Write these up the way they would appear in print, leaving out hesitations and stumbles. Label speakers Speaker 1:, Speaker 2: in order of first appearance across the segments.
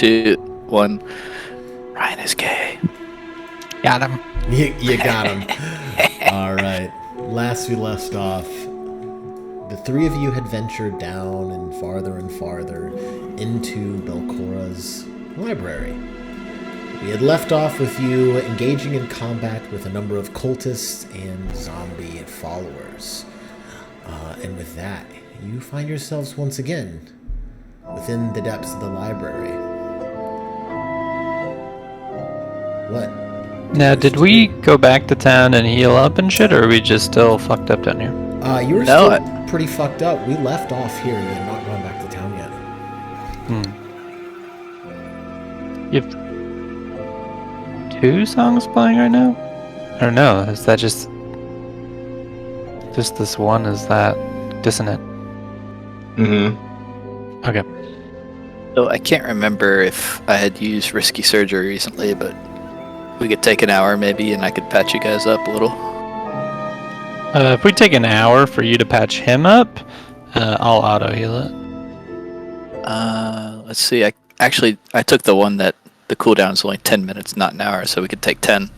Speaker 1: 2, 1. Ryan is gay.
Speaker 2: Got him.
Speaker 3: You got him. All right. Last we left off, the three of you had ventured down and farther into Belcora's library. We had left off with you engaging in combat with a number of cultists and zombie followers. And with that, you find yourselves once again within the depths of the library. What?
Speaker 2: Now, did we go back to town and heal up and shit, or are we just still fucked up down here?
Speaker 3: You were still pretty fucked up. We left off here and not gone back to town yet.
Speaker 2: You have 2 songs playing right now? I don't know. Is that just this one? Is that dissonant?
Speaker 4: Mm-hmm.
Speaker 2: Okay.
Speaker 1: So I can't remember if I had used risky surgery recently, but we could take an hour maybe, and I could patch you guys up a little.
Speaker 2: If we take an hour for you to patch him up, I'll auto heal it.
Speaker 1: Let's see. I took the one that the cooldown is only 10 minutes, not an hour, so we could take 10.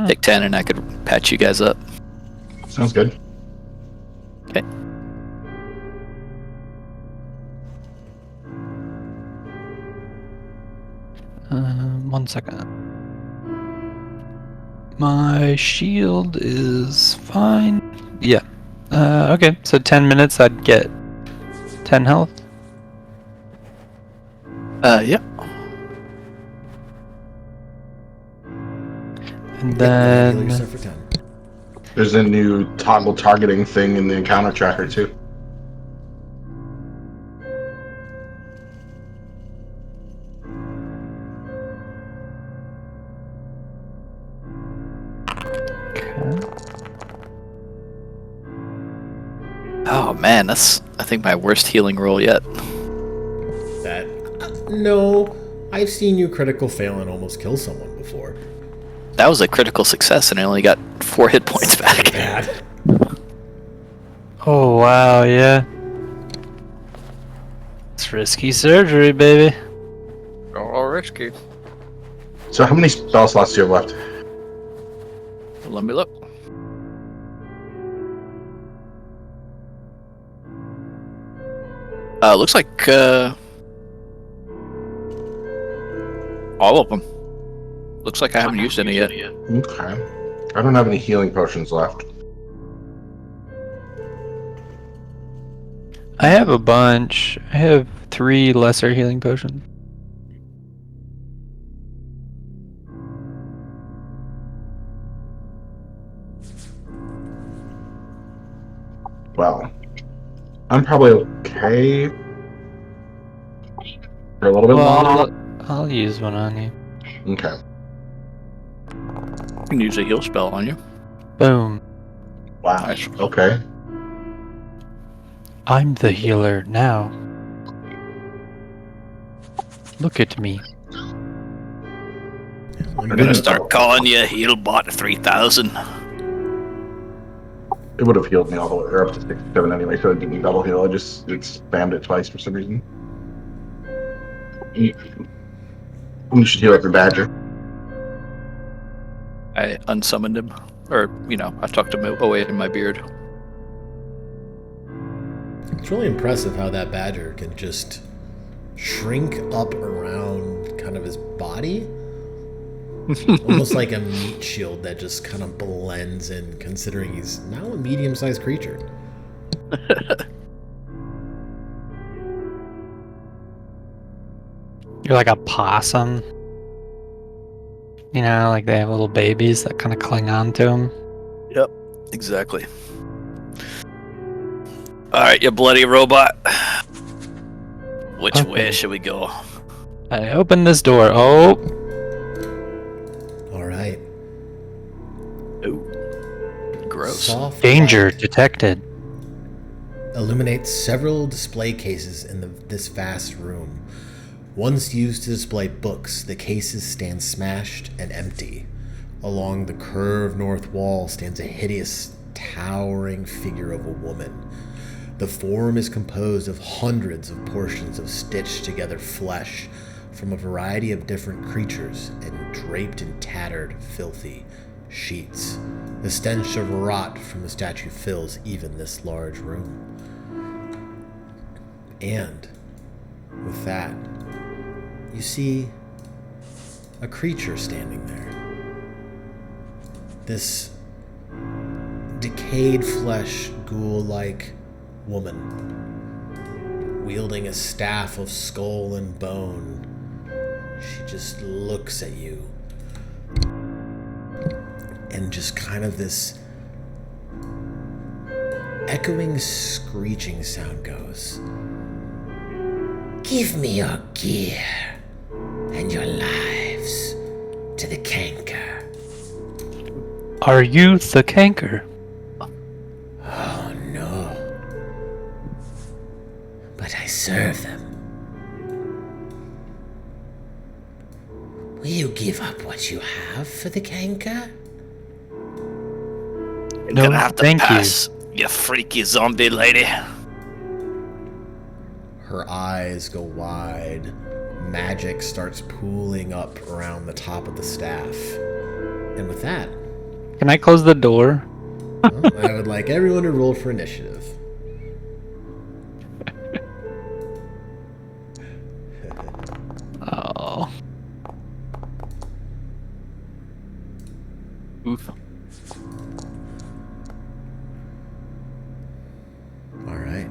Speaker 1: Take 10, and I could patch you guys up.
Speaker 4: Sounds good.
Speaker 1: Okay.
Speaker 2: One second. My shield is fine. Yeah. Okay, so 10 minutes I'd get 10 health.
Speaker 1: Yeah.
Speaker 2: And then...
Speaker 3: Heal yourself for 10.
Speaker 4: There's a new toggle targeting thing in the encounter tracker too.
Speaker 1: Oh man, that's I think my worst healing roll yet.
Speaker 3: No, I've seen you critical fail and almost kill someone before.
Speaker 1: That was a critical success, and I only got 4 hit points back.
Speaker 3: Bad.
Speaker 2: Oh wow, yeah. It's risky surgery, baby.
Speaker 1: Oh, risky.
Speaker 4: So how many spell slots do you have left?
Speaker 1: Let me look. Looks like all of them. Looks like I haven't used any yet.
Speaker 4: Okay. I don't have any healing potions left.
Speaker 2: I have a bunch. I have 3 lesser healing potions.
Speaker 4: Well, I'm probably okay for a little bit longer.
Speaker 2: I'll use one on you.
Speaker 4: Okay.
Speaker 1: You can use a heal spell on you.
Speaker 2: Boom.
Speaker 4: Wow.
Speaker 1: Nice.
Speaker 4: Okay.
Speaker 2: I'm the healer now. Look at me.
Speaker 1: We're gonna start calling you Healbot 3000.
Speaker 4: It would have healed me all the way, or up to 67 anyway, so it didn't double heal. I just spammed it twice for some reason. You should heal up your badger.
Speaker 1: I unsummoned him, or I tucked him away in my beard.
Speaker 3: It's really impressive how that badger can just shrink up around kind of his body. Almost like a meat shield that just kind of blends in, considering he's now a medium-sized creature.
Speaker 2: You're like a possum. Like they have little babies that kind of cling on to them.
Speaker 1: Yep, exactly. Alright, you bloody robot. Which way should we go?
Speaker 2: I opened this door. Oh!
Speaker 3: Alright.
Speaker 1: Ooh. Gross.
Speaker 3: Soft
Speaker 2: Danger
Speaker 3: light
Speaker 2: detected.
Speaker 3: illuminates several display cases in this vast room. Once used to display books, the cases stand smashed and empty. Along the curved north wall stands a hideous, towering figure of a woman. The form is composed of hundreds of portions of stitched together flesh from a variety of different creatures and draped in tattered, filthy sheets. The stench of rot from the statue fills even this large room. And with that, you see a creature standing there. This decayed flesh, ghoul-like woman, wielding a staff of skull and bone. She just looks at you, and just kind of this echoing, screeching sound goes. Give me your gear and your lives to the canker.
Speaker 2: Are you the canker?
Speaker 3: Oh no. But I serve them. Will you give up what you have for the canker?
Speaker 1: You're
Speaker 2: No,
Speaker 1: gonna have to
Speaker 2: thank you.
Speaker 1: pass, you freaky zombie lady.
Speaker 3: Her eyes go wide. Magic starts pooling up around the top of the staff. And with that,
Speaker 2: Can I close the door?
Speaker 3: I would like everyone to roll for initiative.
Speaker 2: Oh.
Speaker 1: Oof.
Speaker 3: All right.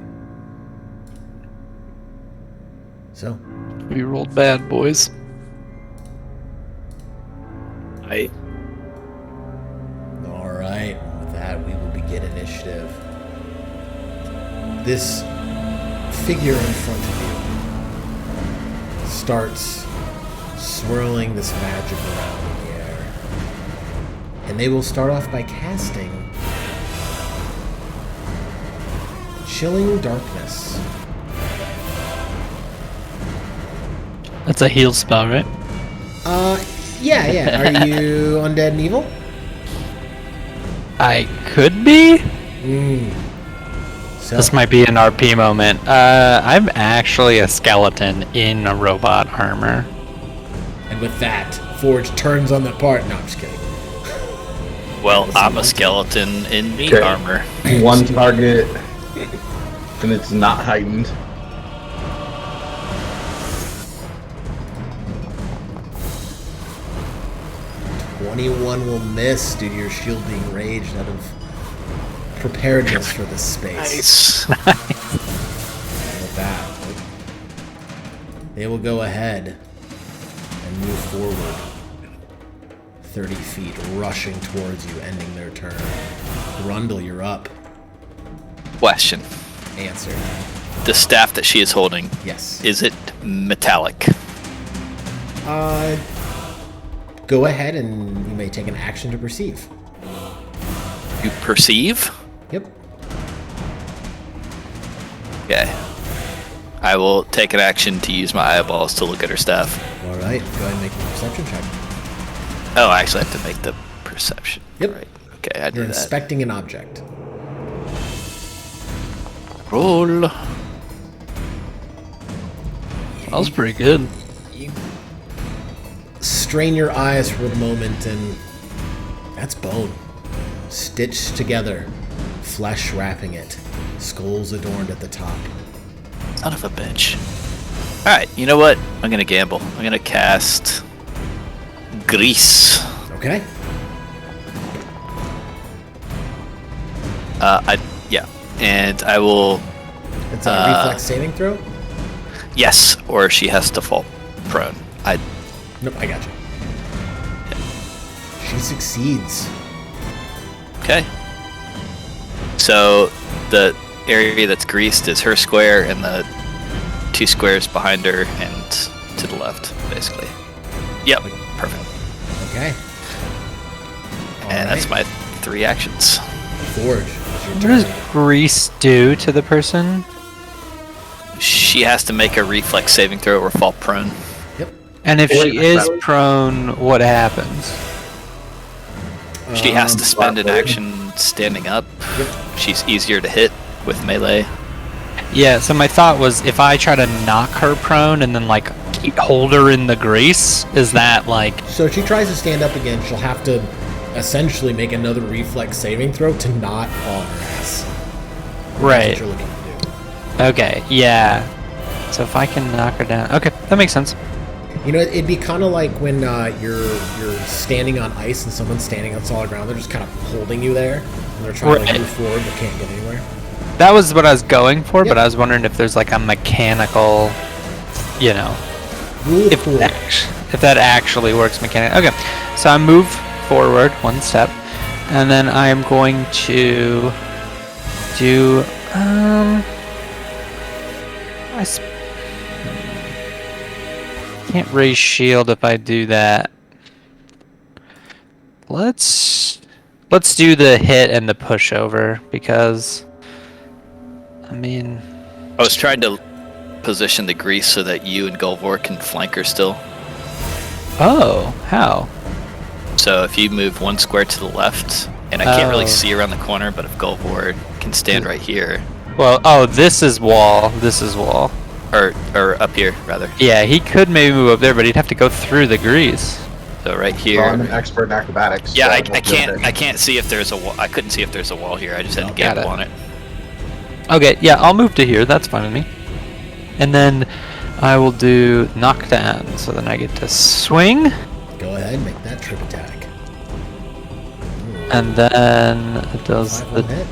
Speaker 3: So,
Speaker 2: We rolled bad, boys.
Speaker 3: all right. With that, we will begin initiative. This figure in front of you starts swirling this magic around in the air. And they will start off by casting Chilling Darkness.
Speaker 2: That's a heal spell, right?
Speaker 3: Yeah. Are you undead and evil?
Speaker 2: I could be?
Speaker 3: So,
Speaker 2: This might be an RP moment. I'm actually a skeleton in a robot armor.
Speaker 3: and with that, Forge turns on the part. No, I'm just kidding.
Speaker 1: Well, I'm a skeleton in meat
Speaker 4: Okay.
Speaker 1: armor.
Speaker 4: One target, and it's not heightened.
Speaker 3: Anyone will miss due to your shield being raged out of preparedness for this space.
Speaker 1: Nice.
Speaker 3: With that, they will go ahead and move forward 30 feet, rushing towards you, ending their turn. Grundle, you're up.
Speaker 1: Question.
Speaker 3: Answer.
Speaker 1: The staff that she is holding,
Speaker 3: Yes.
Speaker 1: is it metallic?
Speaker 3: Go ahead and you may take an action to perceive.
Speaker 1: You perceive?
Speaker 3: Yep.
Speaker 1: Okay. I will take an action to use my eyeballs to look at her staff.
Speaker 3: All right. Go ahead and make a perception check.
Speaker 1: Oh, I actually have to make the perception.
Speaker 3: Yep.
Speaker 1: Right. Okay, I
Speaker 3: You're
Speaker 1: did that.
Speaker 3: inspecting an object.
Speaker 1: Roll.
Speaker 2: That was pretty good.
Speaker 3: Strain your eyes for a moment, and that's bone. Stitched together, flesh wrapping it, skulls adorned at the top.
Speaker 1: Son of a bitch. Alright, you know what? I'm gonna gamble. I'm gonna cast Grease.
Speaker 3: Okay?
Speaker 1: Yeah. And I will,
Speaker 3: It's a reflex saving throw?
Speaker 1: yes, or she has to fall prone.
Speaker 3: Nope, I got you. She succeeds.
Speaker 1: Okay. So the area that's greased is her square and the 2 squares behind her and to the left, basically. Yep, perfect.
Speaker 3: Okay.
Speaker 1: And that's my 3 actions.
Speaker 3: Forge. It's your
Speaker 2: What
Speaker 3: turn.
Speaker 2: does grease do to the person?
Speaker 1: She has to make a reflex saving throw or fall prone.
Speaker 3: Yep.
Speaker 2: And if she is prone, what happens?
Speaker 1: She has to spend an
Speaker 4: flat-footed.
Speaker 1: action standing up.
Speaker 3: Yep.
Speaker 1: She's easier to hit with melee.
Speaker 2: Yeah, so my thought was if I try to knock her prone and then like hold her in the grease, is that like
Speaker 3: So if she tries to stand up again, she'll have to essentially make another reflex saving throw to not fall on her ass. That's
Speaker 2: right?
Speaker 3: what you're looking to do.
Speaker 2: Okay, yeah. So if I can knock her down, okay, that makes sense.
Speaker 3: You know, it'd be kind of like when you're standing on ice and someone's standing on solid ground. They're just kind of holding you there, and they're trying to
Speaker 2: Right.
Speaker 3: move forward but can't get anywhere.
Speaker 2: That was what I was going for,
Speaker 3: Yep.
Speaker 2: but I was wondering if there's like a mechanical, you know,
Speaker 3: Rule of
Speaker 2: if
Speaker 3: cool.
Speaker 2: if that actually works mechanically. Okay, so I move forward one step, and then I am going to do can't raise shield if I do that. Let's do the hit and the pushover because I mean
Speaker 1: I was trying to position the grease so that you and Golvor can flank her still.
Speaker 2: oh how
Speaker 1: So if you move 1 square to the left, and I can't really
Speaker 2: Oh.
Speaker 1: see around the corner, but if Golvor can stand right here,
Speaker 2: well this is wall
Speaker 1: or up here rather.
Speaker 2: yeah he could maybe move up there but he'd have to go through the grease.
Speaker 1: So right
Speaker 4: Well,
Speaker 1: here.
Speaker 4: I'm an expert in acrobatics.
Speaker 1: Yeah,
Speaker 4: so
Speaker 1: I
Speaker 4: won't do
Speaker 1: can't.
Speaker 4: that.
Speaker 1: I can't see if there's a wall. I couldn't see if there's a wall here. I just had to
Speaker 2: Got
Speaker 1: gamble
Speaker 2: it.
Speaker 1: on it.
Speaker 2: Okay, yeah, I'll move to here. That's fine with me. And then I will do knockdown. So then I get to swing,
Speaker 3: Go ahead and make that trip attack.
Speaker 2: and then it does
Speaker 3: 5 hit.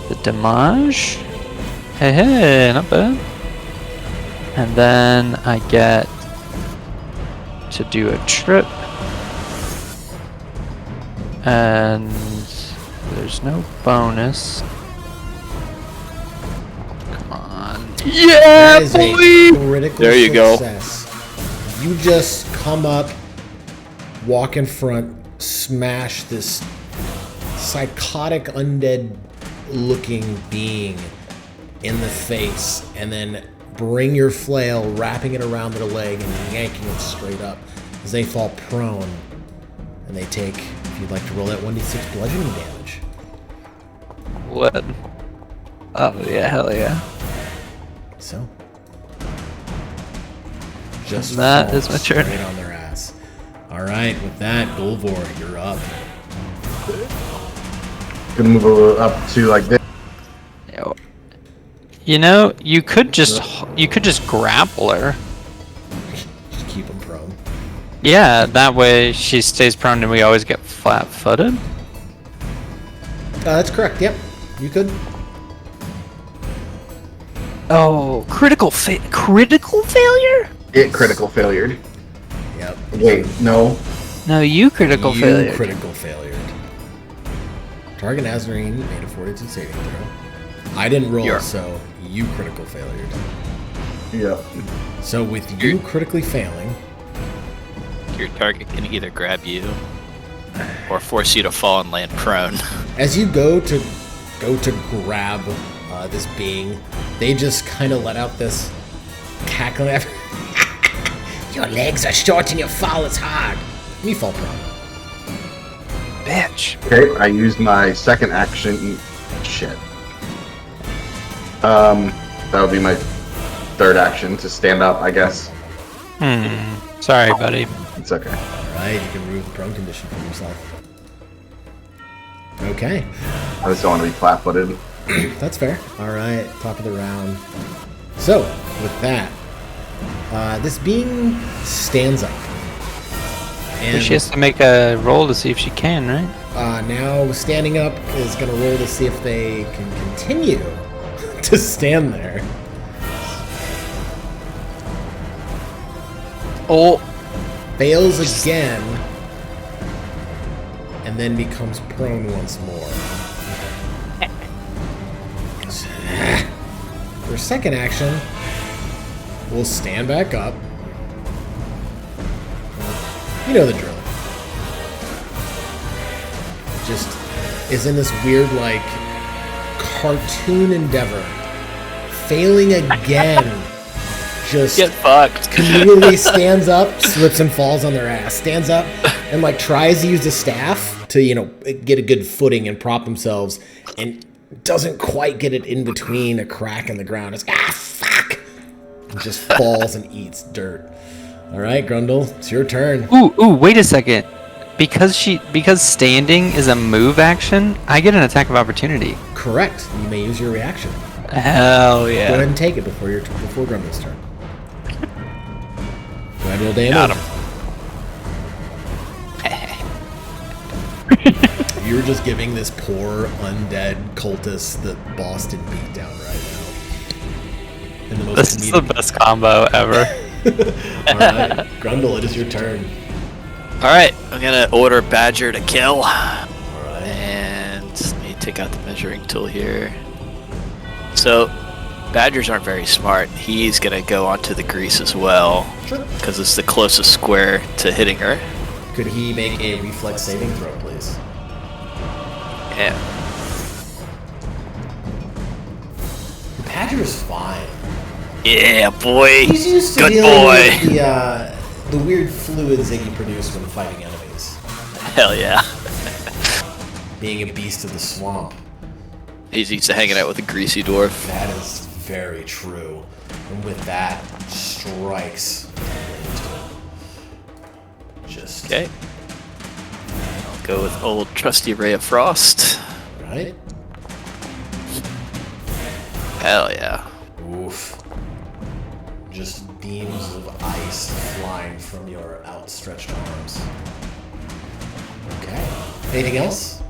Speaker 2: the damage. Hey, not bad. And then I get to do a trip. And there's no bonus. Come on. Yeah,
Speaker 3: That is a
Speaker 2: boy!
Speaker 3: critical
Speaker 1: There you go.
Speaker 3: success. You just come up, walk in front, smash this psychotic undead looking being in the face, and then bring your flail, wrapping it around their leg and yanking it straight up as they fall prone. And they take, if you'd like to roll that 1d6 bludgeoning damage.
Speaker 2: What? Oh, yeah, hell yeah.
Speaker 3: So, just
Speaker 2: That
Speaker 3: fall
Speaker 2: is my turn.
Speaker 3: straight on their ass. All right, with that, Golvor, you're up.
Speaker 4: Gonna move over up to like this.
Speaker 2: You know, you could just grapple her.
Speaker 3: Just keep them prone.
Speaker 2: Yeah, that way she stays prone and we always get flat-footed.
Speaker 3: That's correct. Yep, you could.
Speaker 2: Oh, critical failure?
Speaker 4: It critical failure.
Speaker 3: Yep.
Speaker 4: Wait, no.
Speaker 2: No, you critical
Speaker 3: you
Speaker 2: failure.
Speaker 3: critical failure. Target Nazarene made a 42 saving throw. I didn't roll,
Speaker 1: You're-
Speaker 3: so you critical failure.
Speaker 4: Yeah.
Speaker 3: So with you critically failing,
Speaker 1: Your target can either grab you or force you to fall and land prone.
Speaker 3: as you go to grab this being, they just kind of let out this cackling. Your legs are short and your fall is hard. And you fall prone.
Speaker 2: Bitch.
Speaker 4: Okay, I used my second action. Shit. That would be my third action to stand up, I guess.
Speaker 2: Sorry, buddy.
Speaker 4: It's okay.
Speaker 3: All right, you can remove the prone condition from yourself. Okay,
Speaker 4: I just don't want to be flat-footed.
Speaker 3: that's fair. All right, top of the round. So with that, this being stands up. And
Speaker 2: She has to make a roll to see if she can, right?
Speaker 3: now standing up is going to roll to see if they can continue to stand there.
Speaker 2: Oh,
Speaker 3: Fails again, and then becomes prone once more. For second action, we'll stand back up. You know the drill. Just is in this weird, like, cartoon endeavor. Failing again. Just
Speaker 1: Get fucked.
Speaker 3: immediately stands up, slips and falls on their ass. Stands up and like tries to use the staff to, you know, get a good footing and prop themselves, and Doesn't quite get it in between a crack in the ground. It's fuck! It just falls and eats dirt. All right, Grundle, it's your turn.
Speaker 2: Ooh, wait a second. Because standing is a move action, I get an attack of opportunity.
Speaker 3: Correct. You may use your reaction.
Speaker 2: Hell yeah.
Speaker 3: Go ahead and take it before Grundle's turn. Go ahead and roll damage. You're just giving this poor undead cultist the Boston beatdown right now. In the most
Speaker 2: This is the best combo ever.
Speaker 3: Alright, Grundle, it is your turn.
Speaker 1: Alright, I'm gonna order Badger to kill.
Speaker 3: Alright.
Speaker 1: And let me take out the measuring tool here. So, Badgers aren't very smart. He's gonna go onto the grease as well.
Speaker 3: Sure.
Speaker 1: Because it's the closest square to hitting her.
Speaker 3: Could he make a reflex saving throw, please?
Speaker 1: Yeah.
Speaker 3: Badger's fine.
Speaker 1: Yeah, boy.
Speaker 3: He's used to
Speaker 1: Good
Speaker 3: dealing
Speaker 1: boy.
Speaker 3: with the weird fluids that he produced when fighting enemies.
Speaker 1: Hell yeah.
Speaker 3: Being a beast of the swamp.
Speaker 1: He's used to hanging out with a greasy dwarf.
Speaker 3: That is very true. And with that, strikes into him. Just
Speaker 1: Okay. I'll go with old trusty Ray of Frost.
Speaker 3: right.
Speaker 1: Hell yeah.
Speaker 3: Oof. Just beams of ice flying from your outstretched arms. Okay. Anything else?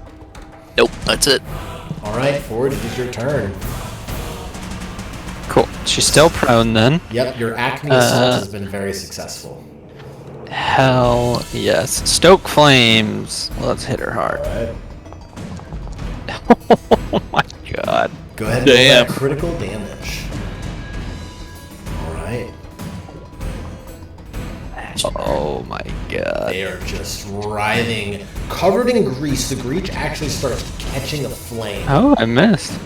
Speaker 1: Nope, that's it.
Speaker 3: All right, Ford, it is your turn.
Speaker 2: Cool. She's still prone then.
Speaker 3: Yep, your Acme assault has been very successful.
Speaker 2: Hell yes. Stoke flames. Let's hit her hard.
Speaker 3: All right.
Speaker 2: Oh my god.
Speaker 3: Go ahead and roll
Speaker 1: Damn.
Speaker 3: that critical damage. All right.
Speaker 2: Oh my god.
Speaker 3: They are just writhing, covered in grease. The grease actually starts catching a flame.
Speaker 2: Oh, I missed.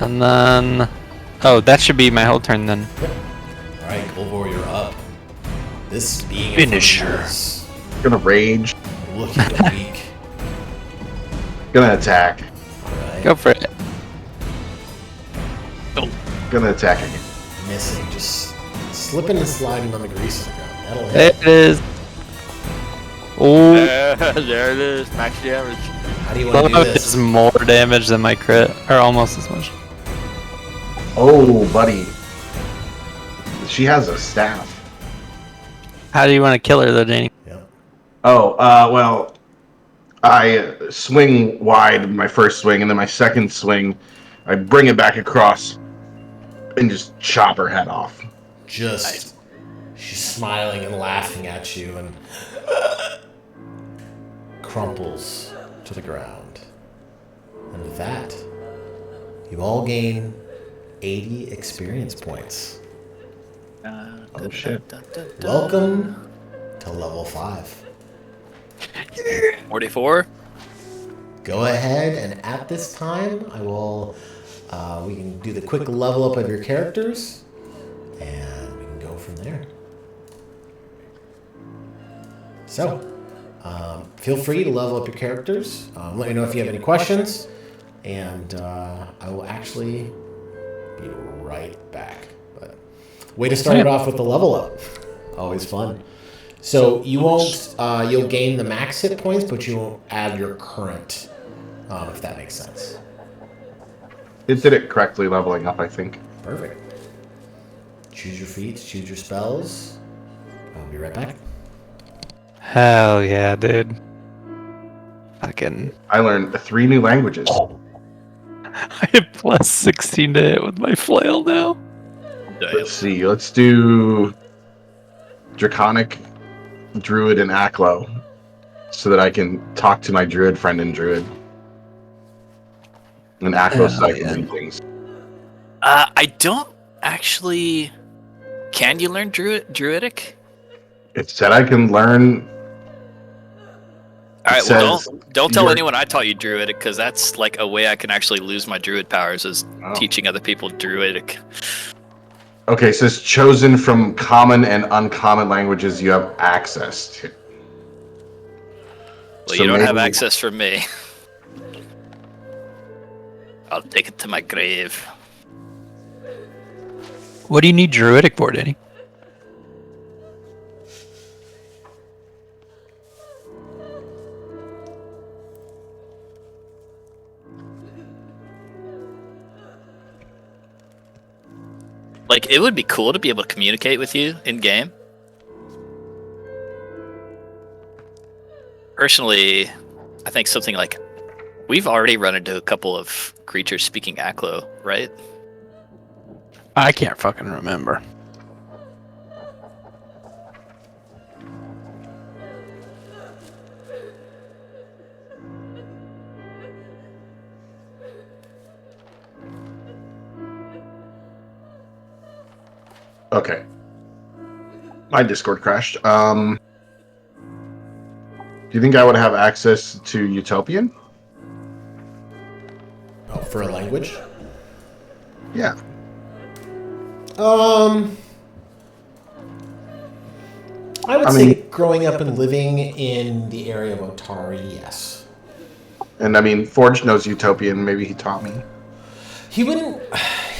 Speaker 2: And then... Oh, that should be my whole turn then.
Speaker 3: All right, Golvor, you're up. This being
Speaker 2: Finish her.
Speaker 3: is
Speaker 4: Gonna rage.
Speaker 3: looking weak.
Speaker 4: Gonna attack.
Speaker 3: All right.
Speaker 2: Go for it.
Speaker 4: Gonna attack again.
Speaker 3: Missing, just slipping and sliding on the grease on the ground. That'll hit.
Speaker 2: There it is. Oh,
Speaker 1: There it is. Max damage.
Speaker 3: How do you want to do
Speaker 2: that
Speaker 3: this?
Speaker 2: is more damage than my crit. Or almost as much.
Speaker 4: Oh, buddy. She has a staff.
Speaker 2: How do you want to kill her though, Danny?
Speaker 3: Yep.
Speaker 4: Oh, well, I swing wide in my first swing, and then my second swing, I bring it back across and just chop her head off.
Speaker 3: Just, she's smiling and laughing at you and crumples to the ground. And with that, you all gain 80 experience points.
Speaker 4: Oh, shit.
Speaker 3: Welcome to level 5.
Speaker 1: 44.
Speaker 3: Go ahead, and at this time, I will. We can do the quick level up of your characters, and we can go from there. So, feel free to level up your characters. Let me know if you have any questions, and I will actually be right back. But way to start it off with the level up. Always fun. So you won't. You'll gain the max hit points, but you won't add your current. If that makes sense.
Speaker 4: It did it correctly leveling up, I think.
Speaker 3: Perfect. Choose your feats, choose your spells. I'll be right back.
Speaker 2: Hell yeah, dude. Fucking...
Speaker 4: I learned 3 new languages.
Speaker 2: I have plus 16 to hit with my flail now.
Speaker 4: Let's see. Let's do Draconic, Druid, and Aklo, so that I can talk to my Druid friend in Druid. And Aklo, so I can do things.
Speaker 1: I don't actually. Can you learn Druidic?
Speaker 4: It said I can learn.
Speaker 1: All right, well,
Speaker 4: says
Speaker 1: don't tell
Speaker 4: you're-
Speaker 1: anyone I taught you Druidic, because that's like a way I can actually lose my Druid powers is
Speaker 4: Oh.
Speaker 1: teaching other people Druidic.
Speaker 4: Okay, it says chosen from common and uncommon languages you have access to.
Speaker 1: Well,
Speaker 4: So
Speaker 1: you don't have
Speaker 4: maybe-
Speaker 1: access from me. I'll take it to my grave.
Speaker 2: What do you need druidic for, Danny?
Speaker 1: Like, it would be cool to be able to communicate with you in game. Personally, I think something like we've already run into a couple of creatures speaking Aklo, right?
Speaker 2: I can't fucking remember.
Speaker 4: Okay. My Discord crashed. Do you think I would have access to Utopian?
Speaker 3: Oh, for a language?
Speaker 4: Yeah.
Speaker 3: I would
Speaker 4: I
Speaker 3: say
Speaker 4: mean-
Speaker 3: growing up and living in the area of Otari, yes.
Speaker 4: And I mean, Forge knows Utopian. Maybe he taught me.
Speaker 3: He wouldn't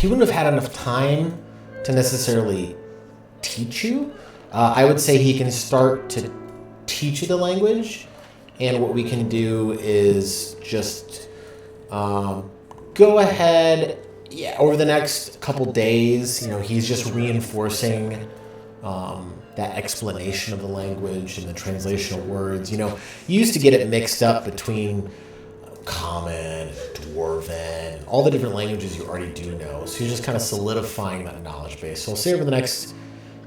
Speaker 3: have had enough time to necessarily teach you. I would say he can start to teach you the language, and what we can do is just go ahead. Yeah, over the next couple days, he's just reinforcing that explanation of the language and the translation of words. You used to get it mixed up between Common, Dwarven, all the different languages you already do know. So you're just kind of solidifying that knowledge base. So I'll say over the next,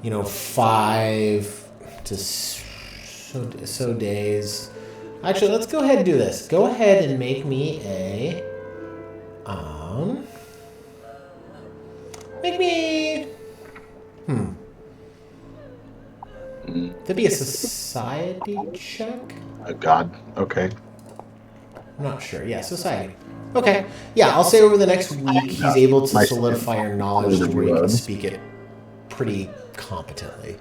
Speaker 3: 5 to so days. Actually, let's go ahead and do this. Go ahead and make me a, make me, That'd be a society check?
Speaker 4: Oh, God. Okay.
Speaker 3: I'm not sure. Yeah, society. Okay. Yeah, I'll say over the next week he's able to solidify your knowledge to where you can speak it pretty competently.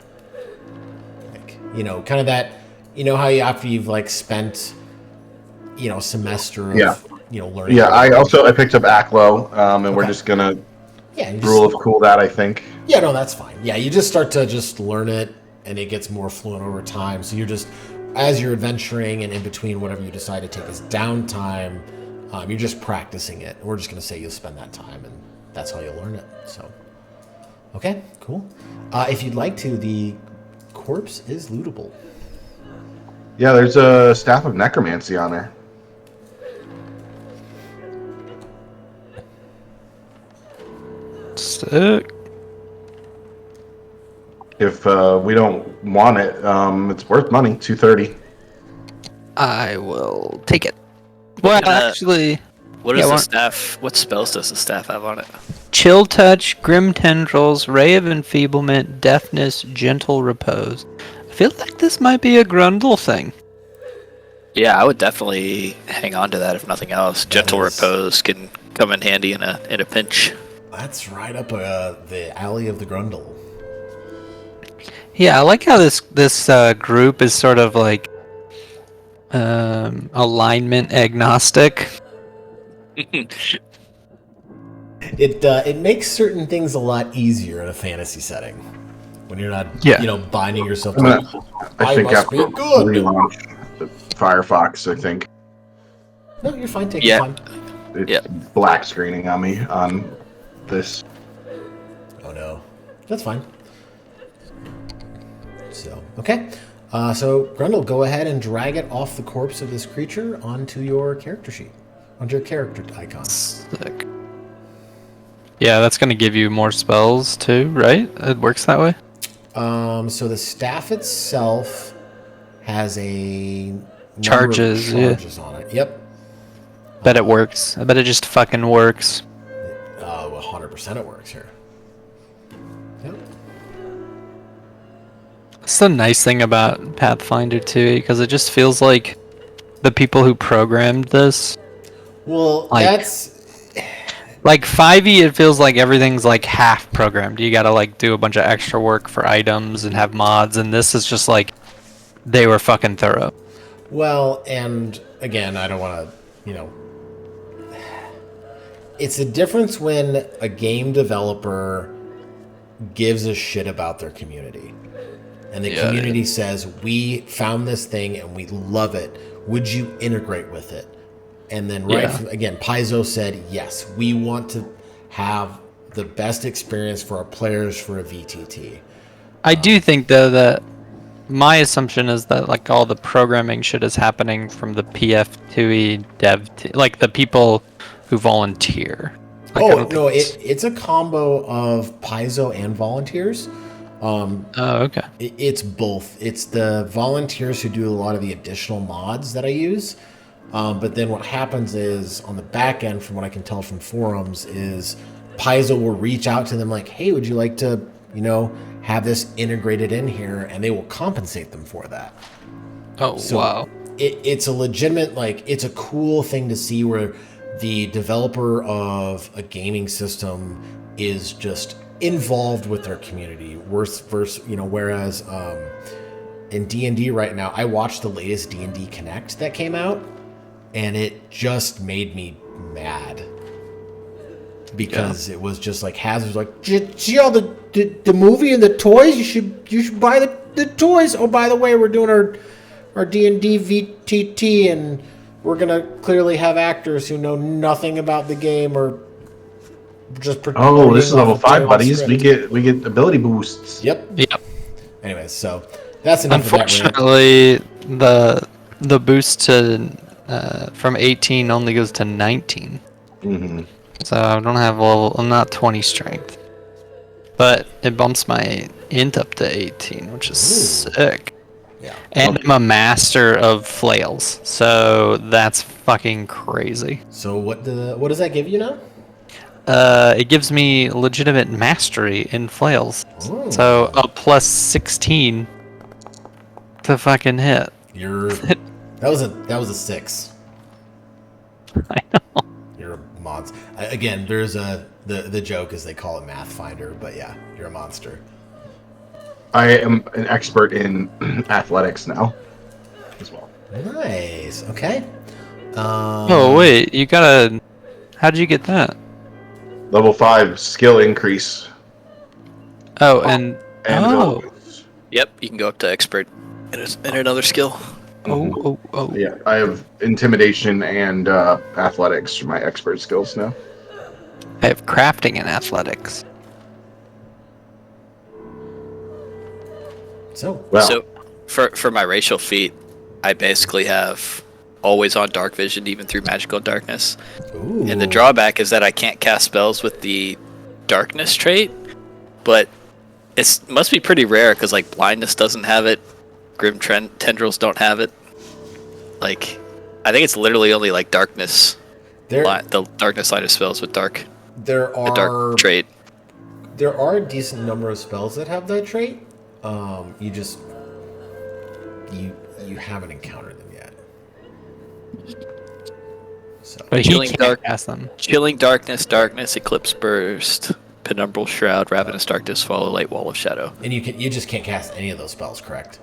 Speaker 3: Like, kind of that, how after you've spent, a semester of, learning.
Speaker 4: Yeah, I picked up Aklo, and we're just gonna rule of cool that, I think.
Speaker 3: Yeah, no, that's fine. Yeah, you just start to just learn it, and it gets more fluent over time. So you're just, as you're adventuring and in between whatever you decide to take as downtime, you're just practicing it. We're just going to say you'll spend that time, and that's how you'll learn it. So, okay, cool. If you'd like to, the corpse is lootable.
Speaker 4: Yeah, there's a staff of necromancy on there.
Speaker 2: Sick.
Speaker 4: If we don't want it, it's worth money. $230.
Speaker 2: I will take it. Well,
Speaker 1: Uh,
Speaker 2: actually,
Speaker 1: What
Speaker 2: Yeah,
Speaker 1: is the
Speaker 2: why-
Speaker 1: staff? What spells does the staff have on it?
Speaker 2: Chill Touch, Grim Tendrils, Ray of Enfeeblement, Deafness, Gentle Repose. I feel like this might be a Grundle thing.
Speaker 1: Yeah, I would definitely hang on to that if nothing else. Gentle
Speaker 3: is-
Speaker 1: repose can come in handy in a pinch.
Speaker 3: That's right up the alley of the Grundle.
Speaker 2: Yeah, I like how this group is sort of like alignment agnostic.
Speaker 3: It makes certain things a lot easier in a fantasy setting when you're not, binding yourself to.
Speaker 4: I think
Speaker 3: must
Speaker 4: after
Speaker 3: be good.
Speaker 4: relaunch Firefox, I think
Speaker 3: No, you're fine. Take
Speaker 1: Yeah.
Speaker 3: your time.
Speaker 4: it's black screening on me on this.
Speaker 3: Oh no, that's fine. So okay, so Grundle, go ahead and drag it off the corpse of this creature onto your character sheet, onto your character icon.
Speaker 2: Sick. Yeah, that's gonna give you more spells too, right? It works that way.
Speaker 3: So the staff itself has a number of
Speaker 2: Charges, yeah.
Speaker 3: charges on it. Yep.
Speaker 2: Bet it works. I bet it just fucking works.
Speaker 3: 100% it works here. Yep.
Speaker 2: That's the nice thing about Pathfinder 2, because it just feels like the people who programmed this,
Speaker 3: Well,
Speaker 2: Like-
Speaker 3: that's
Speaker 2: like 5e, it feels like everything's like half programmed. You gotta like do a bunch of extra work for items and have mods, and this is just like they were fucking thorough.
Speaker 3: well, and again, I don't want to, it's a difference when a game developer gives a shit about their community. And the community says, we found this thing and we love it. Would you integrate with it? And then again, Paizo said, yes, we want to have the best experience for our players for a VTT.
Speaker 2: I do think though that my assumption is that like all the programming shit is happening from the PF2E dev team, like the people who volunteer. Like, I don't think
Speaker 3: it's a combo of Paizo and volunteers.
Speaker 2: Oh, okay.
Speaker 3: It's both. It's the volunteers who do a lot of the additional mods that I use. But then what happens is on the back end, from what I can tell from forums, is Paizo will reach out to them like, hey, would you like to, have this integrated in here? And they will compensate them for that.
Speaker 2: Oh,
Speaker 3: So
Speaker 2: wow.
Speaker 3: it's a legitimate, it's a cool thing to see where the developer of a gaming system is just involved with their community. Whereas in D&D right now, I watched the latest D&D Connect that came out, and it just made me mad because it was just like Hazard's like, see all the movie and the toys? You should buy the toys. Oh, by the way, we're doing our D&D VTT, and we're gonna clearly have actors who know nothing about the game or just
Speaker 4: Oh, this is level 5, buddies. We get ability boosts.
Speaker 3: Yep. Anyways, so that's enough of that rant.
Speaker 2: Unfortunately, the boost to from 18 only goes to 19.
Speaker 4: Mm-hmm.
Speaker 2: So I don't have I'm not 20 strength. But it bumps my int up to 18, which is sick.
Speaker 3: Yeah.
Speaker 2: And I'm a master of flails, so that's fucking crazy.
Speaker 3: So what does that give you now?
Speaker 2: It gives me legitimate mastery in flails.
Speaker 3: Ooh.
Speaker 2: So a plus 16 to fucking hit.
Speaker 3: That was a 6.
Speaker 2: I know.
Speaker 3: You're a monster. Again, there's the joke is they call it Math Finder, but yeah, you're a monster.
Speaker 4: I am an expert in athletics now, as well.
Speaker 3: Nice. Okay.
Speaker 2: Oh wait, how'd you get that?
Speaker 4: Level 5 skill increase.
Speaker 2: Oh, and
Speaker 4: ability boosts.
Speaker 1: Yep, you can go up to expert in another skill.
Speaker 2: Oh.
Speaker 4: Yeah, I have intimidation and athletics for my expert skills now.
Speaker 2: I have crafting and athletics.
Speaker 3: So
Speaker 1: So for my racial feat, I basically have always on dark vision even through magical darkness.
Speaker 3: Ooh.
Speaker 1: And the drawback is that I can't cast spells with the darkness trait, but it must be pretty rare because like blindness doesn't have it, grim tendrils don't have it. Like, I think it's literally only like darkness, the darkness line of spells with the dark trait.
Speaker 3: There are a decent number of spells that have that trait. You haven't encountered them yet. So
Speaker 2: But
Speaker 1: Chilling
Speaker 2: he can't
Speaker 1: dark-
Speaker 2: cast them.
Speaker 1: Chilling darkness, eclipse burst, penumbral shroud, ravenous darkness, follow light wall of shadow.
Speaker 3: and you just can't cast any of those spells, correct?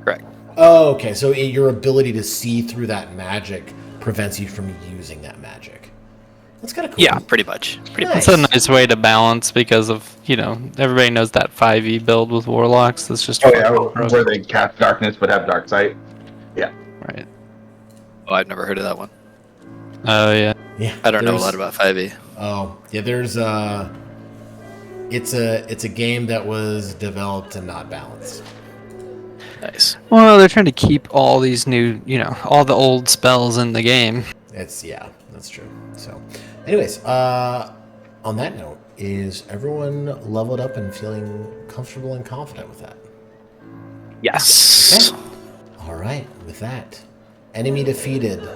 Speaker 1: Correct.
Speaker 3: Oh, okay. So your ability to see through that magic prevents you from using that magic. That's kind of cool.
Speaker 1: Yeah, pretty much.
Speaker 3: Nice.
Speaker 2: It's a nice way to balance because of, everybody knows that 5e build with warlocks. That's just
Speaker 4: Oh yeah,
Speaker 2: fucking broken.
Speaker 4: where they cast darkness but have dark sight. Yeah.
Speaker 2: Right.
Speaker 1: Oh, I've never heard of that one.
Speaker 2: Oh, yeah.
Speaker 3: Yeah.
Speaker 1: I don't know a
Speaker 3: there's-
Speaker 1: lot about 5e.
Speaker 3: Oh, yeah. There's it's a game that was developed and not balanced.
Speaker 1: Nice.
Speaker 2: Well, they're trying to keep all these new, all the old spells in the game.
Speaker 3: That's true. So, anyways, on that note, is everyone leveled up and feeling comfortable and confident with that?
Speaker 1: Yes.
Speaker 3: Okay. All right. With that, enemy defeated,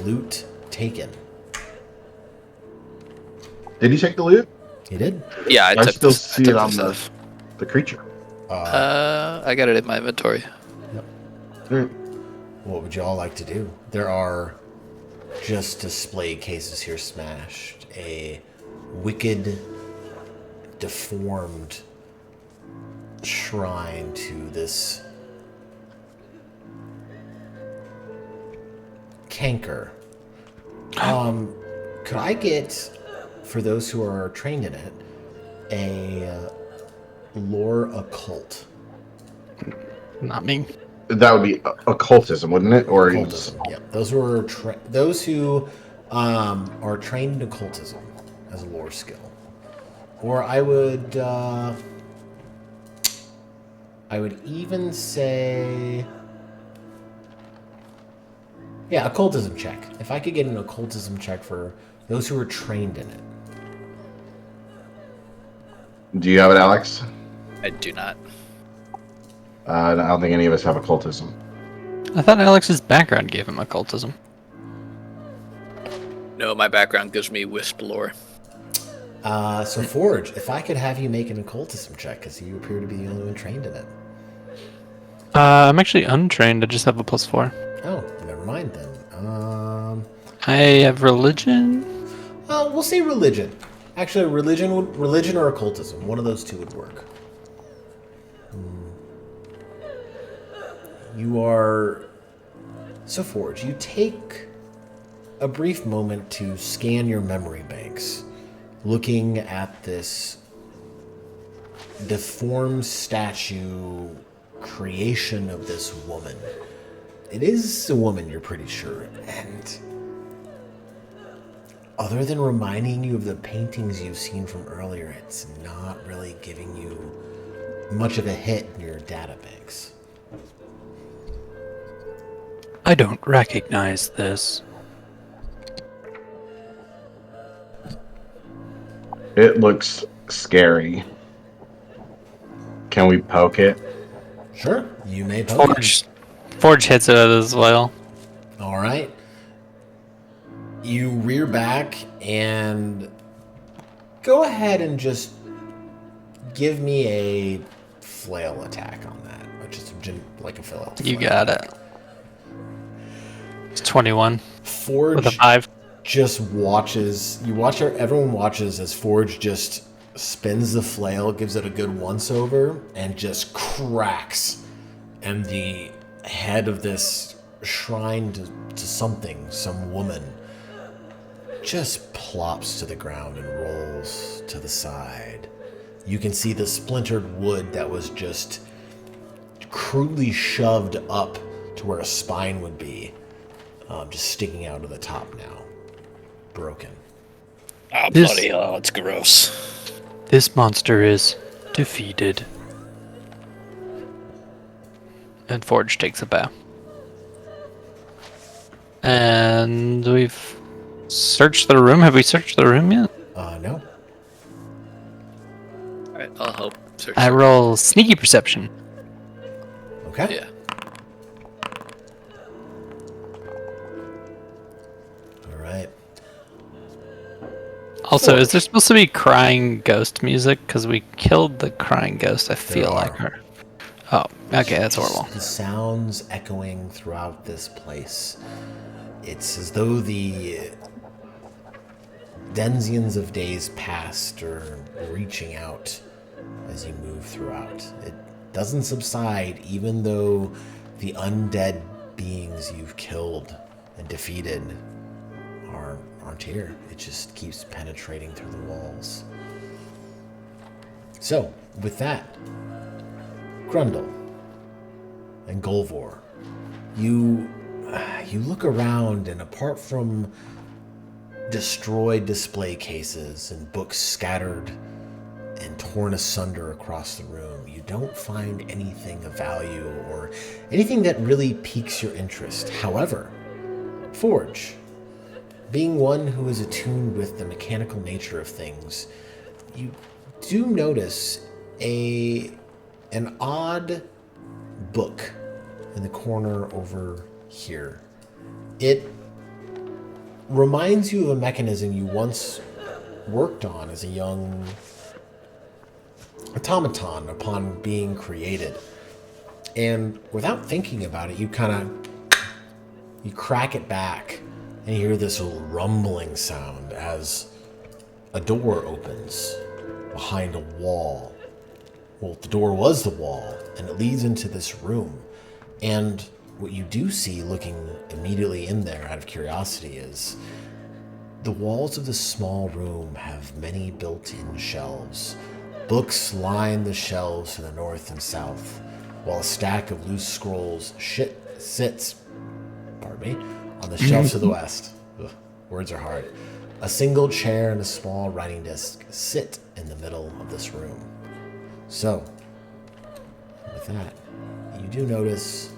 Speaker 3: loot taken.
Speaker 4: Did you take the loot?
Speaker 3: You did.
Speaker 1: Yeah, I
Speaker 4: I
Speaker 1: took
Speaker 4: still
Speaker 1: this,
Speaker 4: see
Speaker 1: I took
Speaker 4: it on
Speaker 1: this
Speaker 4: the-
Speaker 1: stuff.
Speaker 4: The creature.
Speaker 1: I got it in my inventory.
Speaker 3: What would you all like to do? There are just display cases here smashed. A wicked, deformed shrine to this canker. Could I get for those who are trained in it, a lore occult.
Speaker 2: Not me.
Speaker 4: That would be occultism, wouldn't it? Or
Speaker 3: Occultism. Yep. Those who are trained in occultism as a lore skill. Or I would even say, yeah, occultism check. If I could get an occultism check for those who are trained in it.
Speaker 4: do you have it, Alex?
Speaker 1: I do not.
Speaker 4: I don't think any of us have occultism.
Speaker 2: I thought Alex's background gave him occultism.
Speaker 1: No, my background gives me wisp lore.
Speaker 3: So Forge, if I could have you make an occultism check, because you appear to be the only one trained in it.
Speaker 2: I'm actually untrained. I just have a +4.
Speaker 3: Oh, never mind then.
Speaker 2: I have religion.
Speaker 3: We'll say religion. Actually, religion or occultism. One of those two would work. You are... So, Forge, you take a brief moment to scan your memory banks, looking at this deformed statue creation of this woman. It is a woman, you're pretty sure, and other than reminding you of the paintings you've seen from earlier, it's not really giving you much of a hit in your databanks.
Speaker 2: I don't recognize this.
Speaker 4: It looks scary. Can we poke it?
Speaker 3: Sure, you may poke it.
Speaker 2: Forge hits it as well.
Speaker 3: All right. You rear back and go ahead and just give me a flail attack on that, which is like a flail.
Speaker 2: You got it. It's 21
Speaker 3: Forge
Speaker 2: with a 5.
Speaker 3: just watches. Everyone watches as Forge just spins the flail, gives it a good once over, and just cracks. And the head of this shrine to some woman, just plops to the ground and rolls to the side. You can see the splintered wood that was just crudely shoved up to where a spine would be, just sticking out of the top now. Broken.
Speaker 1: Oh, bloody hell, it's gross.
Speaker 2: This monster is defeated. And Forge takes a bow. And we've searched the room. Have we searched the room yet?
Speaker 3: No.
Speaker 1: Alright, I'll help search.
Speaker 2: I roll sneaky perception.
Speaker 3: Okay.
Speaker 1: Yeah.
Speaker 3: All right.
Speaker 2: Also, is there supposed to be crying ghost music? Because we killed the crying ghost, I feel like her. Oh, okay, that's horrible.
Speaker 3: The sounds echoing throughout this place. It's as though the denzians of days past are reaching out as you move throughout. It doesn't subside, even though the undead beings you've killed and defeated aren't here. It just keeps penetrating through the walls. So, with that, Grundle and Golvor, you look around, and apart from destroyed display cases and books scattered and torn asunder across the room, you don't find anything of value or anything that really piques your interest. However, Forge, being one who is attuned with the mechanical nature of things, you do notice an odd book in the corner over here. It reminds you of a mechanism you once worked on as a young automaton upon being created. And without thinking about it, you crack it back and you hear this little rumbling sound as a door opens behind a wall. Well, the door was the wall, and it leads into this room. And what you do see looking immediately in there out of curiosity is The walls of the small room have many built-in shelves. Books line the shelves to the north and south, while a stack of loose scrolls sits on the shelves to the west. Ugh, words are hard. A single chair and a small writing desk sit in the middle of this room. So, with that, you do notice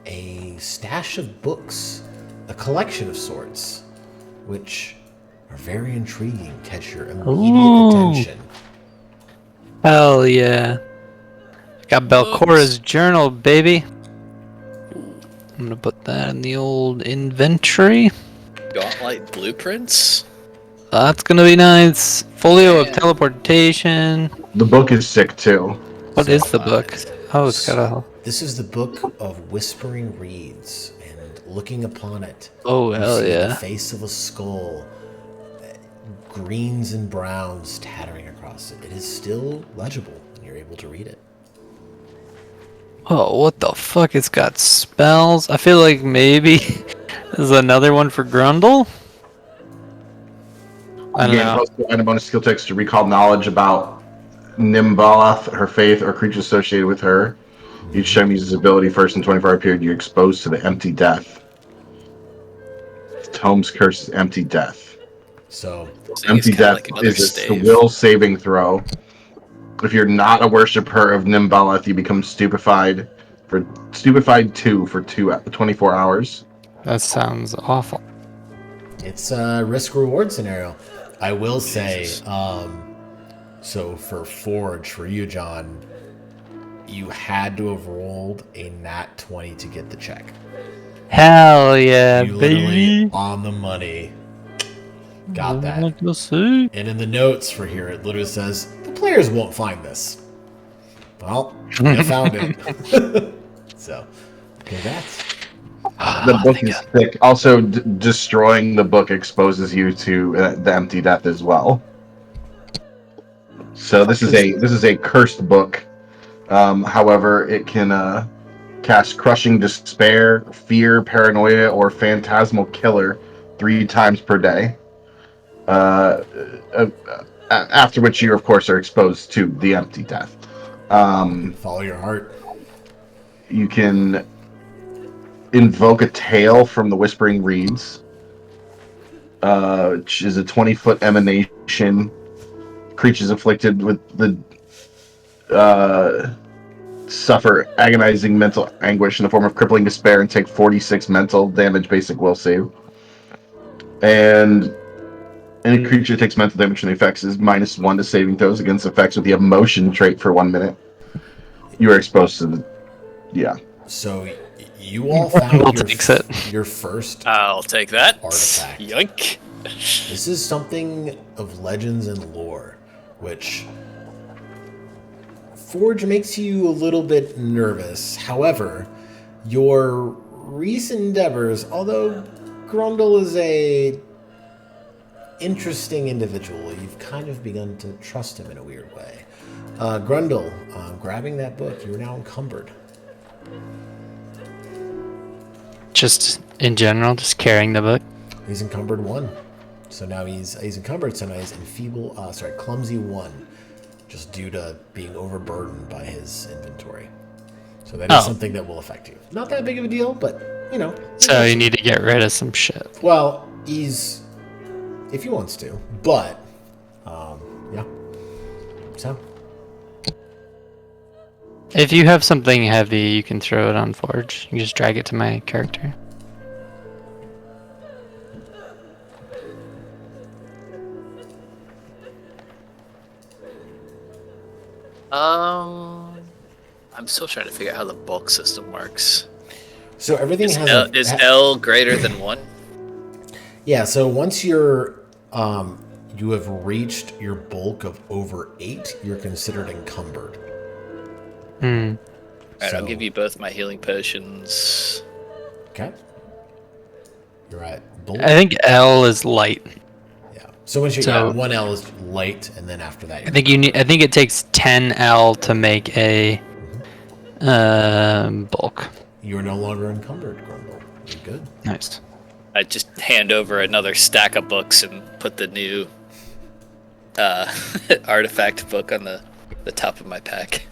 Speaker 3: a stash of books, a collection of sorts, which are very intriguing, catch your immediate attention.
Speaker 2: Hell yeah. Got Belcora's journal, baby. I'm gonna put that in the old inventory.
Speaker 1: Gauntlet blueprints?
Speaker 2: That's gonna be nice. Folio of teleportation.
Speaker 4: The book is sick too.
Speaker 2: What is the book? Oh, it's got a...
Speaker 3: This is the Book of Whispering Reeds, and looking upon it,
Speaker 2: Oh,
Speaker 3: you
Speaker 2: hell
Speaker 3: see the
Speaker 2: yeah.
Speaker 3: face of a skull, greens and browns tattering across it. It is still legible, and you're able to read it.
Speaker 2: Oh, what the fuck? It's got spells. I feel like maybe there's another one for Grundle. I don't
Speaker 4: Gain
Speaker 2: know.
Speaker 4: plus 2 and a bonus skill checks to recall knowledge about Nimbalath, her faith, or creatures associated with her. Each time you use this ability first in 24-hour period, you're exposed to the empty death. Tome's curse is empty death.
Speaker 3: So,
Speaker 4: Empty death
Speaker 1: like another
Speaker 4: is a
Speaker 1: stave.
Speaker 4: will saving throw. If you're not a worshiper of Nimbalath, you become stupefied 2 for 24 hours.
Speaker 2: That sounds awful.
Speaker 3: it's a risk-reward scenario. I will say, so for Forge, for you, John, you had to have rolled a nat 20 to get the check.
Speaker 2: Hell yeah,
Speaker 3: You literally,
Speaker 2: baby.
Speaker 3: on the money, got that.
Speaker 2: Like to see.
Speaker 3: And in the notes for here, it literally says, the players won't find this. Well, you found it. So, congrats.
Speaker 4: The book is thick. Also, destroying the book exposes you to the empty death as well. So this is a cursed book. However, it can cast crushing despair, fear, paranoia, or phantasmal killer 3 times per day. After which you, of course, are exposed to the empty death.
Speaker 3: Follow your heart.
Speaker 4: You can invoke a tale from the Whispering Reeds, which is a 20-foot emanation. Creatures afflicted with the suffer agonizing mental anguish in the form of crippling despair and take 46 mental damage basic will save. And any creature that takes mental damage from the effects is -1 to saving throws against effects with the emotion trait for 1 minute. You are exposed to the... Yeah.
Speaker 3: So, you all found
Speaker 2: takes it.
Speaker 3: your first
Speaker 1: I'll take that.
Speaker 3: artifact.
Speaker 1: Yoink.
Speaker 3: This is something of legends and lore, which Forge makes you a little bit nervous. However, your recent endeavors, although Grundle is a interesting individual, you've kind of begun to trust him in a weird way. Grundle, grabbing that book, you're now encumbered.
Speaker 2: Just in general, just carrying the book.
Speaker 3: He's encumbered 1. So now he's encumbered, so now he's clumsy 1. Just due to being overburdened by his inventory. So that is something that will affect you. Not that big of a deal, but, you know.
Speaker 2: So you need to get rid of some shit.
Speaker 3: Well, he's... if he wants to. But, yeah. So.
Speaker 2: If you have something heavy, you can throw it on Forge. You can just drag it to my character.
Speaker 1: I'm still trying to figure out how the bulk system works.
Speaker 3: So everything
Speaker 1: Is
Speaker 3: has
Speaker 1: L greater than 1?
Speaker 3: Yeah, so once you're you have reached your bulk of over 8, you're considered encumbered.
Speaker 2: Hmm.
Speaker 1: Alright, I'll give you both my healing potions.
Speaker 3: Okay. You're right. Bulk.
Speaker 2: I think L is light.
Speaker 3: Yeah. So once you
Speaker 2: So-
Speaker 3: 1 L is light, and then after that,
Speaker 2: I think you need. I think it takes 10 L to make a bulk.
Speaker 3: you're no longer encumbered, Grundle. You're good.
Speaker 2: Nice.
Speaker 1: I just hand over another stack of books and put the new artifact book on the top of my pack.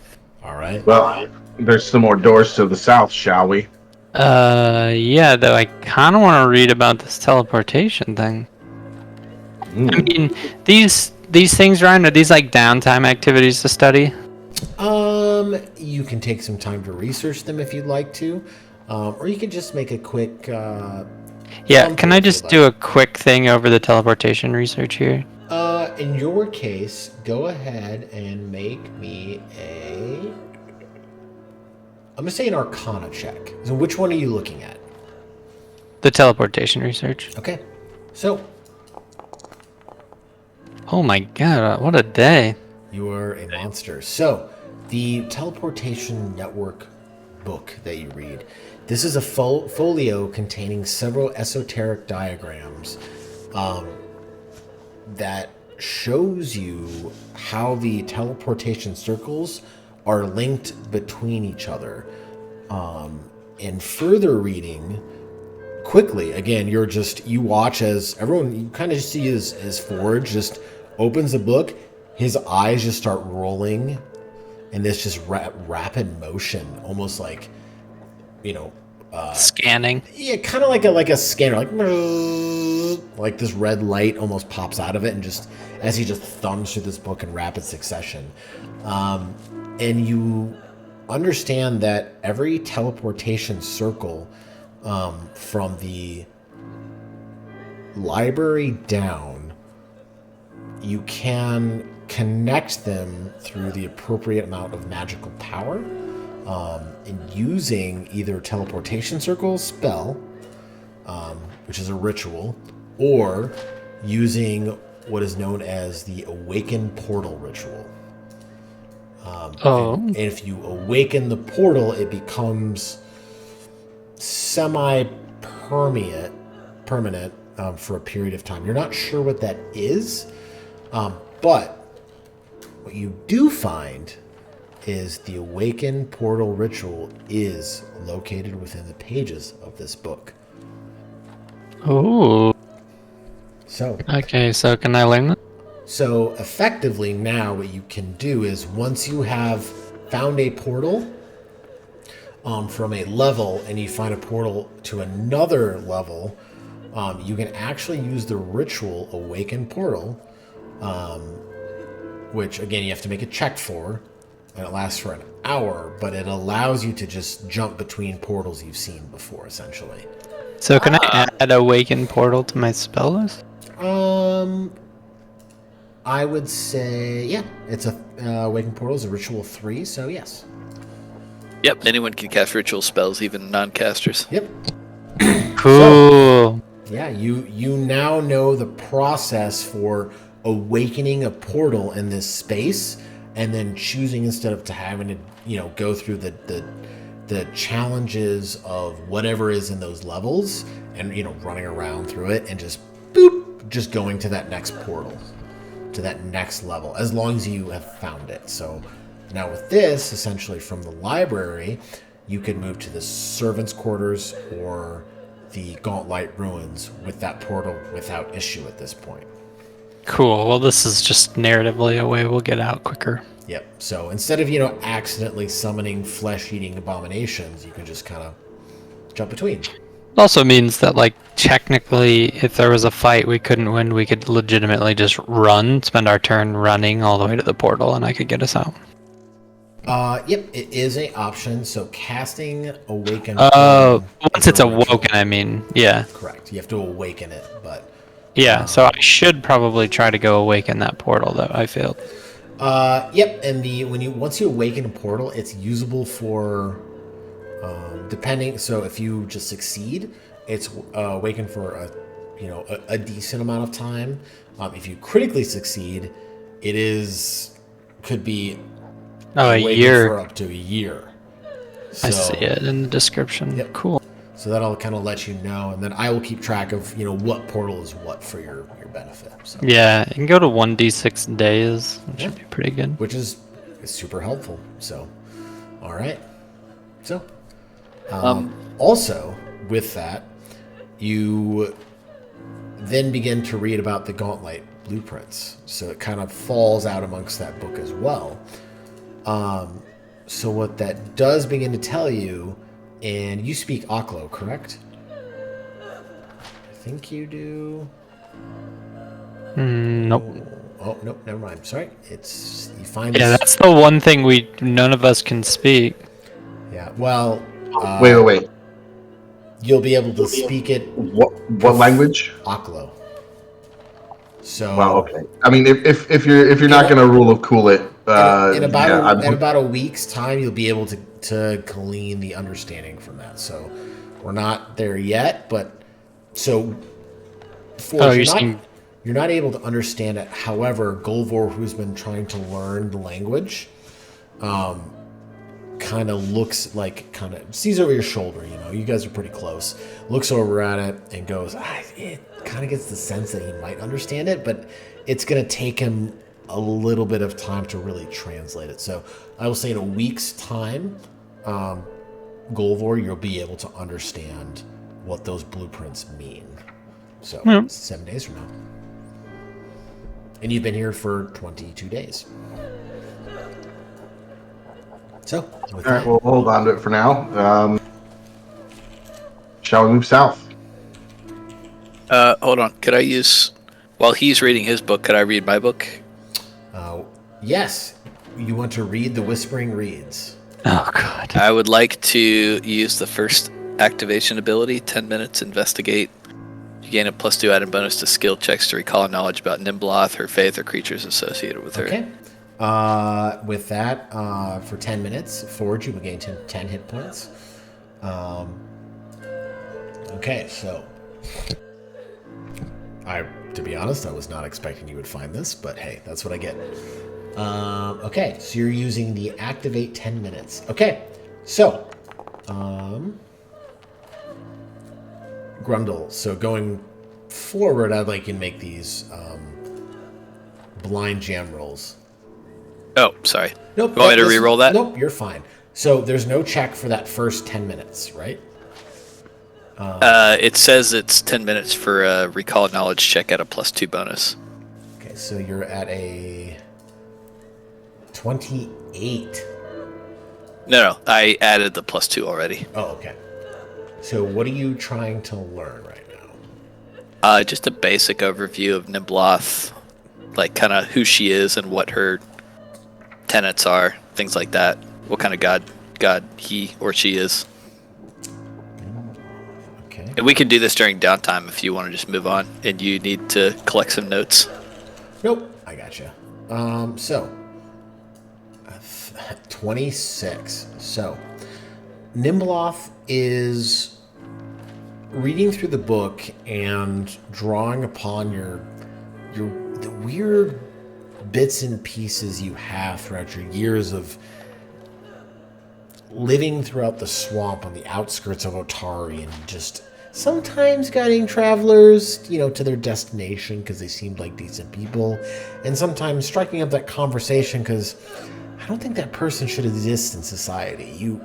Speaker 3: All right.
Speaker 4: Well, there's some more doors to the south, shall we?
Speaker 2: Yeah, though I kind of want to read about this teleportation thing. I mean, these things, Ryan, are these like downtime activities to study?
Speaker 3: You can take some time to research them if you'd like to, or you could just make a quick.
Speaker 2: Yeah, can I just do a quick thing over the teleportation research here?
Speaker 3: In your case, go ahead and make me a. I'm gonna say an Arcana check. So, which one are you looking at?
Speaker 2: The teleportation research.
Speaker 3: Okay, so
Speaker 2: Oh my god, what a day.
Speaker 3: you are a monster. So, the teleportation network book that you read. This is a folio containing several esoteric diagrams that shows you how the teleportation circles are linked between each other. And further reading, quickly, again, you watch as everyone, you kind of see as Forge just opens the book, his eyes just start rolling in this just rapid motion, almost like,
Speaker 2: Scanning.
Speaker 3: yeah, kind of like a scanner, like this red light almost pops out of it, and just as he just thumbs through this book in rapid succession, and you understand that every teleportation circle from the library down, you can connect them through the appropriate amount of magical power. And using either teleportation circle spell, which is a ritual, or using what is known as the awaken portal ritual. And if you awaken the portal, it becomes semi-permanent for a period of time. You're not sure what that is, but what you do find is the awaken portal ritual is located within the pages of this book.
Speaker 2: Oh.
Speaker 3: So
Speaker 2: Okay, so can I learn that?
Speaker 3: So effectively now what you can do is once you have found a portal from a level and you find a portal to another level, you can actually use the ritual awaken portal, which again you have to make a check for, and it lasts for an hour, but it allows you to just jump between portals you've seen before, essentially.
Speaker 2: So can I add Awaken Portal to my spell list?
Speaker 3: I would say, yeah, it's a Awaken Portal is a ritual 3, so yes.
Speaker 1: Yep, anyone can cast ritual spells, even non-casters.
Speaker 3: Yep.
Speaker 2: Cool.
Speaker 3: So, yeah, you now know the process for awakening a portal in this space, and then choosing, instead of having to go through the challenges of whatever is in those levels, and running around through it, and just going to that next portal, to that next level, as long as you have found it. So now with this, essentially from the library, you could move to the servants' quarters or the Gauntlight Ruins with that portal without issue at this point.
Speaker 2: Cool. Well, this is just narratively a way we'll get out quicker.
Speaker 3: Yep. So instead of, accidentally summoning flesh-eating abominations, you can just kind of jump between.
Speaker 2: It also means that, technically, if there was a fight we couldn't win, we could legitimately just spend our turn running all the way to the portal, and I could get us out.
Speaker 3: Yep, it is an option. So casting Awaken.
Speaker 2: Once it's awoken, I mean, yeah.
Speaker 3: Correct. You have to awaken it, but.
Speaker 2: Yeah, so I should probably try to go awaken that portal, though. I failed.
Speaker 3: Yep, and once you awaken a portal, it's usable for depending. So if you just succeed, it's awakened for a decent amount of time. If you critically succeed, could be
Speaker 2: a year
Speaker 3: for up to a year. So,
Speaker 2: I see it in the description.
Speaker 3: Yep.
Speaker 2: Cool.
Speaker 3: So that'll kind of let you know, and then I will keep track of what portal is what for your benefit. So.
Speaker 2: Yeah, you can go to 1d6 days, which should be pretty good.
Speaker 3: Which is super helpful. So, all right. So, also with that, You then begin to read about the Gauntlet blueprints. So it kind of falls out amongst that book as well. So what that does begin to tell you, and you speak Aklo, correct? I think you do.
Speaker 2: Nope.
Speaker 3: Oh, nope, never mind. Sorry. It's, you find
Speaker 2: Yeah,
Speaker 3: this.
Speaker 2: that's the one thing none of us can speak.
Speaker 3: Yeah, well,
Speaker 4: Wait.
Speaker 3: you'll be able to speak it
Speaker 4: What language?
Speaker 3: Aklo. So
Speaker 4: Wow. Okay. I mean, if you're not gonna rule of cool it,
Speaker 3: in
Speaker 4: yeah,
Speaker 3: about a week's time, you'll be able to glean the understanding from that. So we're not there yet, but so Forge, you're not able to understand it. However, Golvor, who's been trying to learn the language, kind of looks like, kind of sees over your shoulder. You know, you guys are pretty close. Looks over at it and goes, it kind of gets the sense that he might understand it, but it's going to take him a little bit of time to really translate it. So I will say in a week's time, Golvor, you'll be able to understand what those blueprints mean. So 7 days from now. And you've been here for 22 days. So, with
Speaker 4: all right. We'll hold on to it for now. Shall we move south?
Speaker 1: Hold on. Could I use, while he's reading his book, could I read my book?
Speaker 3: Yes. You want to read the Whispering Reeds.
Speaker 2: Oh, God.
Speaker 1: I would like to use the first activation ability, 10 minutes, investigate. You gain a +2 added bonus to skill checks to recall knowledge about Nimbloth, her faith, or creatures associated with her.
Speaker 3: Okay. With that, for 10 minutes, Forge, you will gain 10 hit points. Okay, so to be honest, I was not expecting you would find this, but hey, that's what I get. Okay, so you're using the activate 10 minutes. Okay, so Grundle, so going forward, I'd like you to make these blind jam rolls.
Speaker 1: Oh, sorry.
Speaker 3: Nope.
Speaker 1: You want me to re-roll that?
Speaker 3: Nope, you're fine. So there's no check for that first 10 minutes, right?
Speaker 1: It says it's 10 minutes for a recall knowledge check at a +2 bonus.
Speaker 3: Okay, so you're at a 28.
Speaker 1: No, I added the +2 already.
Speaker 3: Oh, okay. So what are you trying to learn right now?
Speaker 1: Just a basic overview of Nimbloth, like kind of who she is and what her tenets are, things like that. What kind of god he or she is.
Speaker 3: Okay.
Speaker 1: And we can do this during downtime if you want to just move on and you need to collect some notes.
Speaker 3: Nope, I gotcha. So 26. So Nimbloth is reading through the book and drawing upon the weird bits and pieces you have throughout your years of living throughout the swamp on the outskirts of Otari and just sometimes guiding travelers, to their destination because they seemed like decent people, and sometimes striking up that conversation because I don't think that person should exist in society. You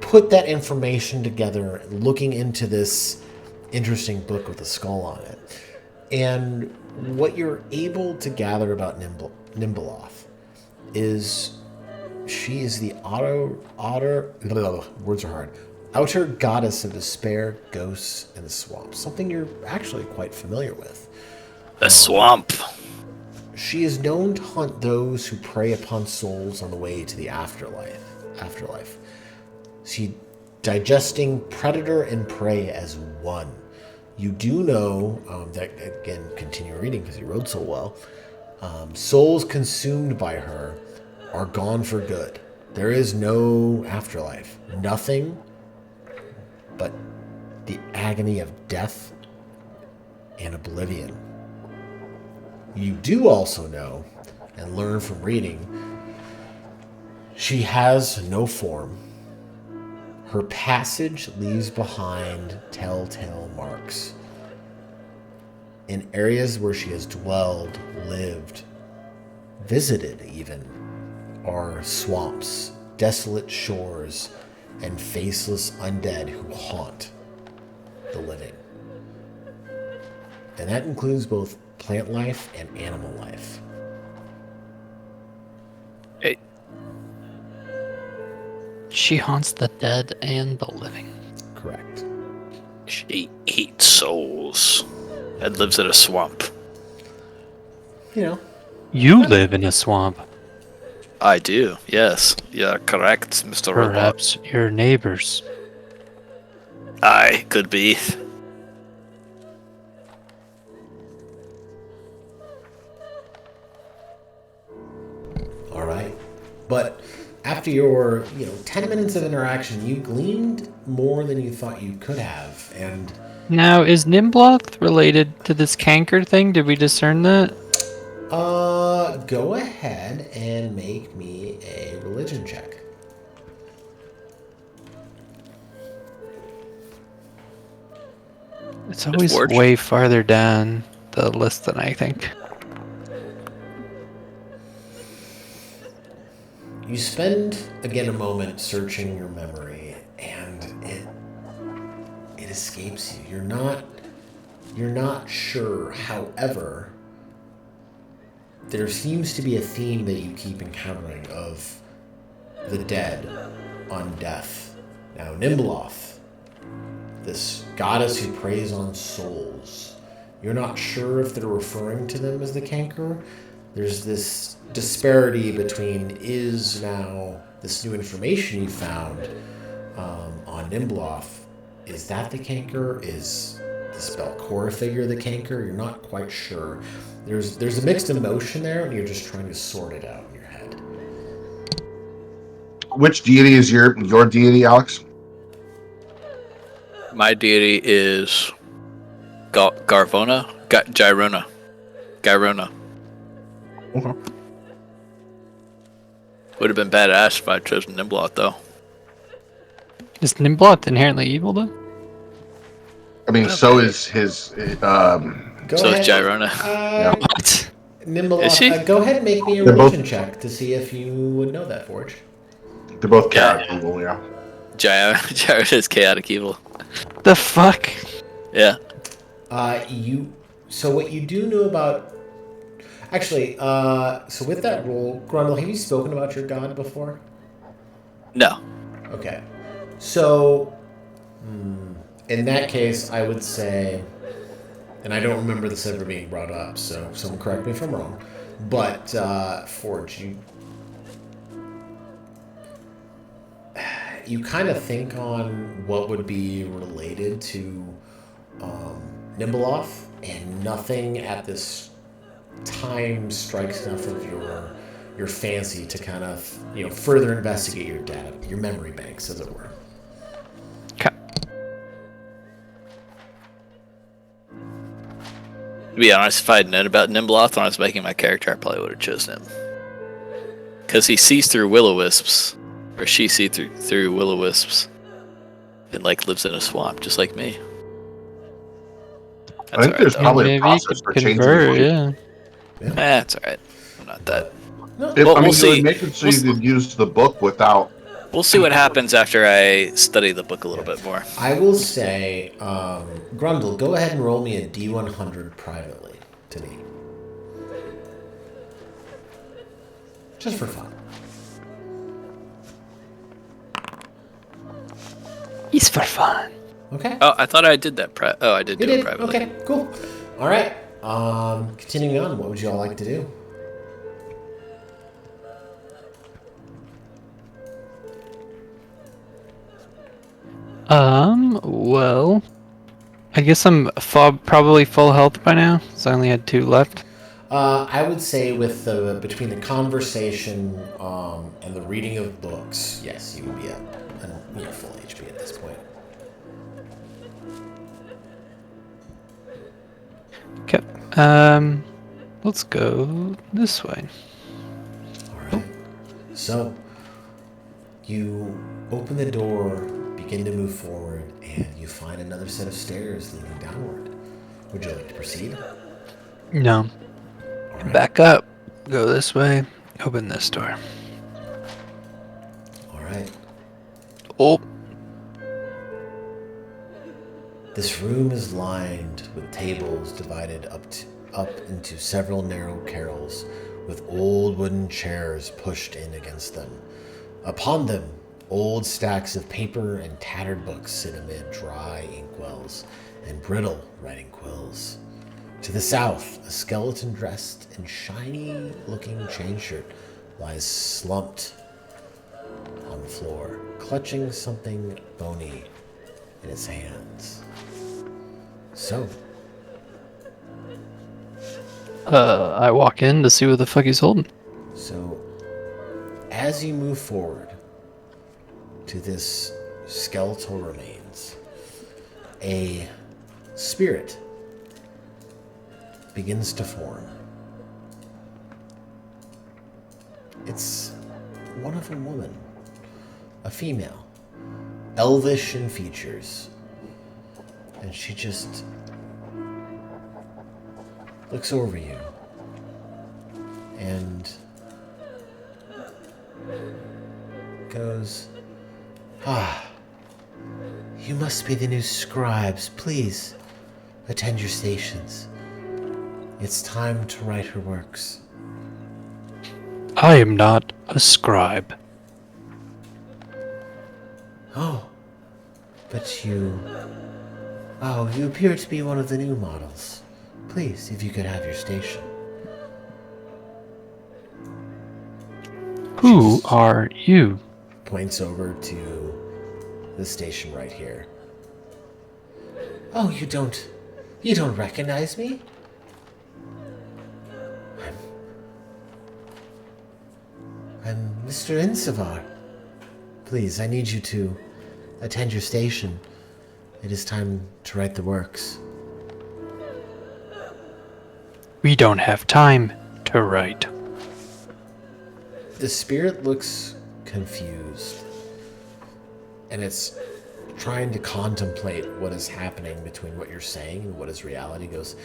Speaker 3: put that information together, looking into this interesting book with a skull on it. And what you're able to gather about Nimbloth is she is the outer goddess of despair, ghosts, and the swamp. Something you're actually quite familiar with.
Speaker 1: The swamp.
Speaker 3: She is known to hunt those who prey upon souls on the way to the afterlife. She digesting predator and prey as one. You do know that, again, continue reading because you wrote so well, souls consumed by her are gone for good. There is no afterlife. Nothing but the agony of death and oblivion. You do also know, and learn from reading, she has no form. Her passage leaves behind telltale marks. In areas where she has dwelled, lived, visited even, are swamps, desolate shores, and faceless undead who haunt the living. And that includes both plant life and animal life.
Speaker 1: Hey,
Speaker 2: She haunts the dead and the living.
Speaker 3: Correct.
Speaker 1: she eats souls and lives in a swamp.
Speaker 3: You know,
Speaker 2: You live in a swamp.
Speaker 1: I do, yes. Yeah, correct, Mr. Robot.
Speaker 2: Perhaps your neighbors.
Speaker 1: I could be.
Speaker 3: all right. But after your, 10 minutes of interaction, you gleaned more than you thought you could have. And
Speaker 2: Now, is Nimbloth related to this canker thing? Did we discern that?
Speaker 3: go ahead and make me a religion check.
Speaker 2: It's always
Speaker 1: Forge?
Speaker 2: way farther down the list than I think.
Speaker 3: You spend again a moment searching your memory, and it escapes you. You're not sure. However, there seems to be a theme that you keep encountering of the dead on death. Now, Nimbloth, this goddess who preys on souls, you're not sure if they're referring to them as the canker. There's this disparity between is now this new information you found on Nimbloth. Is that the canker? Is this Belcora figure the canker? You're not quite sure. There's a mixed emotion there, and you're just trying to sort it out in your head.
Speaker 4: Which deity is your deity, Alex?
Speaker 1: My deity is Garvona? Gyrona. Gyrona.
Speaker 4: Okay.
Speaker 1: Would have been badass if I'd chosen Nimbloth, though.
Speaker 2: Is Nimbloth inherently evil, though?
Speaker 4: I mean, so is his.
Speaker 3: Go
Speaker 1: So
Speaker 3: ahead.
Speaker 1: is Gyrona.
Speaker 2: What?
Speaker 3: Nimbloth,
Speaker 1: Is she?
Speaker 3: Go ahead and make me a
Speaker 4: They're both-
Speaker 3: religion check to see if you would know that, Forge.
Speaker 4: They're both
Speaker 1: Yeah.
Speaker 4: chaotic evil, yeah.
Speaker 1: Gyrona is chaotic evil.
Speaker 2: The fuck?
Speaker 1: Yeah.
Speaker 3: So what you do know about... Actually, so with that roll, Grundle, have you spoken about your god before?
Speaker 1: No.
Speaker 3: Okay. So, in that case, I would say, and I don't remember this ever being brought up, so someone correct me if I'm wrong, but Forge, you kind of think on what would be related to Nimbloth, and nothing at this time strikes enough of your fancy to kind of further investigate your data, your memory banks, as it were.
Speaker 2: Okay.
Speaker 1: To be honest, if I had known about Nimbloth when I was making my character, I probably would have chosen him. Because he sees through will-o-wisps. Or she sees through will-o-wisps. And, lives in a swamp, just like me. That's
Speaker 4: I think there's
Speaker 1: though.
Speaker 4: probably a
Speaker 2: Maybe you
Speaker 4: process
Speaker 2: could
Speaker 4: for changing
Speaker 2: convert,
Speaker 4: the
Speaker 2: yeah.
Speaker 1: That's alright. I'm not that.
Speaker 3: No,
Speaker 4: It,
Speaker 1: Well,
Speaker 4: I mean,
Speaker 1: we'll see.
Speaker 4: it would make it so you could use the book without.
Speaker 1: We'll see what happens after I study the book a little bit more.
Speaker 3: I will say, Grundle, go ahead and roll me a D100 privately to me. Just for fun.
Speaker 2: It's for fun.
Speaker 3: Okay?
Speaker 1: Oh, I thought I did that. I did
Speaker 3: You
Speaker 1: do it
Speaker 3: did?
Speaker 1: privately.
Speaker 3: Okay, cool. All right. Continuing on, what would you all like to do?
Speaker 2: Well, I guess I'm probably full health by now, so I only had 2 left.
Speaker 3: I would say with between the conversation and the reading of books, yes, you would be at full HP at this point.
Speaker 2: Okay. Let's go this way.
Speaker 3: All right. So you open the door, begin to move forward, and you find another set of stairs leading downward. Would you like to proceed?
Speaker 2: No.
Speaker 3: All right.
Speaker 2: Back up. Go this way. Open this door.
Speaker 3: All right.
Speaker 2: Oh.
Speaker 3: This room is lined with tables divided up into several narrow carrels, with old wooden chairs pushed in against them. Upon them, old stacks of paper and tattered books sit amid dry inkwells and brittle writing quills. To the south, a skeleton dressed in shiny-looking chain shirt lies slumped on the floor, clutching something bony in its hands. So,
Speaker 2: I walk in to see what the fuck he's holding.
Speaker 3: So, as you move forward to this skeletal remains, a spirit begins to form. It's one of a woman, a female, elvish in features, and she just looks over you and goes, you must be the new scribes. Please attend your stations. It's time to write her works.
Speaker 2: I am not a scribe.
Speaker 3: Oh, but you appear to be one of the new models. Please, if you could have your station.
Speaker 2: Who are you?
Speaker 3: Points over to the station right here. Oh, you don't recognize me? I'm Mr. Insavar. Please, I need you to attend your station. It is time to write the works.
Speaker 2: We don't have time to write.
Speaker 3: The spirit looks confused, and it's trying to contemplate what is happening between what you're saying and what is reality. It goes,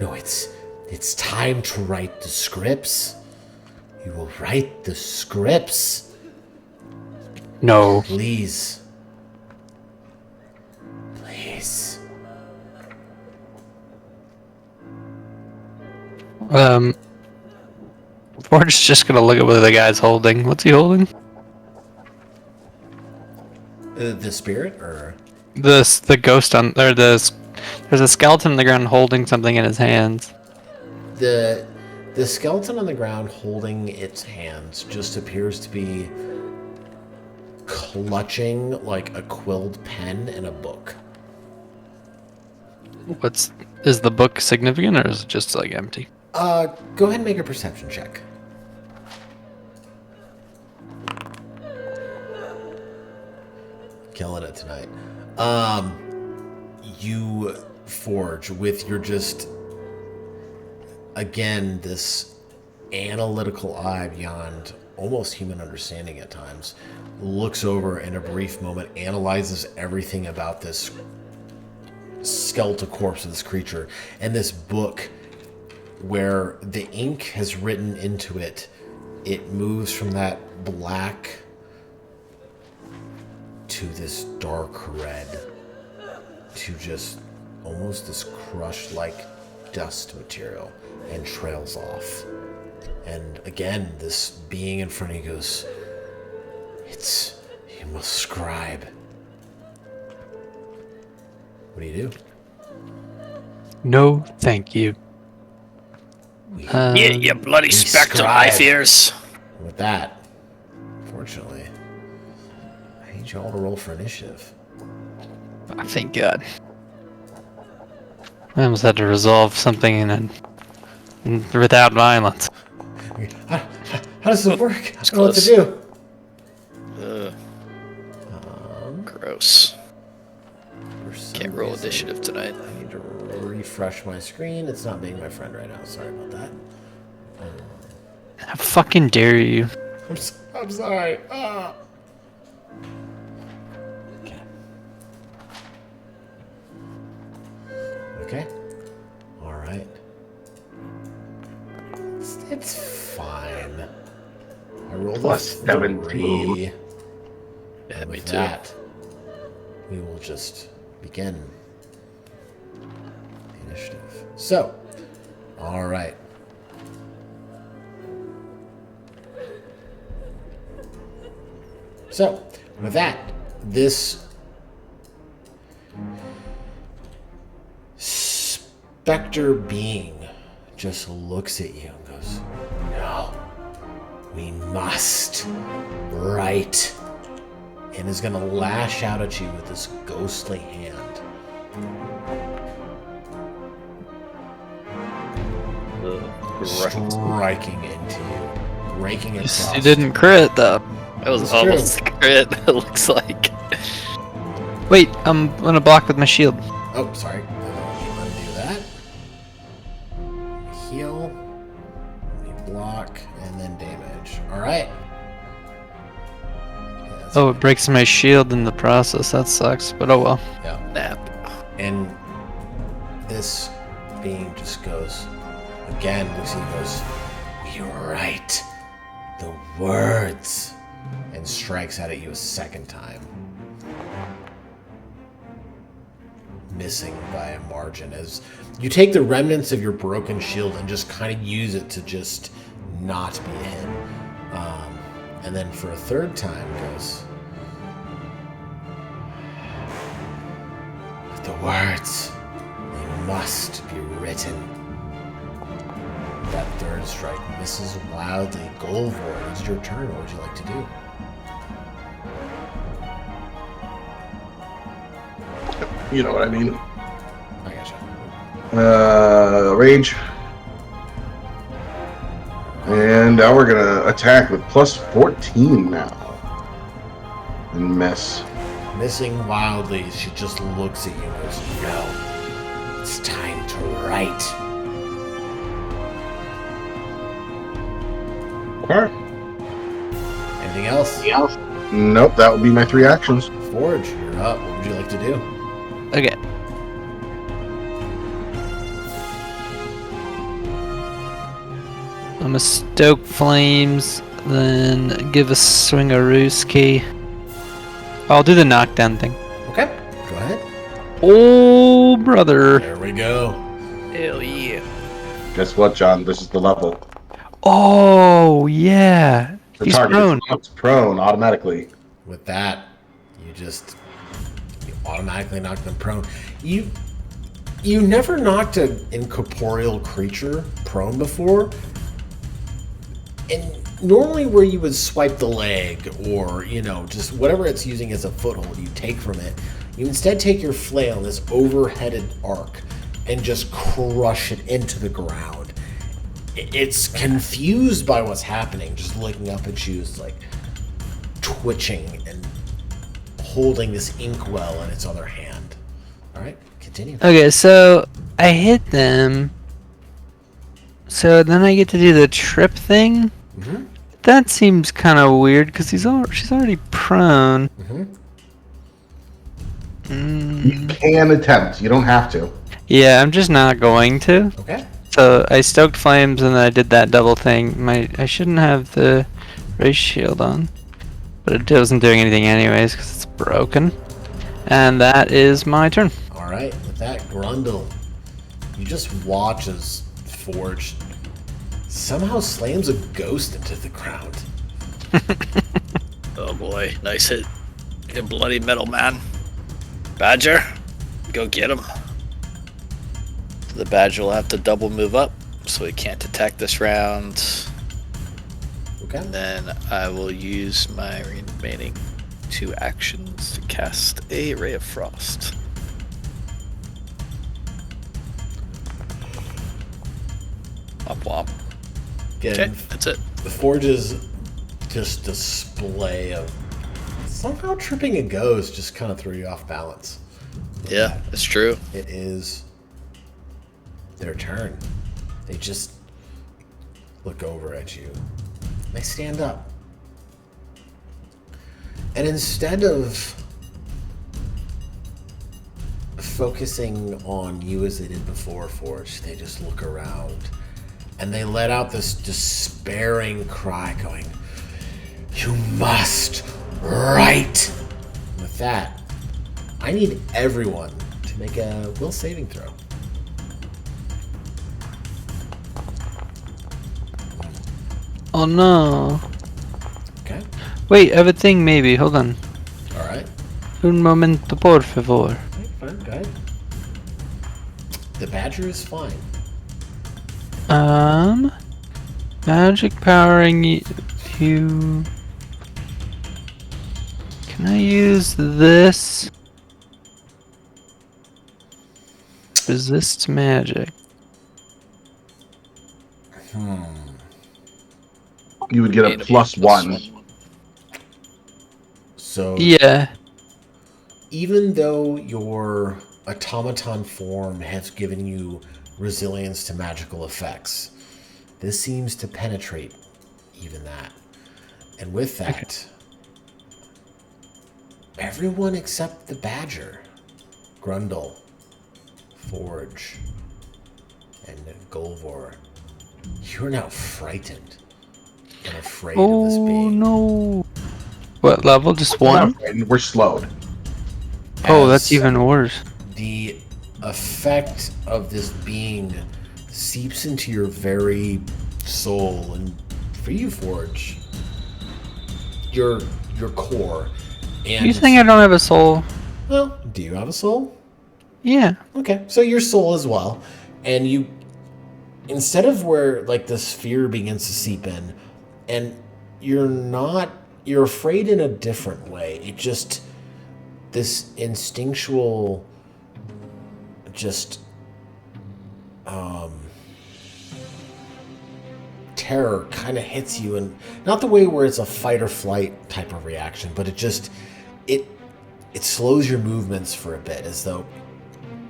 Speaker 3: no, it's time to write the scripts. You will write the scripts.
Speaker 2: No.
Speaker 3: Please. Please.
Speaker 2: Forge's just gonna look at what the guy's holding. What's he holding?
Speaker 3: The spirit, or
Speaker 2: The ghost on or there's a skeleton on the ground holding something in his hands.
Speaker 3: the skeleton on the ground holding its hands just appears to be clutching like a quilled pen and a book.
Speaker 2: Is the book significant or is it just like empty?
Speaker 3: Go ahead and make a perception check. Killing it tonight. You Forge with your just again this analytical eye beyond almost human understanding at times, looks over in a brief moment, analyzes everything about this skeletal corpse of this creature, and this book where the ink has written into it, it moves from that black to this dark red to just almost this crushed like dust material and trails off. And again, this being in front of you goes, you must scribe. What do you do?
Speaker 2: No, thank you.
Speaker 1: You bloody spectre, my
Speaker 3: scribe.
Speaker 1: fears.
Speaker 3: With that, unfortunately, I need you all to roll for initiative.
Speaker 2: Thank God. I almost had to resolve something without violence.
Speaker 3: How does it work? I
Speaker 1: It's
Speaker 3: don't know what to
Speaker 1: close.
Speaker 3: do.
Speaker 1: Gross.
Speaker 3: For some
Speaker 1: Can't roll
Speaker 3: reason,
Speaker 1: initiative tonight.
Speaker 3: I need to refresh my screen. It's not being my friend right now. Sorry about that.
Speaker 2: How fucking dare you?
Speaker 3: I'm sorry. Ah. Okay. All right. It's fine. I rolled
Speaker 4: Plus
Speaker 3: a
Speaker 4: 17.
Speaker 3: 3.
Speaker 1: Yeah,
Speaker 3: And
Speaker 1: me
Speaker 3: with
Speaker 1: too.
Speaker 3: that, we will just begin. initiative. So, all right. So, with that, this specter being just looks at you and goes, "No, we must right," and is going to lash out at you with this ghostly hand. Striking into you, raking across.
Speaker 2: You didn't crit though.
Speaker 1: That was
Speaker 3: It's
Speaker 1: almost a crit, it looks like.
Speaker 2: Wait, I'm gonna block with my shield.
Speaker 3: Oh, sorry. Let me undo that. Heal. Let me block, and then damage. All right. Yeah,
Speaker 2: Oh, it breaks my shield in the process. That sucks, but oh well.
Speaker 3: yeah.
Speaker 1: Nap.
Speaker 3: And this being just goes again. Lucy goes, "You're right. The words," and strikes out at you a second time, missing by a margin. As you take the remnants of your broken shield and just kind of use it to just not be a hit, and then for a third time goes, "The words, they must be written." That third strike misses wildly. Golvor, it's your turn. What would you like to do?
Speaker 4: You know what I mean.
Speaker 3: I gotcha.
Speaker 4: Rage. And now we're gonna attack with plus 14 now. And miss.
Speaker 3: Missing wildly, she just looks at you and goes, "No, it's time to write."
Speaker 4: Alright.
Speaker 3: Anything else?
Speaker 4: Nope, that would be my 3 actions.
Speaker 3: Forge, you're up. What would you like to do?
Speaker 2: Okay. I'm gonna stoke flames, then give a swing-a-rooski. I'll do the knockdown thing.
Speaker 3: Okay, go ahead.
Speaker 2: Oh, brother.
Speaker 3: There we go.
Speaker 1: Hell yeah.
Speaker 4: Guess what, John? This is the level.
Speaker 2: Oh, yeah.
Speaker 4: The
Speaker 2: He's
Speaker 4: target
Speaker 2: prone.
Speaker 4: is prone automatically.
Speaker 3: With that, you automatically knock them prone. You never knocked an incorporeal creature prone before. And normally where you would swipe the leg or, just whatever it's using as a foothold you take from it, you instead take your flail, this overheaded arc, and just crush it into the ground. It's confused by what's happening, just looking up at you, it's like twitching and holding this inkwell in its other hand. All right, continue.
Speaker 2: Okay, so I hit them. So then I get to do the trip thing.
Speaker 3: Mm-hmm.
Speaker 2: That seems kind of weird because she's already prone.
Speaker 3: Mm-hmm.
Speaker 4: You can attempt. You don't have to.
Speaker 2: Yeah, I'm just not going to.
Speaker 3: Okay.
Speaker 2: So I stoked flames and then I did that double thing. I shouldn't have the race shield on, but it wasn't doing anything anyways because it's broken. And that is my turn.
Speaker 3: All right, with that, Grundle, you just watch as Forge somehow slams a ghost into the ground.
Speaker 1: Oh boy, nice hit. You bloody metal man. Badger, go get him. The badger will have to double move up, so he can't attack this round.
Speaker 3: Okay.
Speaker 1: And then I will use my remaining 2 actions to cast a Ray of Frost. Womp womp.
Speaker 3: Again,
Speaker 1: Okay, that's it.
Speaker 3: the Forge's just display of somehow tripping a ghost just kind of threw you off balance.
Speaker 1: Yeah, it's true.
Speaker 3: It is their turn. They just look over at you. They stand up. And instead of focusing on you as they did before, Forge, they just look around. And they let out this despairing cry going, "You must write!" With that, I need everyone to make a will saving throw.
Speaker 2: Oh no.
Speaker 3: Okay.
Speaker 2: Wait, I have a thing maybe. Hold on.
Speaker 3: All right.
Speaker 2: Un momento, por favor.
Speaker 3: Okay, fine. Go ahead. The badger is fine.
Speaker 2: Magic powering you. Can I use this? Resist magic.
Speaker 4: You would get a +1.
Speaker 3: So
Speaker 2: Yeah.
Speaker 3: even though your automaton form has given you resilience to magical effects, this seems to penetrate even that. And with that, everyone except the badger, Grundle, Forge, and Golvor, you're now frightened and afraid of this
Speaker 2: Oh
Speaker 3: being.
Speaker 2: no. What level? Just
Speaker 4: We're not
Speaker 2: one?
Speaker 4: frightened, we're slowed.
Speaker 2: Oh, that's
Speaker 3: As
Speaker 2: even worse.
Speaker 3: the effect of this being seeps into your very soul, and for you, Forge, your core. And
Speaker 2: You think I don't have a soul?
Speaker 3: well, do you have a soul?
Speaker 2: Yeah.
Speaker 3: Okay, so your soul as well, and you, instead of where like this fear begins to seep in, and you're afraid in a different way. It just this instinctual, just terror kind of hits you, and not the way where it's a fight or flight type of reaction, but it slows your movements for a bit, as though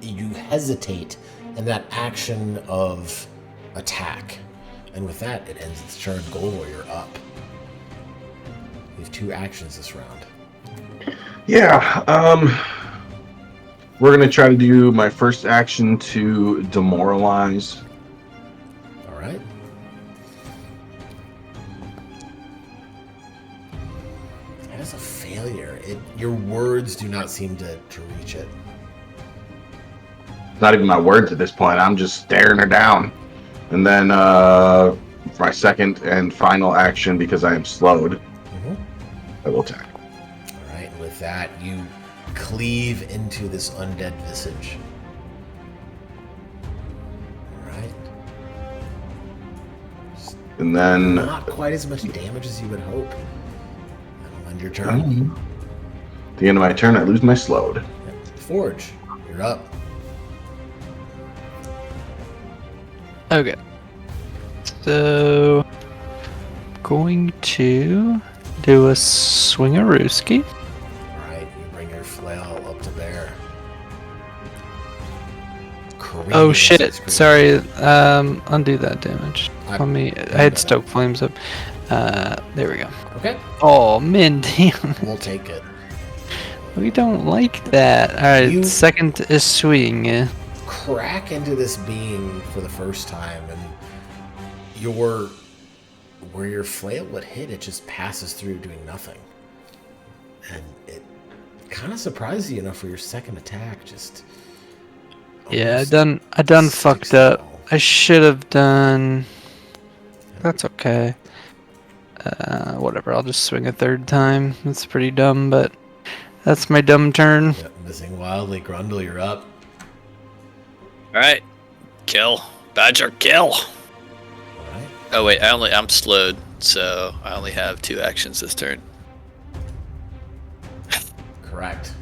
Speaker 3: you hesitate in that action of attack. And with that, it ends its turn. Golvor, you're up. You have 2 actions this round.
Speaker 4: Yeah, we're gonna try to do my first action to demoralize.
Speaker 3: All right. That is a failure. Your words do not seem to reach it.
Speaker 4: Not even my words at this point. I'm just staring her down. And then for my second and final action, because I am slowed, I will attack.
Speaker 3: All right, and with that, you cleave into this undead visage. All right.
Speaker 4: And then
Speaker 3: Not quite as much damage as you would hope. That'll end your turn.
Speaker 4: at the end of my turn, I lose my slowed.
Speaker 3: Forge, you're up.
Speaker 2: Okay. So, going to do a swingarooski.
Speaker 3: All right, you bring your flail up to bear. Careening
Speaker 2: Oh
Speaker 3: as
Speaker 2: shit!
Speaker 3: it's
Speaker 2: Sorry. Undo that damage.
Speaker 3: I-
Speaker 2: Let me. I had stoke flames up. There we go.
Speaker 3: Okay,
Speaker 2: Oh man, damn.
Speaker 3: we'll take it.
Speaker 2: We don't like that. All right.
Speaker 3: You-
Speaker 2: Second is swing.
Speaker 3: Crack into this being for the first time, and where your flail would hit, it just passes through, doing nothing. And it kind of surprises you enough for your second attack. Just
Speaker 2: Yeah,
Speaker 3: almost
Speaker 2: I done
Speaker 3: sticks
Speaker 2: fucked
Speaker 3: the
Speaker 2: up.
Speaker 3: ball.
Speaker 2: I should have done. That's okay. Whatever. I'll just swing a third time. That's pretty dumb, but that's my dumb turn.
Speaker 3: Yep, missing wildly. Grundle, you're up.
Speaker 1: Alright. Kill. Badger, kill!
Speaker 3: All right.
Speaker 1: Oh wait, I'm slowed, so I only have 2 actions this turn.
Speaker 3: Correct.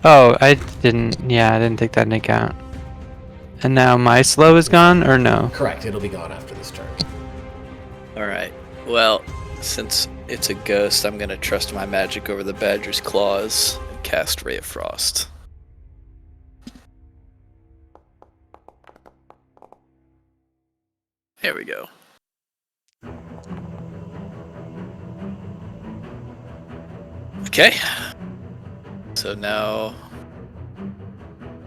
Speaker 2: Oh, I didn't. Yeah, I didn't take that into account. And now my slow is gone, or no?
Speaker 3: Correct. It'll be gone after this turn.
Speaker 1: Alright. Well, since it's a ghost, I'm gonna trust my magic over the Badger's claws and cast Ray of Frost. There we go. Okay. So now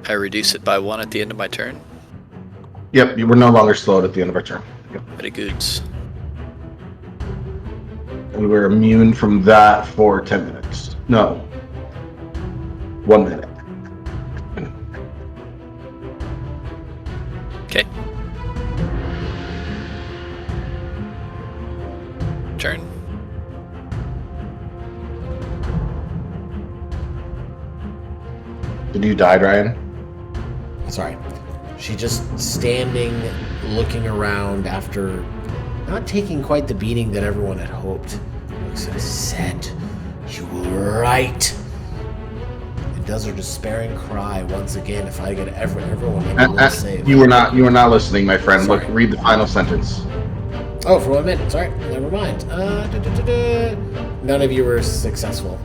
Speaker 1: I reduce it by 1 at the end of my turn.
Speaker 4: Yep, we're no longer slowed at the end of our turn. Yep.
Speaker 1: Very good.
Speaker 4: And we're immune from that for 10 minutes. No. 1 minute.
Speaker 1: Okay.
Speaker 4: Did you die, Ryan?
Speaker 3: Sorry. She just standing, looking around after not taking quite the beating that everyone had hoped. Looks at said, "You were right." And does her despairing cry once again. If I get everyone make a little save.
Speaker 4: You were not listening, my friend.
Speaker 3: Sorry.
Speaker 4: Look, read the final sentence.
Speaker 3: Oh, for 1 minute. Sorry, never mind. None of you were successful.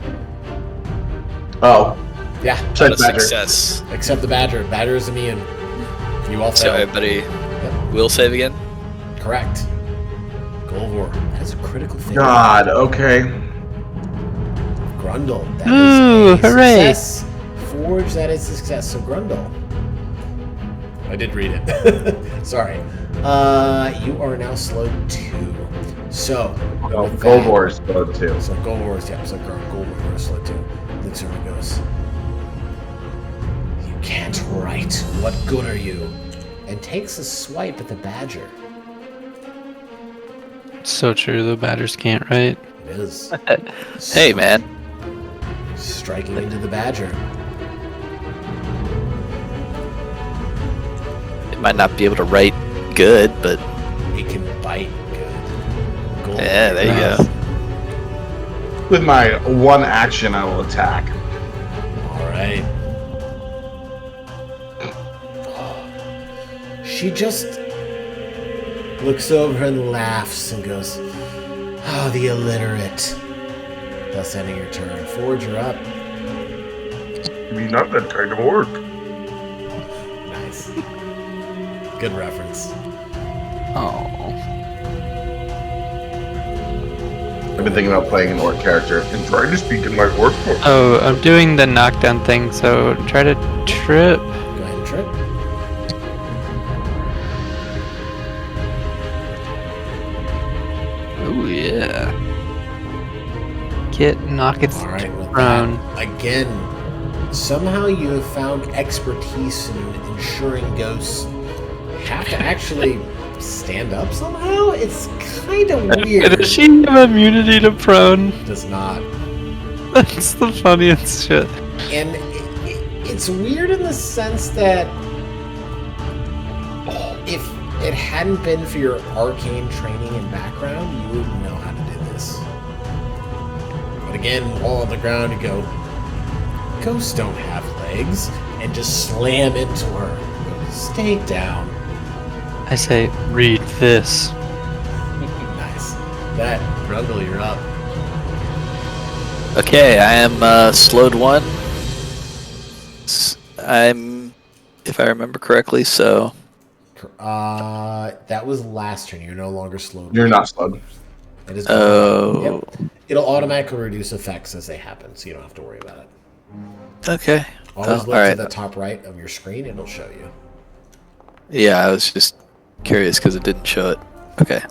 Speaker 4: Oh,
Speaker 3: Yeah,
Speaker 4: said
Speaker 1: A
Speaker 4: Badger.
Speaker 1: success.
Speaker 3: except the Badger. Badger is immune. You all
Speaker 1: So
Speaker 3: failed.
Speaker 1: everybody will save again.
Speaker 3: Correct. Golvor, that is a critical failure.
Speaker 4: God, okay.
Speaker 3: Grundle, that
Speaker 2: Ooh,
Speaker 3: is a
Speaker 2: hooray.
Speaker 3: success. Forge, that is a success. So Grundle. I did read it. Sorry. You are now slowed 2. So,
Speaker 4: Oh,
Speaker 3: with that-
Speaker 4: Golvor is slowed too.
Speaker 3: So Golvor is, yeah, so Golvor is slowed 2. Looks over and goes, "You can't write. What good are you?" And takes a swipe at the Badger.
Speaker 2: So true, the Badgers can't write.
Speaker 3: It is.
Speaker 1: Hey, man.
Speaker 3: Striking into the Badger.
Speaker 1: It might not be able to write good, but
Speaker 3: It can bite good. Golvor,
Speaker 1: yeah, there you
Speaker 2: Nice.
Speaker 1: go.
Speaker 4: With my one action, I will attack.
Speaker 3: All right. She just looks over and laughs and goes, "Oh, the illiterate." Thus ending your turn. Forge, you're up.
Speaker 4: I mean, not that kind of work.
Speaker 3: Nice. Good reference.
Speaker 2: Oh.
Speaker 4: I've been thinking about playing an orc character and trying to speak in my orc voice.
Speaker 2: Oh, I'm doing the knockdown thing, so try to trip.
Speaker 3: Go ahead and trip.
Speaker 2: Oh yeah. Knock it
Speaker 3: All right, with
Speaker 2: prone.
Speaker 3: that, again, somehow you have found expertise in ensuring ghosts have to actually stand up somehow. It's kind of weird.
Speaker 2: Does she have immunity to prone?
Speaker 3: Does not.
Speaker 2: That's the funniest shit.
Speaker 3: And it's weird in the sense that if it hadn't been for your arcane training and background, you wouldn't know how to do this. But again, while on the ground, you go, "Ghosts don't have legs," and just slam into her. Stay down.
Speaker 2: I say, read this.
Speaker 3: Nice. That, Grundle, you're up.
Speaker 1: Okay, I am slowed 1. I'm, if I remember correctly, so
Speaker 3: That was last turn. You're no longer slowed.
Speaker 4: You're not slowed.
Speaker 3: It is.
Speaker 1: oh,
Speaker 3: Yep. It'll automatically reduce effects as they happen, so you don't have to worry about it.
Speaker 1: okay.
Speaker 3: Always
Speaker 1: Oh,
Speaker 3: look to
Speaker 1: alright.
Speaker 3: the top right of your screen, it'll show you.
Speaker 1: Yeah, I was just curious because it didn't show it. Okay.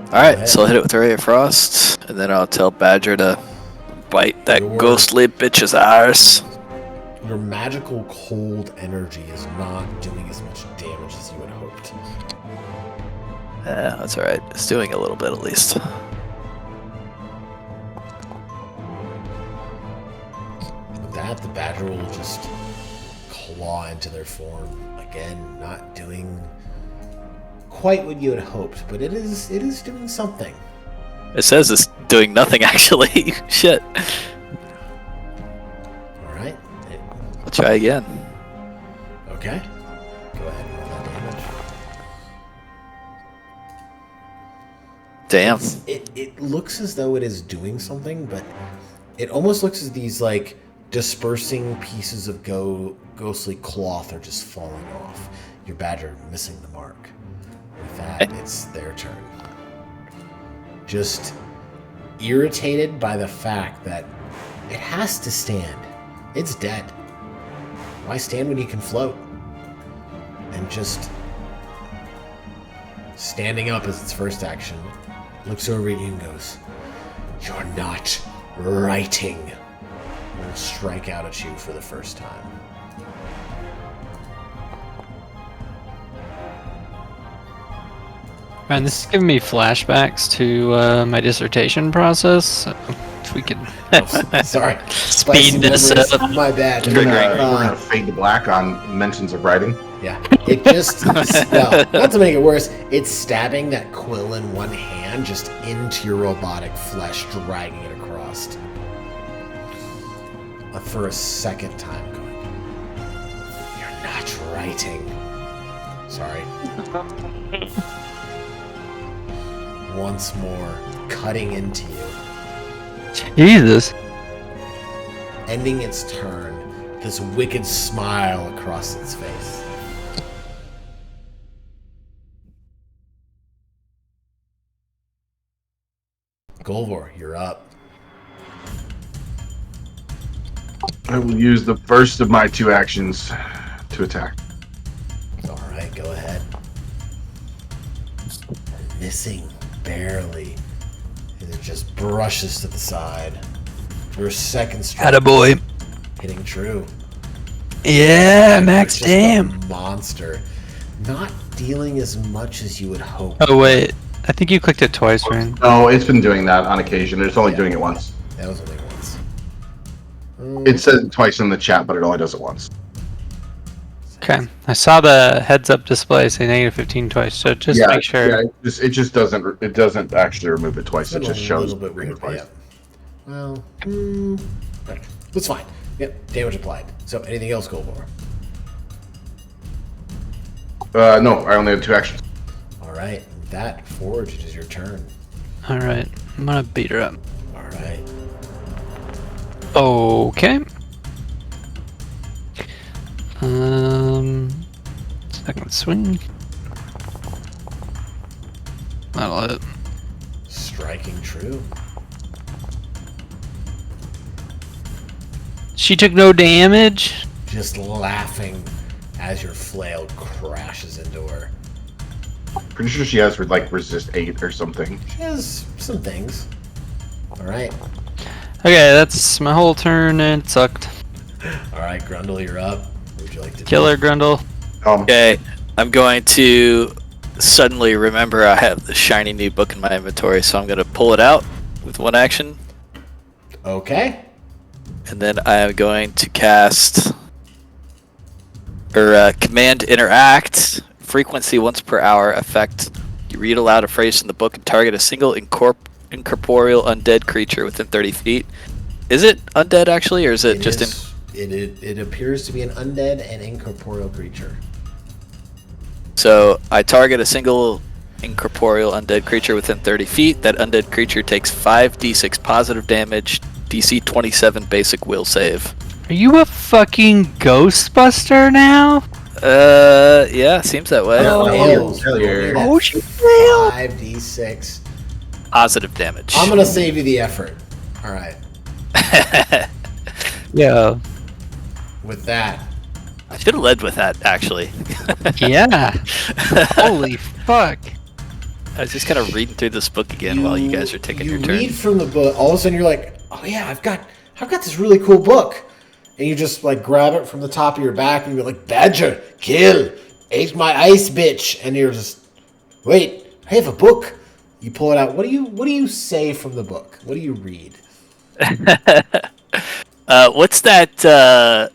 Speaker 1: Alright, so I'll hit it with a Ray of Frost, and then I'll tell Badger to bite that
Speaker 3: Your word.
Speaker 1: ghostly bitch's arse.
Speaker 3: Your magical cold energy is not doing as much damage as you had hoped.
Speaker 1: Yeah, that's alright. It's doing a little bit at least.
Speaker 3: With that, the Badger will just claw into their form. Again, not doing quite what you had hoped, but it is doing something.
Speaker 1: It says it's doing nothing actually. Shit.
Speaker 3: Alright.
Speaker 1: I'll try again.
Speaker 3: Okay. Go ahead and roll that damage.
Speaker 1: Damn.
Speaker 3: It looks as though it is doing something, but it almost looks as these like dispersing pieces of ghostly cloth are just falling off. Your Badger missing the mark. With that, it's their turn. Just irritated by the fact that it has to stand. It's dead. Why stand when you can float? And just standing up as its first action, looks over at you and goes, "You're not writing." And will strike out at you for the first time.
Speaker 2: Man, this is giving me flashbacks to my dissertation process. we can
Speaker 3: Sorry.
Speaker 2: speed this
Speaker 3: memories.
Speaker 2: up.
Speaker 3: My bad.
Speaker 4: We're
Speaker 1: Triggering.
Speaker 4: gonna fade to black on mentions of writing.
Speaker 3: Yeah. It just, well, not to make it worse, it's stabbing that quill in one hand just into your robotic flesh, dragging it across. For a second time going, you're not writing. Sorry. Once more, cutting into you.
Speaker 2: Jesus.
Speaker 3: Ending its turn, this wicked smile across its face. Golvor, you're up.
Speaker 4: I will use the first of my 2 actions to attack.
Speaker 3: All right, go ahead. Missing barely. And it just brushes to the side. Your second strike
Speaker 2: Attaboy.
Speaker 3: hitting true.
Speaker 2: Yeah,
Speaker 3: You're
Speaker 2: max
Speaker 3: just
Speaker 2: damn.
Speaker 3: a monster. Not dealing as much as you would hope.
Speaker 2: Oh wait, I think you clicked it twice, right?
Speaker 4: No, it's been doing that on occasion. It's only
Speaker 3: Yeah.
Speaker 4: doing it once.
Speaker 3: That was only once.
Speaker 4: It says it twice in the chat, but it only does it once.
Speaker 2: Okay, I saw the heads-up display say -15 twice, so just make sure.
Speaker 4: Yeah, it just doesn't actually remove it twice. It
Speaker 3: It's
Speaker 4: just
Speaker 3: a
Speaker 4: shows
Speaker 3: little bit weird, but
Speaker 4: twice.
Speaker 3: yeah. Well, okay. That's fine. Yep, damage applied. So, anything else, Golvor?
Speaker 4: No, I only have 2 actions.
Speaker 3: All right, that Forge, it is your turn.
Speaker 2: All right, I'm gonna beat her up.
Speaker 3: All right.
Speaker 2: Okay. Second swing. That'll hit.
Speaker 3: Striking true.
Speaker 2: She took no damage.
Speaker 3: Just laughing as your flail crashes into her.
Speaker 4: Pretty sure she has like resist 8 or something.
Speaker 3: She has some things. All right.
Speaker 2: Okay, that's my whole turn and it sucked.
Speaker 3: All right, Grundle, you're up. What would you like to
Speaker 2: Kill her, Grundle.
Speaker 1: Okay, I'm going to suddenly remember I have the shiny new book in my inventory, so I'm going to pull it out with 1 action,
Speaker 3: do? Okay.
Speaker 1: and then I am going to cast or command interact frequency once per hour effect. You read aloud a phrase from the book and target a single incorporeal undead creature within 30 feet. Is it undead actually, or is it just in?
Speaker 3: It appears to be an undead and incorporeal creature.
Speaker 1: So I target a single incorporeal undead creature within 30 feet. That undead creature takes 5d6 positive damage, DC 27 basic will save.
Speaker 2: Are you a fucking Ghostbuster now?
Speaker 1: Yeah, seems that way.
Speaker 3: Fails.
Speaker 4: failure.
Speaker 2: Oh, she failed.
Speaker 3: 5d6.
Speaker 1: Positive damage.
Speaker 3: I'm gonna save you the effort. All right.
Speaker 2: Yeah.
Speaker 3: With that,
Speaker 1: I should have led with that, actually.
Speaker 2: Yeah. Holy fuck.
Speaker 1: I was just kind of reading through this book again while you guys are taking your
Speaker 3: you
Speaker 1: turn.
Speaker 3: read from the book. All of a sudden, you're like, "Oh yeah, I've got this really cool book," and you just like grab it from the top of your back and you're like, "Badger, kill, ate my ice bitch," and you're just, "Wait, I have a book." You pull it out. What do you say from the book? What do you read?
Speaker 1: What's that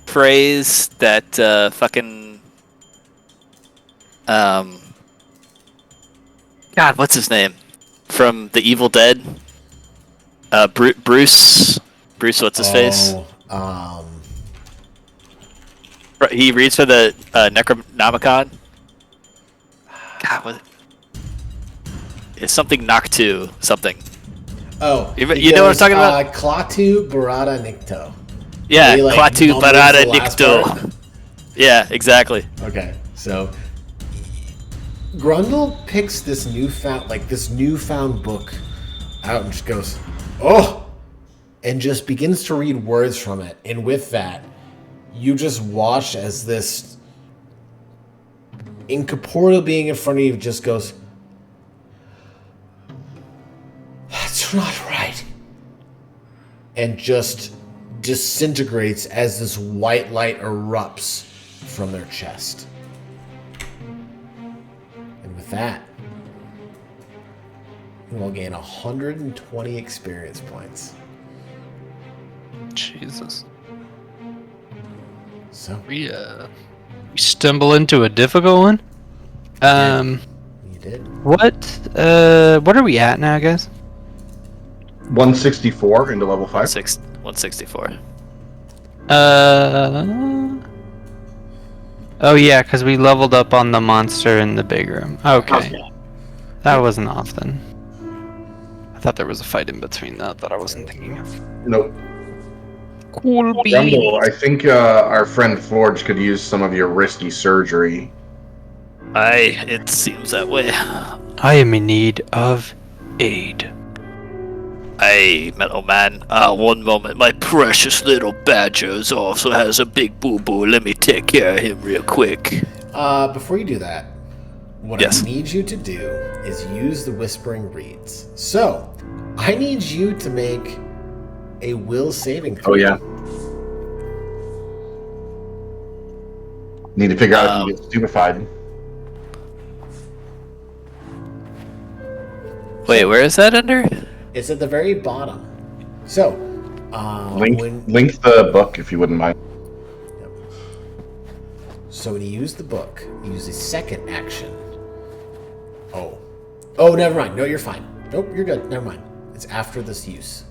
Speaker 1: phrase that fucking God, what's his name from The Evil Dead? Bruce, what's his face? He reads for the Necronomicon. God, what? It's something Noctu something.
Speaker 3: Oh,
Speaker 1: You know what I'm talking about?
Speaker 3: Klaatu Barada Nikto.
Speaker 1: Yeah,
Speaker 3: He, like,
Speaker 1: Klaatu
Speaker 3: mumbles
Speaker 1: Barada
Speaker 3: the last
Speaker 1: Nikto.
Speaker 3: part.
Speaker 1: Yeah, exactly.
Speaker 3: Okay, so Grundle picks this newfound book out and just goes, "Oh," and just begins to read words from it. And with that, you just watch as this incorporeal being in front of you just goes, "That's not right," and just disintegrates as this white light erupts from their chest. And with that, You will gain 120 experience points.
Speaker 2: Jesus.
Speaker 3: So,
Speaker 2: We stumble into a difficult one.
Speaker 3: you did.
Speaker 2: What are we at now, guys?
Speaker 4: 164 into level 5.
Speaker 1: 164.
Speaker 2: Oh yeah, because we leveled up on the monster in the big room. Okay. That wasn't off then. I thought there was a fight in between that I wasn't thinking of.
Speaker 4: Nope.
Speaker 2: Cool
Speaker 4: Rumble, I think our friend Forge could use some of your risky surgery.
Speaker 1: It seems that way.
Speaker 2: I am in need of aid.
Speaker 1: Hey, Metal Man. One moment. My precious little Badgers also has a big boo-boo. Let me take care of him real quick.
Speaker 3: Before you do that, what
Speaker 1: Yes.
Speaker 3: I need you to do is use the Whispering Reeds. So, I need you to make a will saving throw.
Speaker 4: Oh, yeah. Need to figure out if you get stupefied.
Speaker 1: Wait, where is that under?
Speaker 3: It's at the very bottom. So,
Speaker 4: Link
Speaker 3: when
Speaker 4: the book if you wouldn't mind.
Speaker 3: you use the book, use the second action. Oh, never mind. No, you're fine. Nope, you're good. Never mind. It's after this use.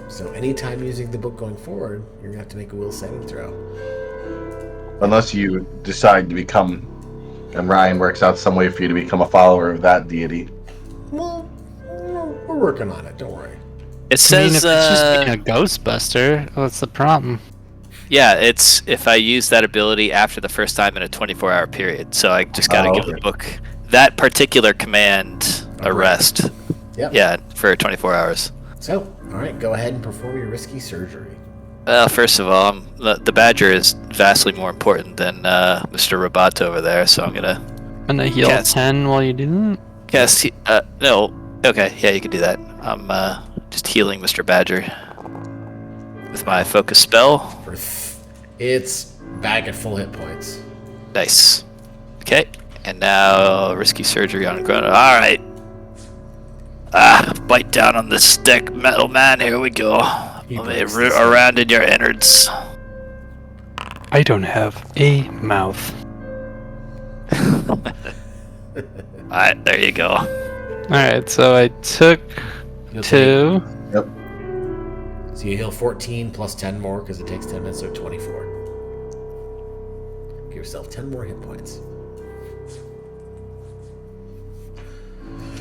Speaker 3: So anytime using the book going forward, you're gonna have to make a will saving throw.
Speaker 4: Unless you decide to become, and Ryan works out some way for you to become a follower of that deity.
Speaker 3: Well, we're working on it. Don't worry.
Speaker 1: It
Speaker 2: I mean,
Speaker 1: says,
Speaker 2: if it's just being a Ghostbuster, what's the problem?
Speaker 1: yeah, it's if I use that ability after the first time in a 24-hour period. So I just gotta give
Speaker 4: okay.
Speaker 1: the book that particular command a rest.
Speaker 3: Yep.
Speaker 1: Yeah, for 24 hours.
Speaker 3: So, all right, go ahead and perform your risky surgery.
Speaker 1: Well, first of all, the Badger is vastly more important than Mr. Roboto over there, so I'm gonna
Speaker 2: I'm gonna heal
Speaker 1: Cast.
Speaker 2: 10 while you do that.
Speaker 1: cast. No, okay, yeah, you can do that. I'm just healing Mr. Badger with my focus spell.
Speaker 3: It's back at full hit points.
Speaker 1: Nice. Okay, and now risky surgery on Chrono. All right. Bite down on this stick, Metal Man. Here we go. Let me root around in your innards.
Speaker 2: I don't have a mouth.
Speaker 1: Alright, there you go.
Speaker 2: Alright, so I took
Speaker 3: You'll
Speaker 2: 2.
Speaker 4: Yep.
Speaker 3: So you heal 14 plus 10 more because it takes 10 minutes, so 24. Give yourself 10 more hit points.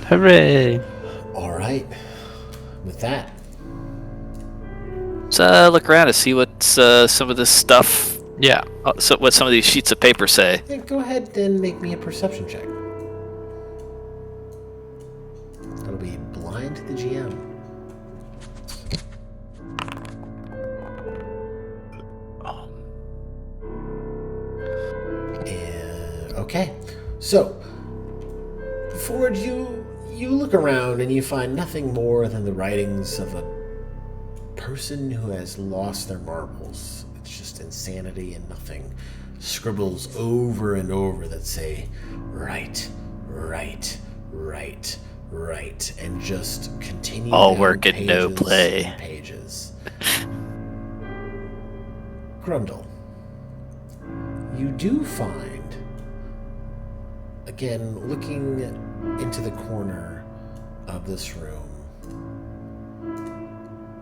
Speaker 2: Hooray!
Speaker 3: All right. With that,
Speaker 1: Let's look around to see what some of this stuff,
Speaker 2: Yeah.
Speaker 1: so what some of these sheets of paper say.
Speaker 3: yeah, go ahead and make me a perception check. That'll be blind to the GM. And okay, so Ford, you look around and you find nothing more than the writings of a person who has lost their marbles. It's just insanity and nothing. Scribbles over and over that say, right, right, right, right, and just continue.
Speaker 1: All
Speaker 3: down
Speaker 1: work and no
Speaker 3: pages
Speaker 1: play.
Speaker 3: and pages. Grundle, you do find, again, looking into the corner of this room,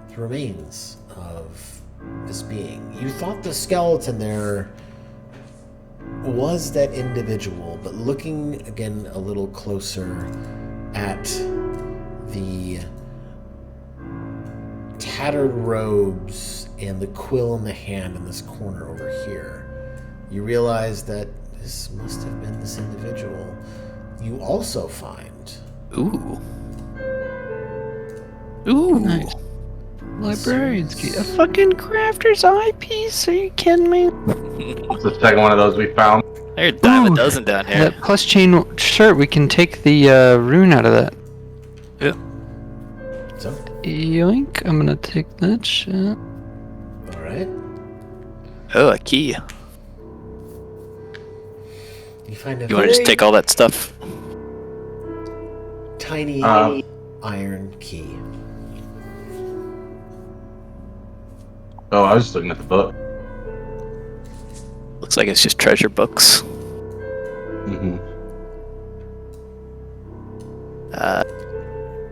Speaker 3: the remains of this being. You thought the skeleton there was that individual, but looking again a little closer at the tattered robes and the quill in the hand in this corner over here, you realize that this must have been this individual. You also find
Speaker 1: Ooh. Ooh.
Speaker 2: Nice. Librarian's key. A fucking crafter's eyepiece? Are you kidding me?
Speaker 4: What's the second one of those we found?
Speaker 1: There's a dime a
Speaker 2: Ooh.
Speaker 1: dozen down here.
Speaker 2: That plus chain shirt, we can take the rune out of that.
Speaker 1: Yeah.
Speaker 3: so.
Speaker 2: Yoink, I'm gonna take that shit.
Speaker 3: All right.
Speaker 1: Oh, a key.
Speaker 3: You find a
Speaker 1: You want to just
Speaker 3: very
Speaker 1: take all that stuff?
Speaker 3: tiny iron key.
Speaker 4: Oh, I was just looking at the book.
Speaker 1: Looks like it's just treasure books.
Speaker 4: Mm-hmm.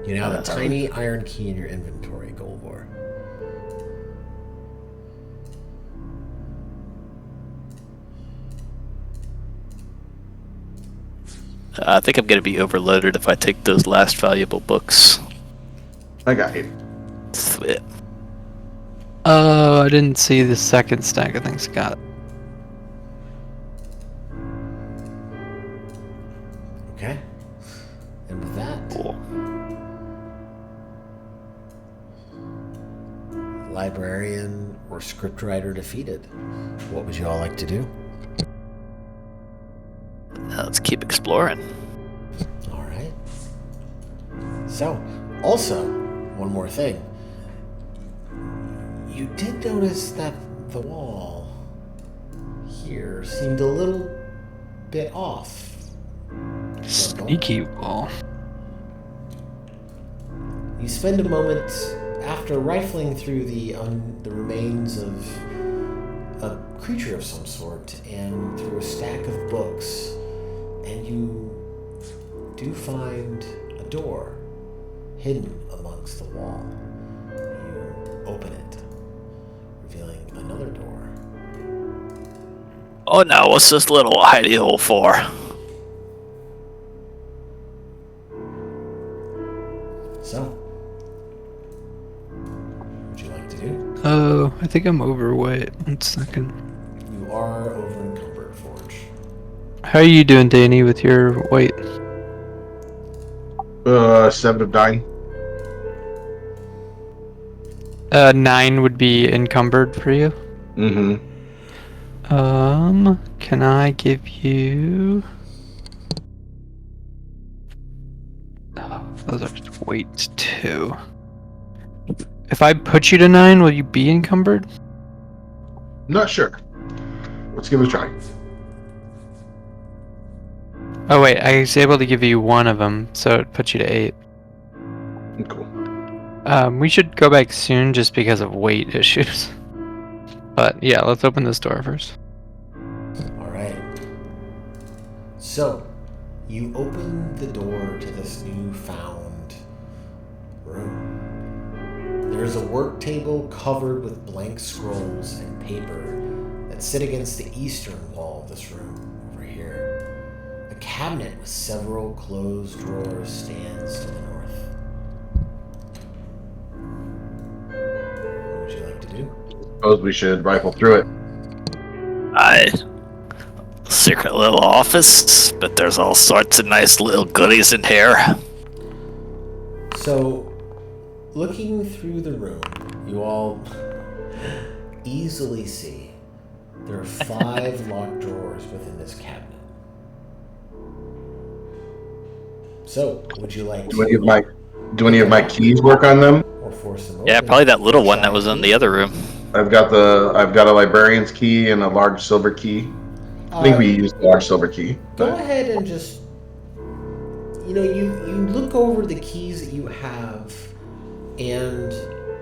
Speaker 3: You now have a tiny iron key in your inventory, Golvor.
Speaker 1: I think I'm gonna be overloaded if I take those last valuable books.
Speaker 4: I got you.
Speaker 1: Sweet.
Speaker 2: Oh, I didn't see the second stack of things. Got it.
Speaker 3: Okay. And with that,
Speaker 1: Cool.
Speaker 3: librarian or scriptwriter defeated. What would you all like to do?
Speaker 1: Now let's keep exploring.
Speaker 3: All right. So, also, one more thing. You did notice that the wall here seemed a little bit off.
Speaker 2: Sneaky wall.
Speaker 3: You spend a moment after rifling through the remains of a creature of some sort and through a stack of books, and you do find a door hidden amongst the wall. You open it, revealing another door.
Speaker 1: Oh no, what's this little hidey hole for?
Speaker 3: So, what would you like to do?
Speaker 2: Oh, I think I'm overweight. 1 second.
Speaker 3: You are over encumbered, Forge.
Speaker 2: How are you doing, Danny, with your weight?
Speaker 4: 7 of 9.
Speaker 2: 9 would be encumbered for you.
Speaker 4: Mm-hmm.
Speaker 2: Can I give you... Oh, those are just weights too. If I put you to 9, will you be encumbered?
Speaker 4: Not sure. Let's give it a try.
Speaker 2: Oh wait, I was able to give you one of them, so it puts you to 8.
Speaker 4: Cool.
Speaker 2: We should go back soon just because of weight issues. But yeah, let's open this door first.
Speaker 3: All right. So, you open the door to this newfound room. There's a work table covered with blank scrolls and paper that sit against the eastern wall of this room over here. A cabinet with several closed drawers stands to the north. What would you like to do?
Speaker 4: Suppose we should rifle through it.
Speaker 1: Secret little office, but there's all sorts of nice little goodies in here.
Speaker 3: So, looking through the room, you all easily see there are 5 locked drawers within this cabinet. So, would you like
Speaker 4: Do any of my keys work on them?
Speaker 3: or force them
Speaker 1: Yeah,
Speaker 3: open?
Speaker 1: probably that little one
Speaker 3: Shiny
Speaker 1: that was in
Speaker 3: key?
Speaker 1: the other room.
Speaker 4: I've got a librarian's key and a large silver key. I think we used the large silver key.
Speaker 3: Go
Speaker 4: But
Speaker 3: ahead and just, you look over the keys that you have and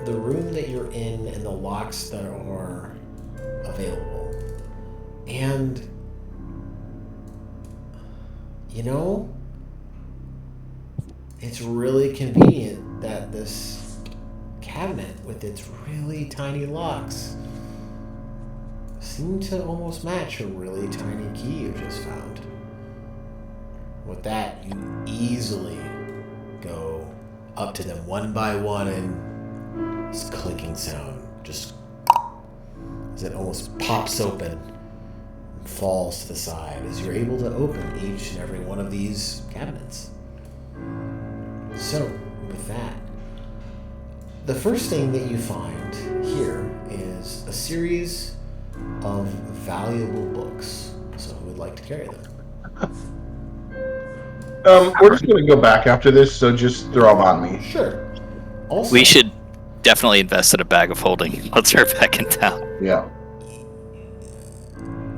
Speaker 3: the room that you're in and the locks that are available. And, it's really convenient that this cabinet with its really tiny locks seem to almost match a really tiny key you just found. With that, you easily go up to them one by one, and this clicking sound just as it almost pops open and falls to the side as you're able to open each and every one of these cabinets. So, with that, the first thing that you find here is a series of valuable books. So who would like to carry them?
Speaker 4: we're just gonna go back after this, so just throw them on me.
Speaker 3: Sure. Also,
Speaker 1: We should definitely invest in a bag of holding once we're back in town.
Speaker 4: Yeah.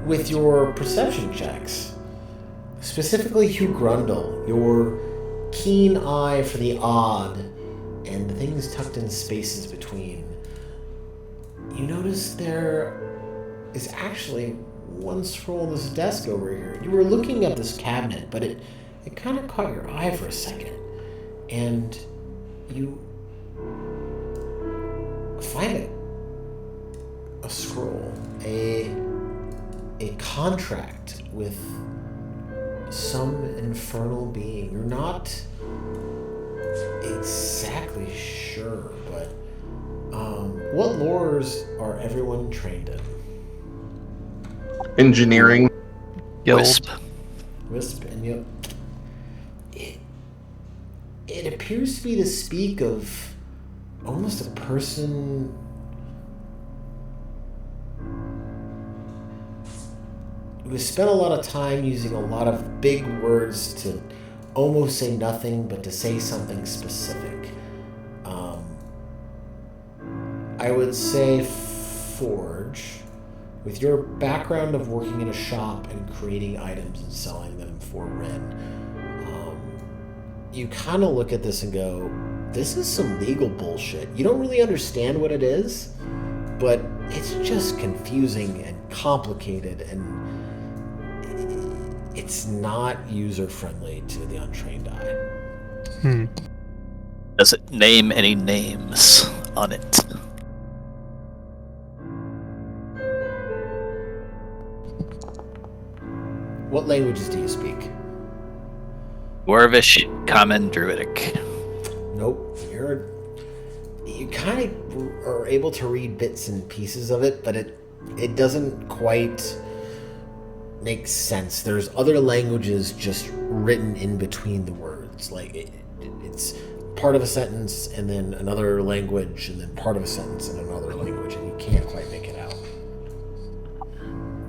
Speaker 3: with your perception checks, specifically Hugh Grundle, your keen eye for the odd and the things tucked in spaces between, you notice there is actually one scroll on this desk over here. You were looking at this cabinet, but it kind of caught your eye for a second. And you find a scroll, a contract with some infernal being. You're not exactly sure, but what lores are everyone trained in?
Speaker 4: Engineering.
Speaker 2: Guild.
Speaker 3: Wisp, and it appears to be to speak of almost a person who has spent a lot of time using a lot of big words to almost say nothing, but to say something specific. I would say Forge, with your background of working in a shop and creating items and selling them for Ren, you kind of look at this and go, this is some legal bullshit. You don't really understand what it is, but it's just confusing and complicated, and it's not user-friendly to the untrained eye.
Speaker 1: Does it name any names on it?
Speaker 3: What languages do you speak?
Speaker 1: Dwarvish, Common, Druidic.
Speaker 3: Nope. You kind of are able to read bits and pieces of it, but it doesn't quite make sense. There's other languages just written in between the words. Like it's part of a sentence and then another language and then part of a sentence and another language, and you can't quite make it out.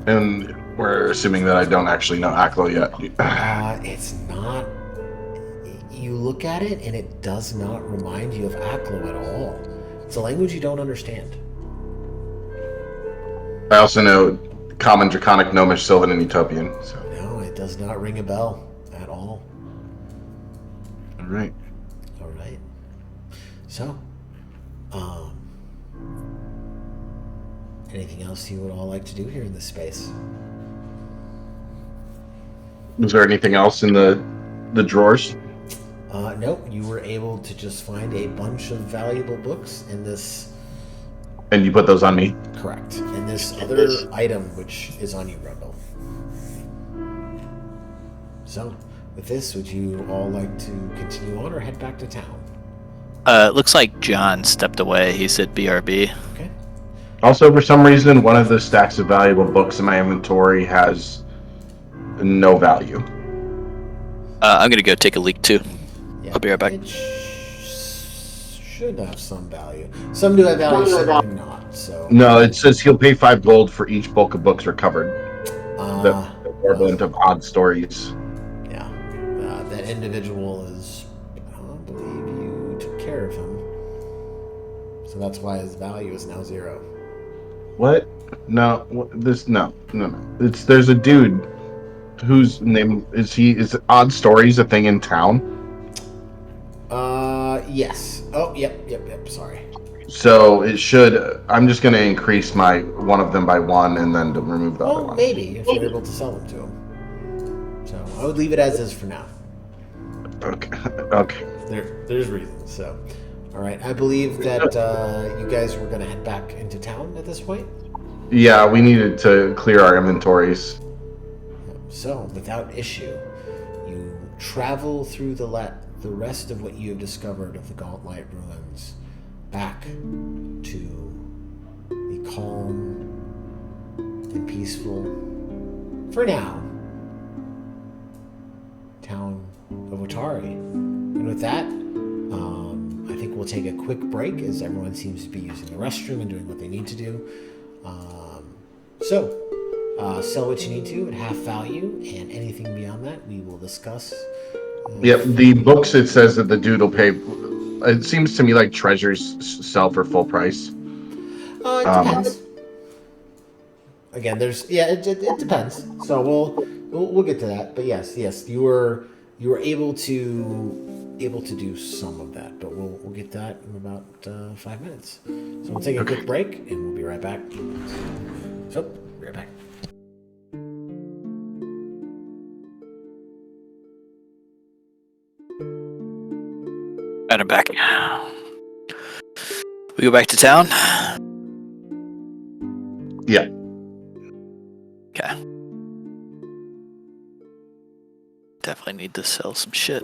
Speaker 4: And we're assuming that I don't actually know Aklo yet.
Speaker 3: It's not. You look at it and it does not remind you of Aklo at all. It's a language you don't understand.
Speaker 4: I also know Common, Draconic, Gnomish, Sylvan, and Utopian. So.
Speaker 3: No, it does not ring a bell at all.
Speaker 4: All right.
Speaker 3: All right. So, anything else you would all like to do here in this space?
Speaker 4: Was there anything else in the drawers?
Speaker 3: Nope. You were able to just find a bunch of valuable books in this.
Speaker 4: And you put those on me?
Speaker 3: Correct. And this other item, which is on you, Rebel. So, with this, would you all like to continue on or head back to town?
Speaker 1: Looks like John stepped away. He said BRB.
Speaker 3: Okay.
Speaker 4: Also, for some reason, one of the stacks of valuable books in my inventory has no value.
Speaker 1: I'm gonna go take a leak too.
Speaker 3: Yeah,
Speaker 1: I'll be right back.
Speaker 3: It should have some value. Some do have value, some do not. So.
Speaker 4: No, it says he'll pay 5 gold for each bulk of books recovered. The equivalent of odd stories.
Speaker 3: Yeah. That individual is, I don't believe you took care of him. So that's why his value is now 0.
Speaker 4: What? No, no. There's a dude whose name is odd stories a thing in town?
Speaker 3: Yes. Oh, yep, sorry.
Speaker 4: So it should. I'm just going to increase my one of them by 1 and then to remove the other one.
Speaker 3: Maybe if you're able to sell them to him. So I would leave it as is for now.
Speaker 4: Okay.
Speaker 3: There's reasons. So, all right. I believe that you guys were going to head back into town at this point.
Speaker 4: Yeah, we needed to clear our inventories.
Speaker 3: So, without issue, you travel through the rest of what you have discovered of the Gauntlet ruins back to the calm and peaceful, for now, town of Otari. And with that, I think we'll take a quick break as everyone seems to be using the restroom and doing what they need to do. Sell what you need to at half value, and anything beyond that we will discuss.
Speaker 4: Yep, the books, it says that the dude will pay. It seems to me like treasures sell for full price.
Speaker 3: It depends. Again, it depends. So we'll get to that. But yes, you were You were able to do some of that, but we'll get that in about 5 minutes. So we'll take a quick break, and we'll be right back. So, be right back.
Speaker 1: And I'm back. We go back to town?
Speaker 4: Yeah.
Speaker 1: Okay. Definitely need to sell some shit.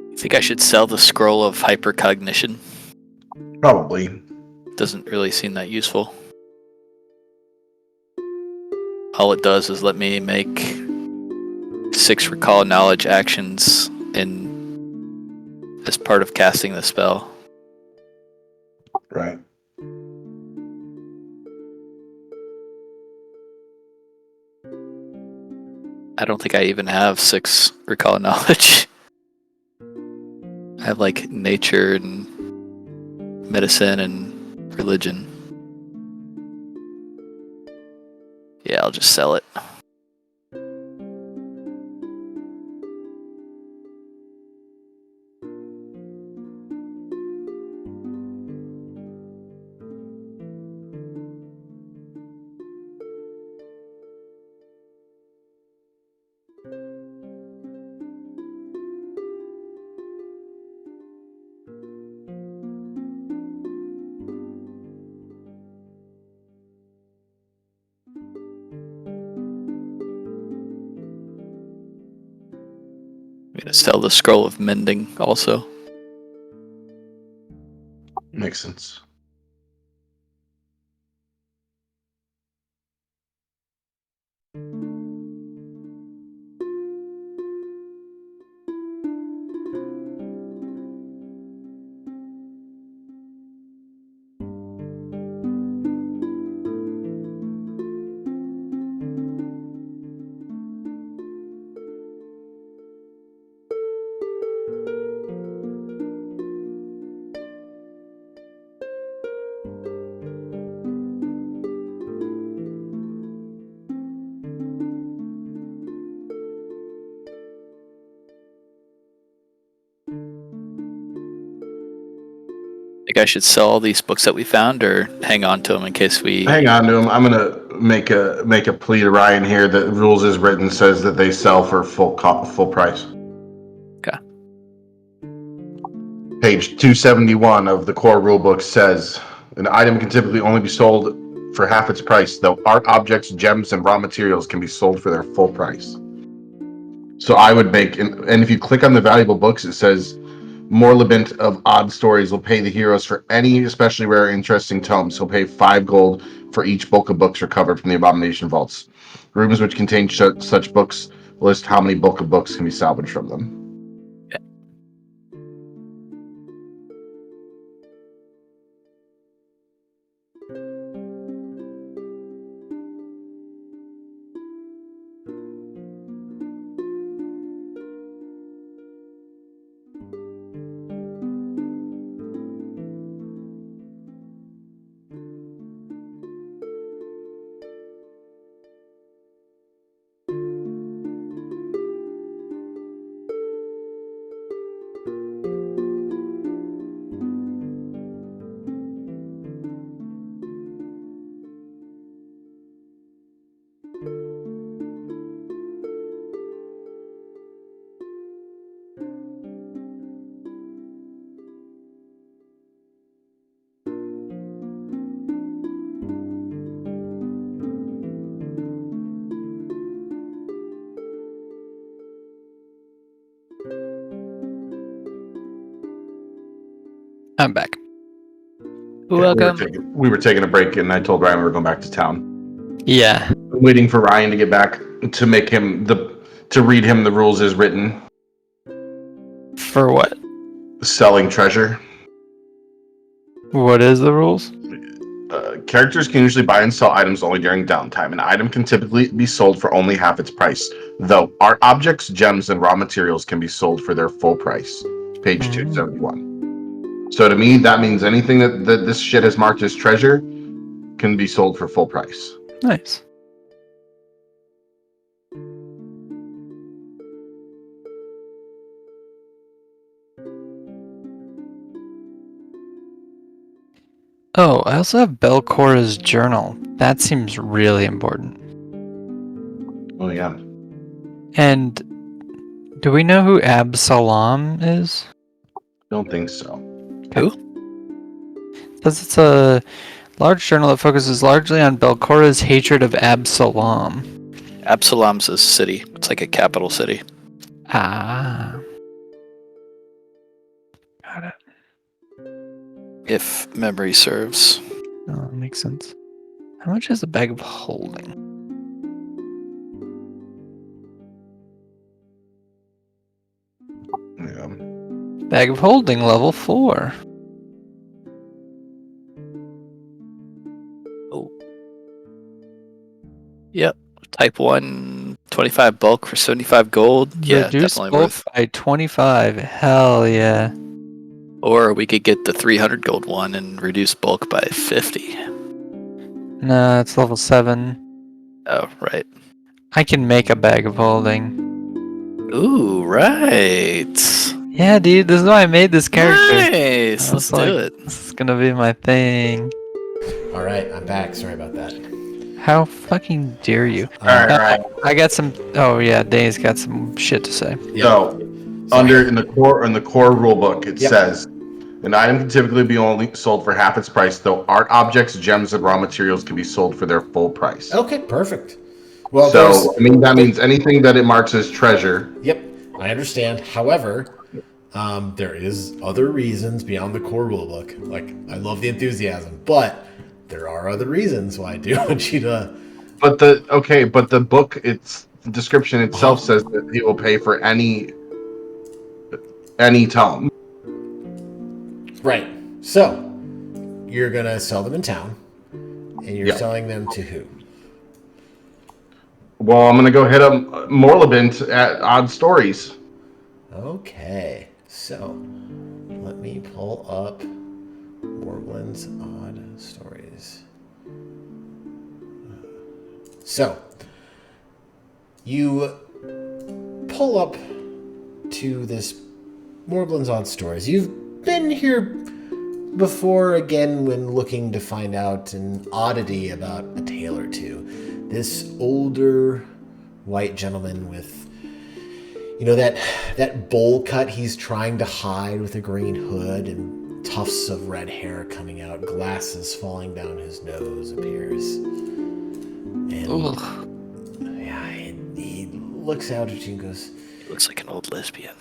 Speaker 1: You think I should sell the scroll of hypercognition?
Speaker 4: Probably.
Speaker 1: Doesn't really seem that useful. All it does is let me make 6 recall knowledge actions as part of casting the spell.
Speaker 4: Right.
Speaker 1: I don't think I even have 6 recall knowledge. I have like nature and medicine and religion. Yeah, I'll just sell it. I'm gonna sell the scroll of mending also.
Speaker 4: Makes sense.
Speaker 1: Think I should sell all these books that we found, or hang on to them in case we.
Speaker 4: Hang on to him. I'm gonna make a plea to Ryan here that rules as written says that they sell for full price.
Speaker 1: Okay.
Speaker 4: Page 271 of the core rulebook says an item can typically only be sold for half its price, though art objects, gems, and raw materials can be sold for their full price. So I would make, and if you click on the valuable books, it says Morlibent of Odd Stories will pay the heroes for any especially rare or interesting tomes. He'll pay 5 gold for each bulk of books recovered from the Abomination vaults. Rooms which contain such books list how many bulk of books can be salvaged from them.
Speaker 2: I'm back.
Speaker 1: Welcome.
Speaker 4: We were taking a break, and I told Ryan we were going back to town.
Speaker 2: Yeah.
Speaker 4: I'm waiting for Ryan to get back to make him to read him the rules as written.
Speaker 2: For what?
Speaker 4: Selling treasure.
Speaker 2: What is the rules?
Speaker 4: Characters can usually buy and sell items only during downtime. An item can typically be sold for only half its price, though art objects, gems, and raw materials can be sold for their full price. Page 271. So to me, that means anything that this shit has marked as treasure can be sold for full price.
Speaker 2: Nice. Oh, I also have Belcora's journal. That seems really important.
Speaker 4: Oh yeah.
Speaker 2: And do we know who Absalom is?
Speaker 4: Don't think so.
Speaker 1: Who?
Speaker 2: Says it's a large journal that focuses largely on Belcora's hatred of Absalom.
Speaker 1: Absalom's a city. It's like a capital city.
Speaker 2: Ah. Got it.
Speaker 1: If memory serves.
Speaker 2: Oh, that makes sense. How much is a bag of holding?
Speaker 4: Yeah.
Speaker 2: Bag of holding level 4.
Speaker 1: Yep. Type 1, 25 bulk for 75 gold. Yeah,
Speaker 2: Reduce
Speaker 1: definitely
Speaker 2: bulk
Speaker 1: worth.
Speaker 2: by 25. Hell yeah.
Speaker 1: Or we could get the 300 gold one and reduce bulk by 50.
Speaker 2: No, it's level 7.
Speaker 1: Oh, right.
Speaker 2: I can make a bag of holding.
Speaker 1: Ooh, right.
Speaker 2: Yeah, dude, this is why I made this character.
Speaker 1: Nice.
Speaker 2: I was
Speaker 1: Let's do
Speaker 2: like,
Speaker 1: it.
Speaker 2: This is gonna be my thing.
Speaker 3: All right, I'm back. Sorry about that.
Speaker 2: How fucking dare you?
Speaker 4: All right.
Speaker 2: I got some. Oh yeah, Dave's got some shit to say.
Speaker 4: So, in the core rule book, it says an item can typically be only sold for half its price, though art objects, gems, and raw materials can be sold for their full price.
Speaker 3: Okay, perfect. Well,
Speaker 4: So, I mean, that means anything that it marks as treasure.
Speaker 3: Yep, I understand. However, there is other reasons beyond the core rulebook. Like, I love the enthusiasm, but there are other reasons why I do want you to.
Speaker 4: But the book, the description itself says that he will pay for any tome.
Speaker 3: Right. So, you're gonna sell them in town, and you're selling them to who?
Speaker 4: Well, I'm gonna go hit up Morlabent at Odd Stories.
Speaker 3: Okay. So, let me pull up Morglin's Odd Stories. So, you pull up to this Morglin's Odd Stories. You've been here before, again, when looking to find out an oddity about a tale or two. This older white gentleman with, you know, that bowl cut he's trying to hide with a green hood and tufts of red hair coming out, glasses falling down his nose appears. And yeah, he looks out at you and goes,
Speaker 1: He looks like an old lesbian.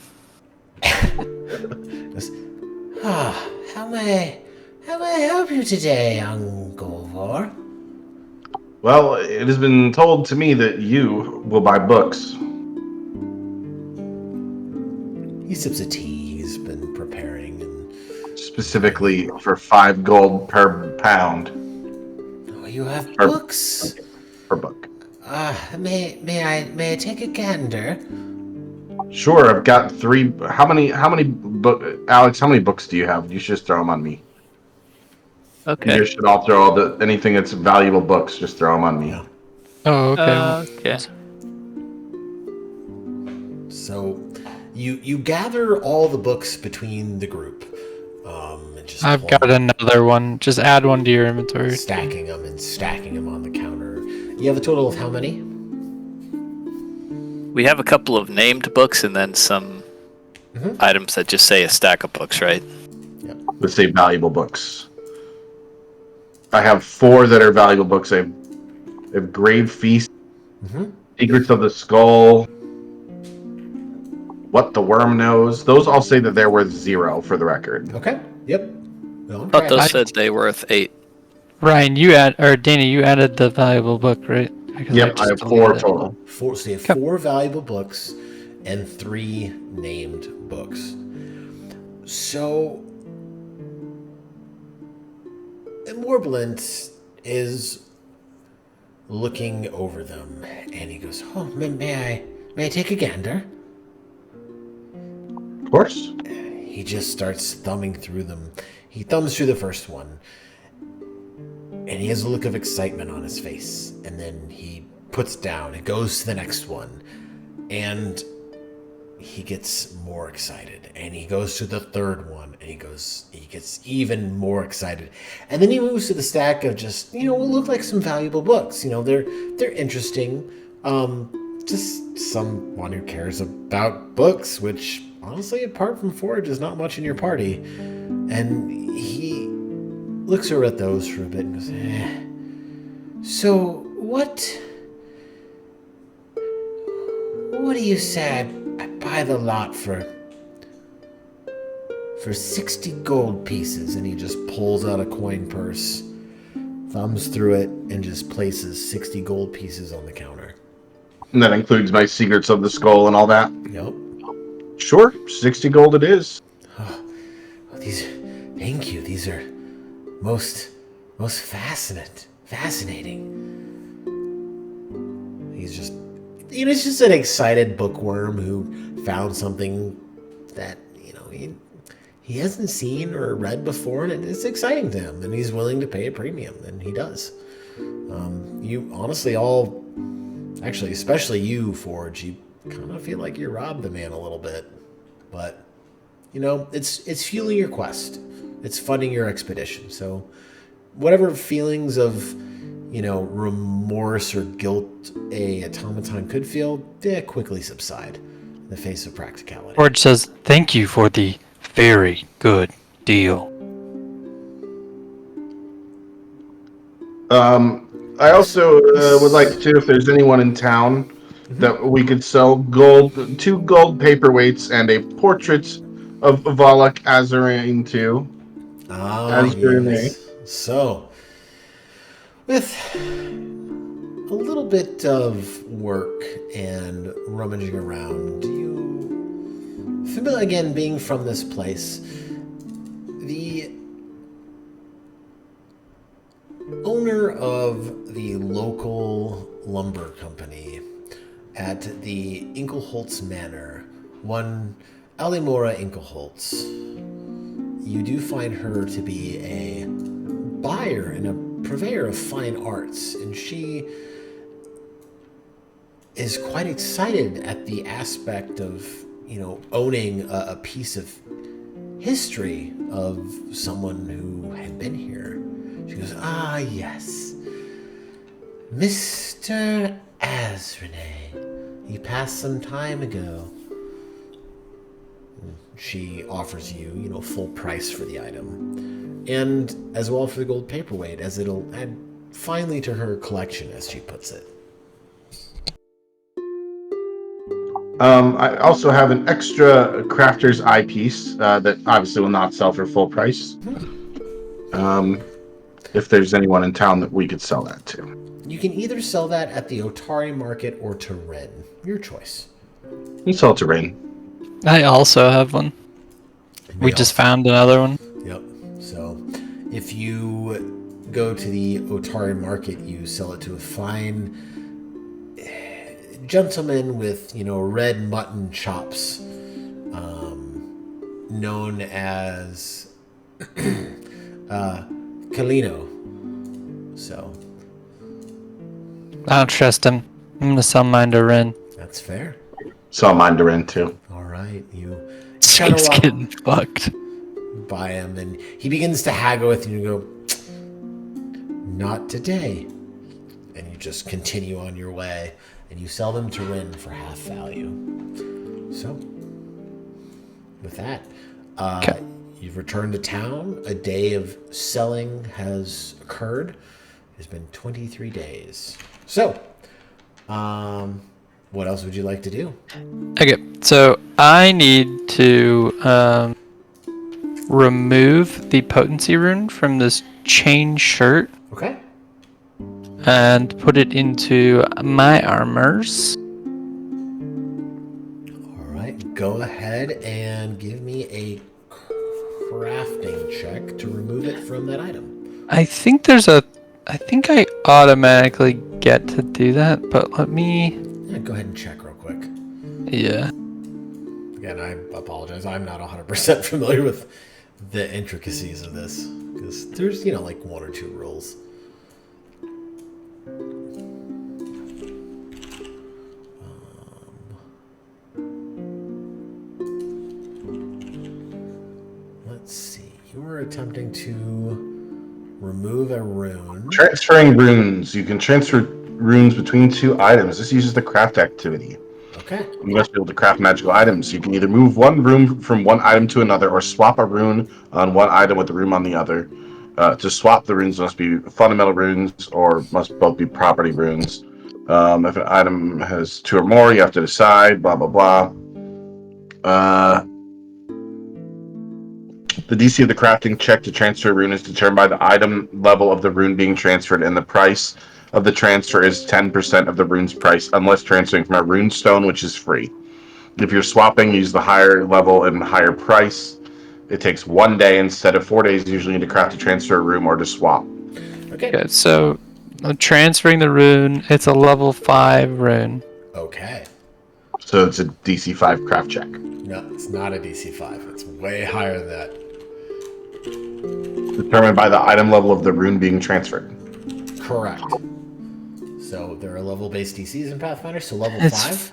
Speaker 3: goes, how may I help you today, young Golvor?
Speaker 4: Well, it has been told to me that you will buy books.
Speaker 3: He sips a tea he's been preparing, and
Speaker 4: Specifically for 5 gold per pound
Speaker 3: oh, you have books.
Speaker 4: per book.
Speaker 3: May I take a gander?
Speaker 4: Sure, I've got 3. How many book, Alex? How many books do you have? You should just throw them on me.
Speaker 1: Okay.
Speaker 4: You should all throw anything that's valuable books. Just throw them on me.
Speaker 3: Yeah.
Speaker 2: Oh, okay.
Speaker 1: Okay.
Speaker 3: So, you gather all the books between the group. And just
Speaker 2: I've
Speaker 3: pull
Speaker 2: got
Speaker 3: them,
Speaker 2: another one. Just add one to your inventory.
Speaker 3: stacking them on the counter. You have a total of how many?
Speaker 1: We have a couple of named books and then some items that just say a stack of books, right?
Speaker 4: Let's say valuable books. I have 4 that are valuable books. I have Grave Feast, Secrets of the Skull, What the Worm Knows. Those I'll say that they're worth 0 for the record.
Speaker 3: Okay. Yep. Go on,
Speaker 1: Thought those
Speaker 3: track.
Speaker 1: said they were worth 8.
Speaker 2: Ryan, Danny, you added the valuable book, right? Because
Speaker 4: Yep, I
Speaker 2: just
Speaker 4: have
Speaker 2: deleted
Speaker 4: 4
Speaker 2: it.
Speaker 4: total.
Speaker 3: So you have
Speaker 2: Okay.
Speaker 3: 4 valuable books and 3 named books. So, Warblint is looking over them, and he goes, "Oh, may I take a gander?"
Speaker 4: Of course.
Speaker 3: He just starts thumbing through them. He thumbs through the first one, and he has a look of excitement on his face. And then he puts down and goes to the next one, and he gets more excited. And he goes to the third one, and he gets even more excited. And then he moves to the stack of just, what look like some valuable books. They're interesting. Just someone who cares about books, which honestly, apart from Forge, is not much in your party. And he looks over at those for a bit and goes, So, what do you say I buy the lot for 60 gold pieces? And he just pulls out a coin purse, thumbs through it, and just places 60 gold pieces on the counter.
Speaker 4: And that includes my secrets of the skull and all that.
Speaker 3: Yep.
Speaker 4: Sure, 60 gold it is.
Speaker 3: Thank you. These are most fascinating. He's just, it's just an excited bookworm who found something that, he hasn't seen or read before, and it's exciting to him, and he's willing to pay a premium, and he does. You honestly all, actually, especially you, Forge, you kind of feel like you robbed the man a little bit, but it's fueling your quest. It's funding your expedition. So whatever feelings of, remorse or guilt a automaton could feel, they quickly subside in the face of practicality.
Speaker 2: Forge says, "Thank you for the very good deal."
Speaker 4: I also would like to, if there's anyone in town, that we could sell 2 gold paperweights and a portrait of Valak Azarine too.
Speaker 3: Yes. So, with a little bit of work and rummaging around, you familiar again being from this place, the owner of the local lumber company at the Inkelholtz Manor, one Alimora Inkelholtz. You do find her to be a buyer and a purveyor of fine arts, and she is quite excited at the aspect of, owning a piece of history of someone who had been here. She goes, yes. Mr. Azrene, he passed some time ago. She offers you, full price for the item. And as well for the gold paperweight, as it'll add finely to her collection, as she puts it.
Speaker 4: I also have an extra crafter's eyepiece that obviously will not sell for full price. If there's anyone in town that we could sell that to.
Speaker 3: You can either sell that at the Otari market or to Ren. Your choice.
Speaker 4: You sell it to Rain.
Speaker 2: I also have one. We just found another one.
Speaker 3: Yep. So, if you go to the Otari market, you sell it to a fine gentleman with, red mutton chops, known as Kalino. So,
Speaker 2: I don't trust him. I'm gonna sell mine to Ren.
Speaker 3: that's fair.
Speaker 4: Sell mine to Rain too.
Speaker 3: All right, you
Speaker 2: He's getting fucked.
Speaker 3: by him, and he begins to haggle with you and go, "Not today," and you just continue on your way, and you sell them to Rin for half value. So, with that, you've returned to town. A day of selling has occurred. It has been 23 days. So, what else would you like to do?
Speaker 2: Okay, so I need to remove the potency rune from this chain shirt
Speaker 3: Okay.
Speaker 2: and put it into my armors.
Speaker 3: All right. Go ahead and give me a crafting check to remove it from that item.
Speaker 2: I think I automatically get to do that, but let me.
Speaker 3: Yeah, go ahead and check real quick.
Speaker 2: Yeah.
Speaker 3: Again, I apologize. I'm not 100% familiar with the intricacies of this because there's, like one or two rules. Let's see. You were attempting to remove a rune.
Speaker 4: Transferring runes. You can transfer runes between two items. This uses the craft activity.
Speaker 3: Okay.
Speaker 4: You must be able to craft magical items. You can either move one rune from one item to another or swap a rune on one item with a rune on the other. To swap, the runes must be fundamental runes or must both be property runes. If an item has two or more, you have to decide, blah, blah, blah. The DC of the crafting check to transfer a rune is determined by the item level of the rune being transferred, and the price of the transfer is 10% of the rune's price, unless transferring from a rune stone, which is free. If you're swapping, use the higher level and higher price. It takes 1 day instead of 4 days usually to craft, to transfer a rune, or to swap.
Speaker 2: Okay, so I'm transferring the rune. It's a level 5 rune.
Speaker 3: Okay.
Speaker 4: So it's a DC 5 craft check.
Speaker 3: No, it's not a DC 5. It's way higher than that.
Speaker 4: Determined by the item level of the rune being transferred.
Speaker 3: Correct. So there are level-based DCs in Pathfinder, so level
Speaker 2: It's
Speaker 3: 5?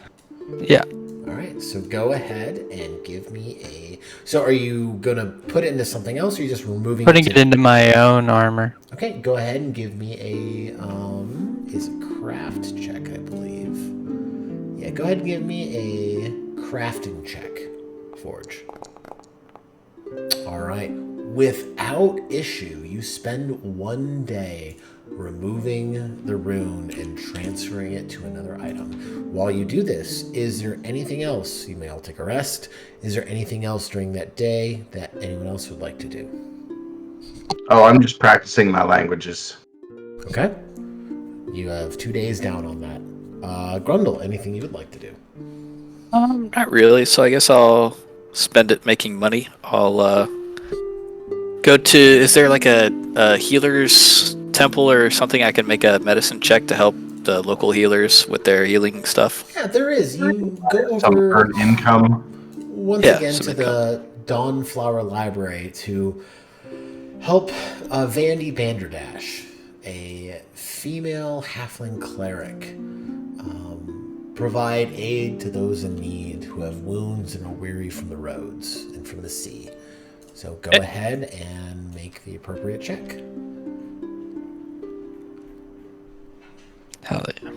Speaker 2: Yeah.
Speaker 3: All right, so go ahead and give me a... So are you going to put it into something else, or are you just removing
Speaker 2: Putting it into my own armor.
Speaker 3: Okay, go ahead and give me a... is a craft check, I believe. Yeah, go ahead and give me a crafting check, Forge. All right. Without issue, you spend 1 day removing the rune and transferring it to another item. While you do this, is there anything else? You may all take a rest. Is there anything else during that day that anyone else would like to do?
Speaker 4: Oh, I'm just practicing my languages.
Speaker 3: Okay. You have 2 days down on that. Grundle, anything you would like to do?
Speaker 1: Not really. So I guess I'll spend it making money. I'll go to. Is there like a healer's temple or something I can make a medicine check to help the local healers with their healing stuff?
Speaker 3: Yeah, there is. You go
Speaker 4: Some
Speaker 3: over
Speaker 4: earned income.
Speaker 3: once again to the Dawnflower Library to help Vandy Banderdash, a female halfling cleric, provide aid to those in need who have wounds and are weary from the roads and from the sea. So go ahead and make the appropriate check.
Speaker 2: Hell yeah.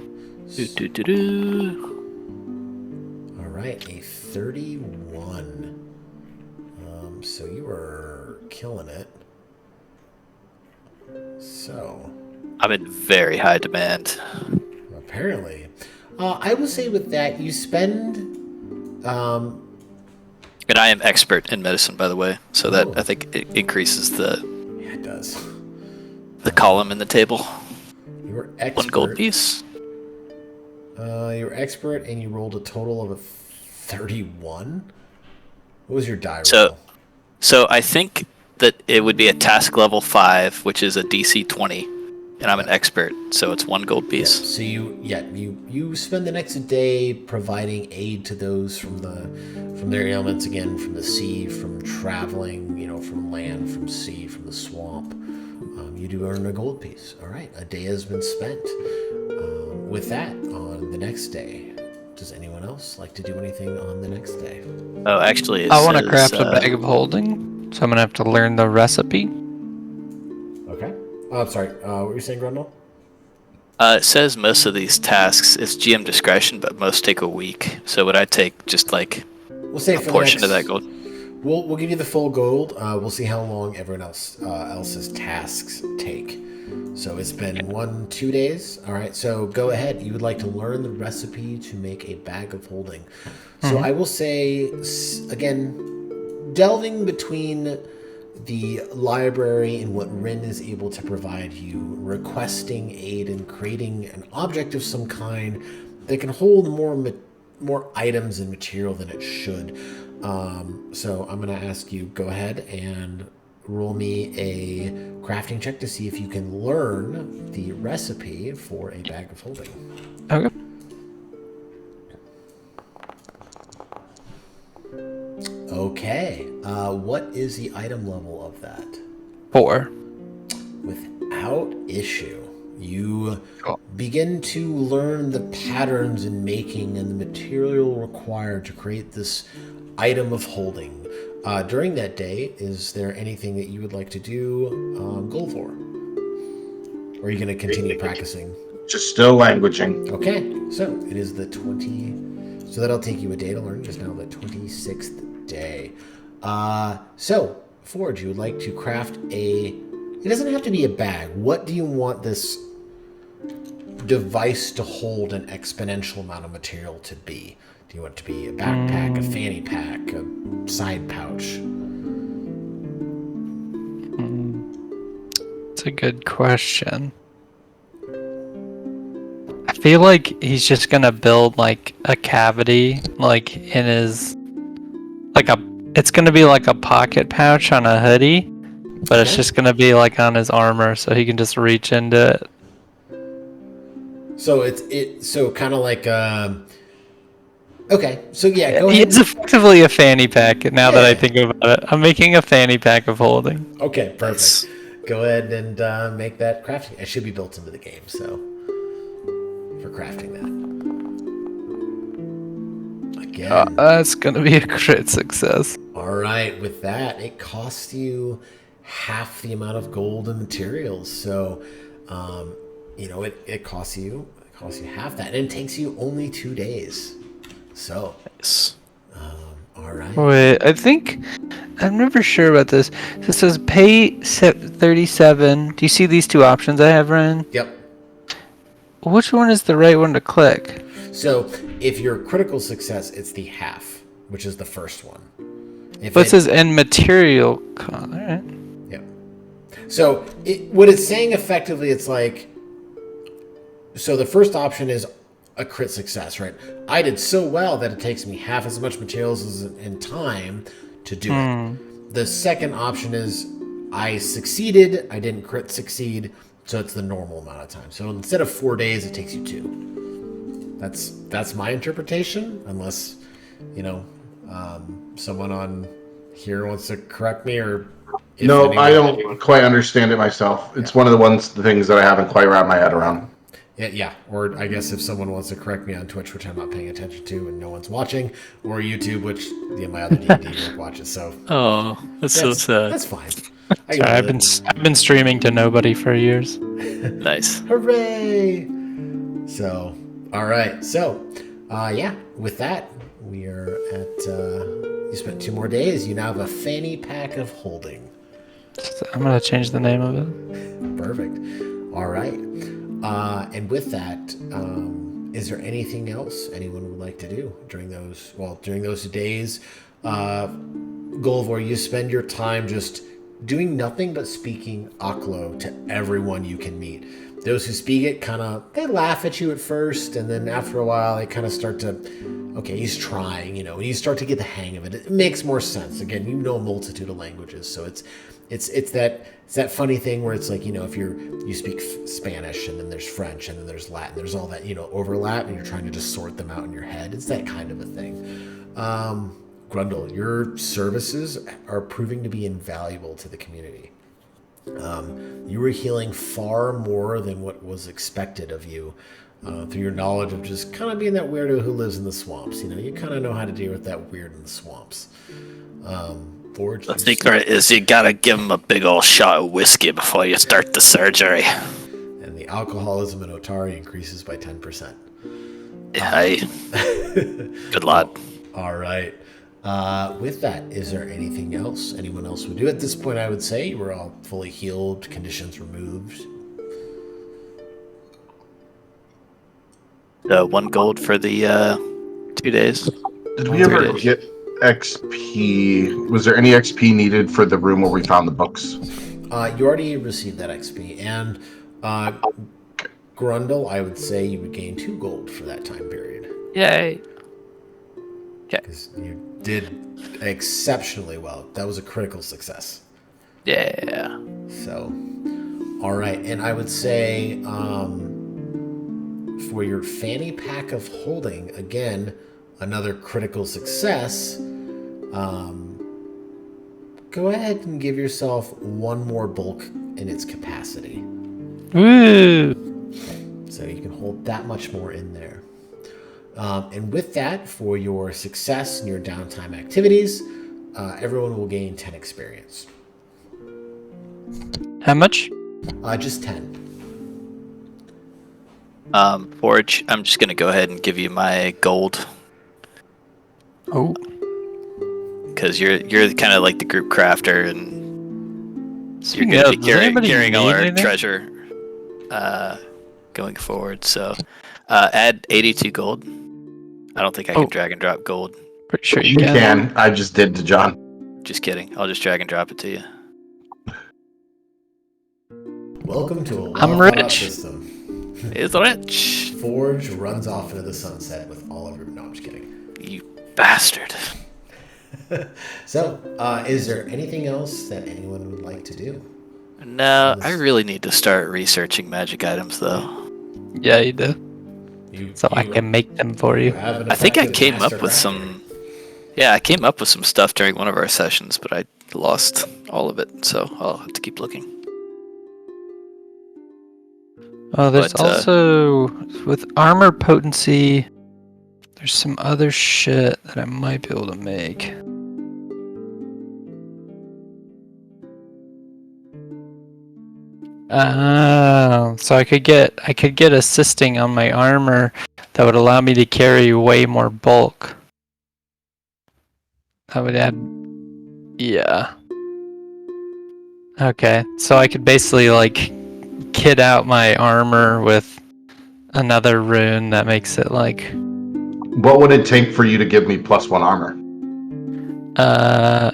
Speaker 3: All right, a 31. So you are killing it. So
Speaker 1: I'm in very high demand.
Speaker 3: apparently, I will say with that you spend.
Speaker 1: And I am expert in medicine, by the way, so that I think it increases the
Speaker 3: Yeah, it does.
Speaker 1: column in the table.
Speaker 3: You're expert.
Speaker 1: 1 gold piece.
Speaker 3: You're expert, and you rolled a total of a 31. What was your die
Speaker 1: So-
Speaker 3: roll?
Speaker 1: So I think that it would be a task level 5, which is a DC 20, and I'm an expert, so it's 1 gold
Speaker 3: Yeah,
Speaker 1: piece.
Speaker 3: so you spend the next day providing aid to those from their ailments, again, from the sea, from traveling, from land, from sea, from the swamp. You do earn a gold piece. All right, a day has been spent. With that, on the next day, does anyone else like to do anything on the next day?
Speaker 1: Oh, actually,
Speaker 2: I want to craft a bag of holding, so I'm going to have to learn the recipe.
Speaker 3: Okay. Oh, I'm sorry. What were you saying, Grundle?
Speaker 1: It says most of these tasks, it's GM discretion, but most take a week. So would I take just like
Speaker 3: We'll say
Speaker 1: a
Speaker 3: for
Speaker 1: portion
Speaker 3: the
Speaker 1: of
Speaker 3: next,
Speaker 1: that gold?
Speaker 3: We'll give you the full gold. We'll see how long everyone else's tasks take. So it's been 2 days. All right. So go ahead. You would like to learn the recipe to make a bag of holding. So I will say again, delving between the library and what Rin is able to provide you, requesting aid in creating an object of some kind that can hold more items and material than it should. So I'm going to ask you, go ahead and roll me a crafting check to see if you can learn the recipe for a bag of holding.
Speaker 2: Okay.
Speaker 3: Okay. What is the item level of that?
Speaker 2: 4.
Speaker 3: Without issue. You
Speaker 1: Cool.
Speaker 3: begin to learn the patterns in making and the material required to create this item of holding. During that day, is there anything that you would like to do, Golvor? Or are you going to continue practicing?
Speaker 4: Just still languaging.
Speaker 3: Okay, so it is the 20... So that'll take you a day to learn. Just now the 26th day. So, Forge, you would like to craft a... It doesn't have to be a bag. What do you want this device to hold an exponential amount of material to be? Do you want it to be a backpack, a fanny pack, a side pouch?
Speaker 2: It's a good question. I feel like he's just gonna build like a cavity, like in his, it's gonna be like a pocket pouch on a hoodie, but it's just gonna be like on his armor, so he can just reach into it.
Speaker 3: So so kind of like okay. So yeah, go ahead.
Speaker 2: It's effectively a fanny pack. Now that I think about it, I'm making a fanny pack of holding.
Speaker 3: Okay, perfect.
Speaker 1: Nice.
Speaker 3: Go ahead and make that crafting. It should be built into the game, so for crafting that. Again.
Speaker 2: That's gonna be a crit success.
Speaker 3: All right, with that, it costs you half the amount of gold and materials. So, it costs you half that, and it takes you only 2 days. So,
Speaker 1: Nice.
Speaker 3: all right.
Speaker 2: Wait, I think I'm never sure about this. This says pay 37. Do you see these two options I have, Ryan?
Speaker 3: Yep.
Speaker 2: Which one is the right one to click?
Speaker 3: So, if you're critical success, it's the half, which is the first one. If
Speaker 2: But it says and material cost. All right.
Speaker 3: Yep. So, what it's saying effectively, it's like, so the first option is a crit success, right? I did so well that it takes me half as much materials and time to do it. The second option is I succeeded, I didn't crit succeed, so it's the normal amount of time. So instead of 4 days, it takes you 2. That's my interpretation, unless, someone on here wants to correct me, or
Speaker 4: No, I don't quite understand it myself. It's one of the things that I haven't quite wrapped my head around.
Speaker 3: Yeah, or I guess if someone wants to correct me on Twitch, which I'm not paying attention to and no one's watching, or YouTube, which my other D&D group watches, so
Speaker 1: Oh, that's so sad.
Speaker 3: that's fine.
Speaker 2: Sorry, I've been streaming to nobody for years.
Speaker 1: Nice.
Speaker 3: Hooray! So, all right. So, with that, we are at, you spent 2 more days. You now have a fanny pack of holding.
Speaker 2: So I'm gonna change the name of it.
Speaker 3: Perfect. All right. And with that, is there anything else anyone would like to do during those days? Golvor, you spend your time just doing nothing but speaking Aklo to everyone you can meet. Those who speak it they laugh at you at first, and then after a while they kind of start to, okay, he's trying, and you start to get the hang of it. It makes more sense. Again, you know a multitude of languages, so it's that funny thing where it's like, if you speak Spanish, and then there's French, and then there's Latin, there's all that, overlap, and you're trying to just sort them out in your head. It's that kind of a thing. Grundle, your services are proving to be invaluable to the community. You were healing far more than what was expected of you, through your knowledge of just kind of being that weirdo who lives in the swamps. You kind of know how to deal with that weird in the swamps. Forge,
Speaker 1: The secret is you gotta give him a big old shot of whiskey before you start the surgery.
Speaker 3: and the alcoholism in Otari increases by 10%.
Speaker 1: Hey, good lad.
Speaker 3: All right. With that, is there anything else anyone else would do? At this point, I would say we're all fully healed, conditions removed.
Speaker 1: 1 gold for the 2 days.
Speaker 4: Did we ever get XP? Was there any XP needed for the room where we found the books?
Speaker 3: You already received that XP, and Grundle, I would say you would gain 2 gold for that time period.
Speaker 1: Yay.
Speaker 3: Because you did exceptionally well. That was a critical success.
Speaker 1: Yeah.
Speaker 3: So, all right, and I would say for your fanny pack of holding, again, another critical success. Go ahead and give yourself 1 more bulk in its capacity.
Speaker 2: Woo!
Speaker 3: So you can hold that much more in there. And with that, for your success in your downtime activities, everyone will gain 10 experience.
Speaker 2: How much?
Speaker 3: Just 10.
Speaker 1: Forge, I'm just gonna go ahead and give you my gold
Speaker 2: Oh.
Speaker 1: because you're kind of like the group crafter, and you're
Speaker 2: Yeah,
Speaker 1: gonna be
Speaker 2: does anybody
Speaker 1: carrying all
Speaker 2: need
Speaker 1: our
Speaker 2: anything?
Speaker 1: treasure going forward. So add 82 gold. I don't think I can
Speaker 2: Oh.
Speaker 1: drag and drop gold.
Speaker 2: Pretty sure
Speaker 4: You can. I just did to John.
Speaker 1: Just kidding. I'll just drag and drop it to you.
Speaker 3: Welcome to a
Speaker 2: I'm
Speaker 3: well-thought-out
Speaker 2: rich.
Speaker 3: system.
Speaker 1: It's rich.
Speaker 3: Forge runs off into the sunset with all of your... No, I'm just kidding.
Speaker 1: You bastard.
Speaker 3: So, is there anything else that anyone would like to do?
Speaker 1: No, I really need to start researching magic items though.
Speaker 2: Yeah, you do. So I
Speaker 3: You
Speaker 2: can make them for you.
Speaker 3: have an
Speaker 1: I think I
Speaker 3: effective
Speaker 1: came
Speaker 3: master
Speaker 1: up with
Speaker 3: crafter.
Speaker 1: some. Yeah, I came up with some stuff during one of our sessions, but I lost all of it, so I'll have to keep looking.
Speaker 2: Oh, there's
Speaker 1: But,
Speaker 2: also with armor potency. There's some other shit that I might be able to make. Oh, so I could get assisting on my armor that would allow me to carry way more bulk. That would add, yeah. Okay, so I could basically like kit out my armor with another rune that makes it like
Speaker 4: What would it take for you to give me +1 armor?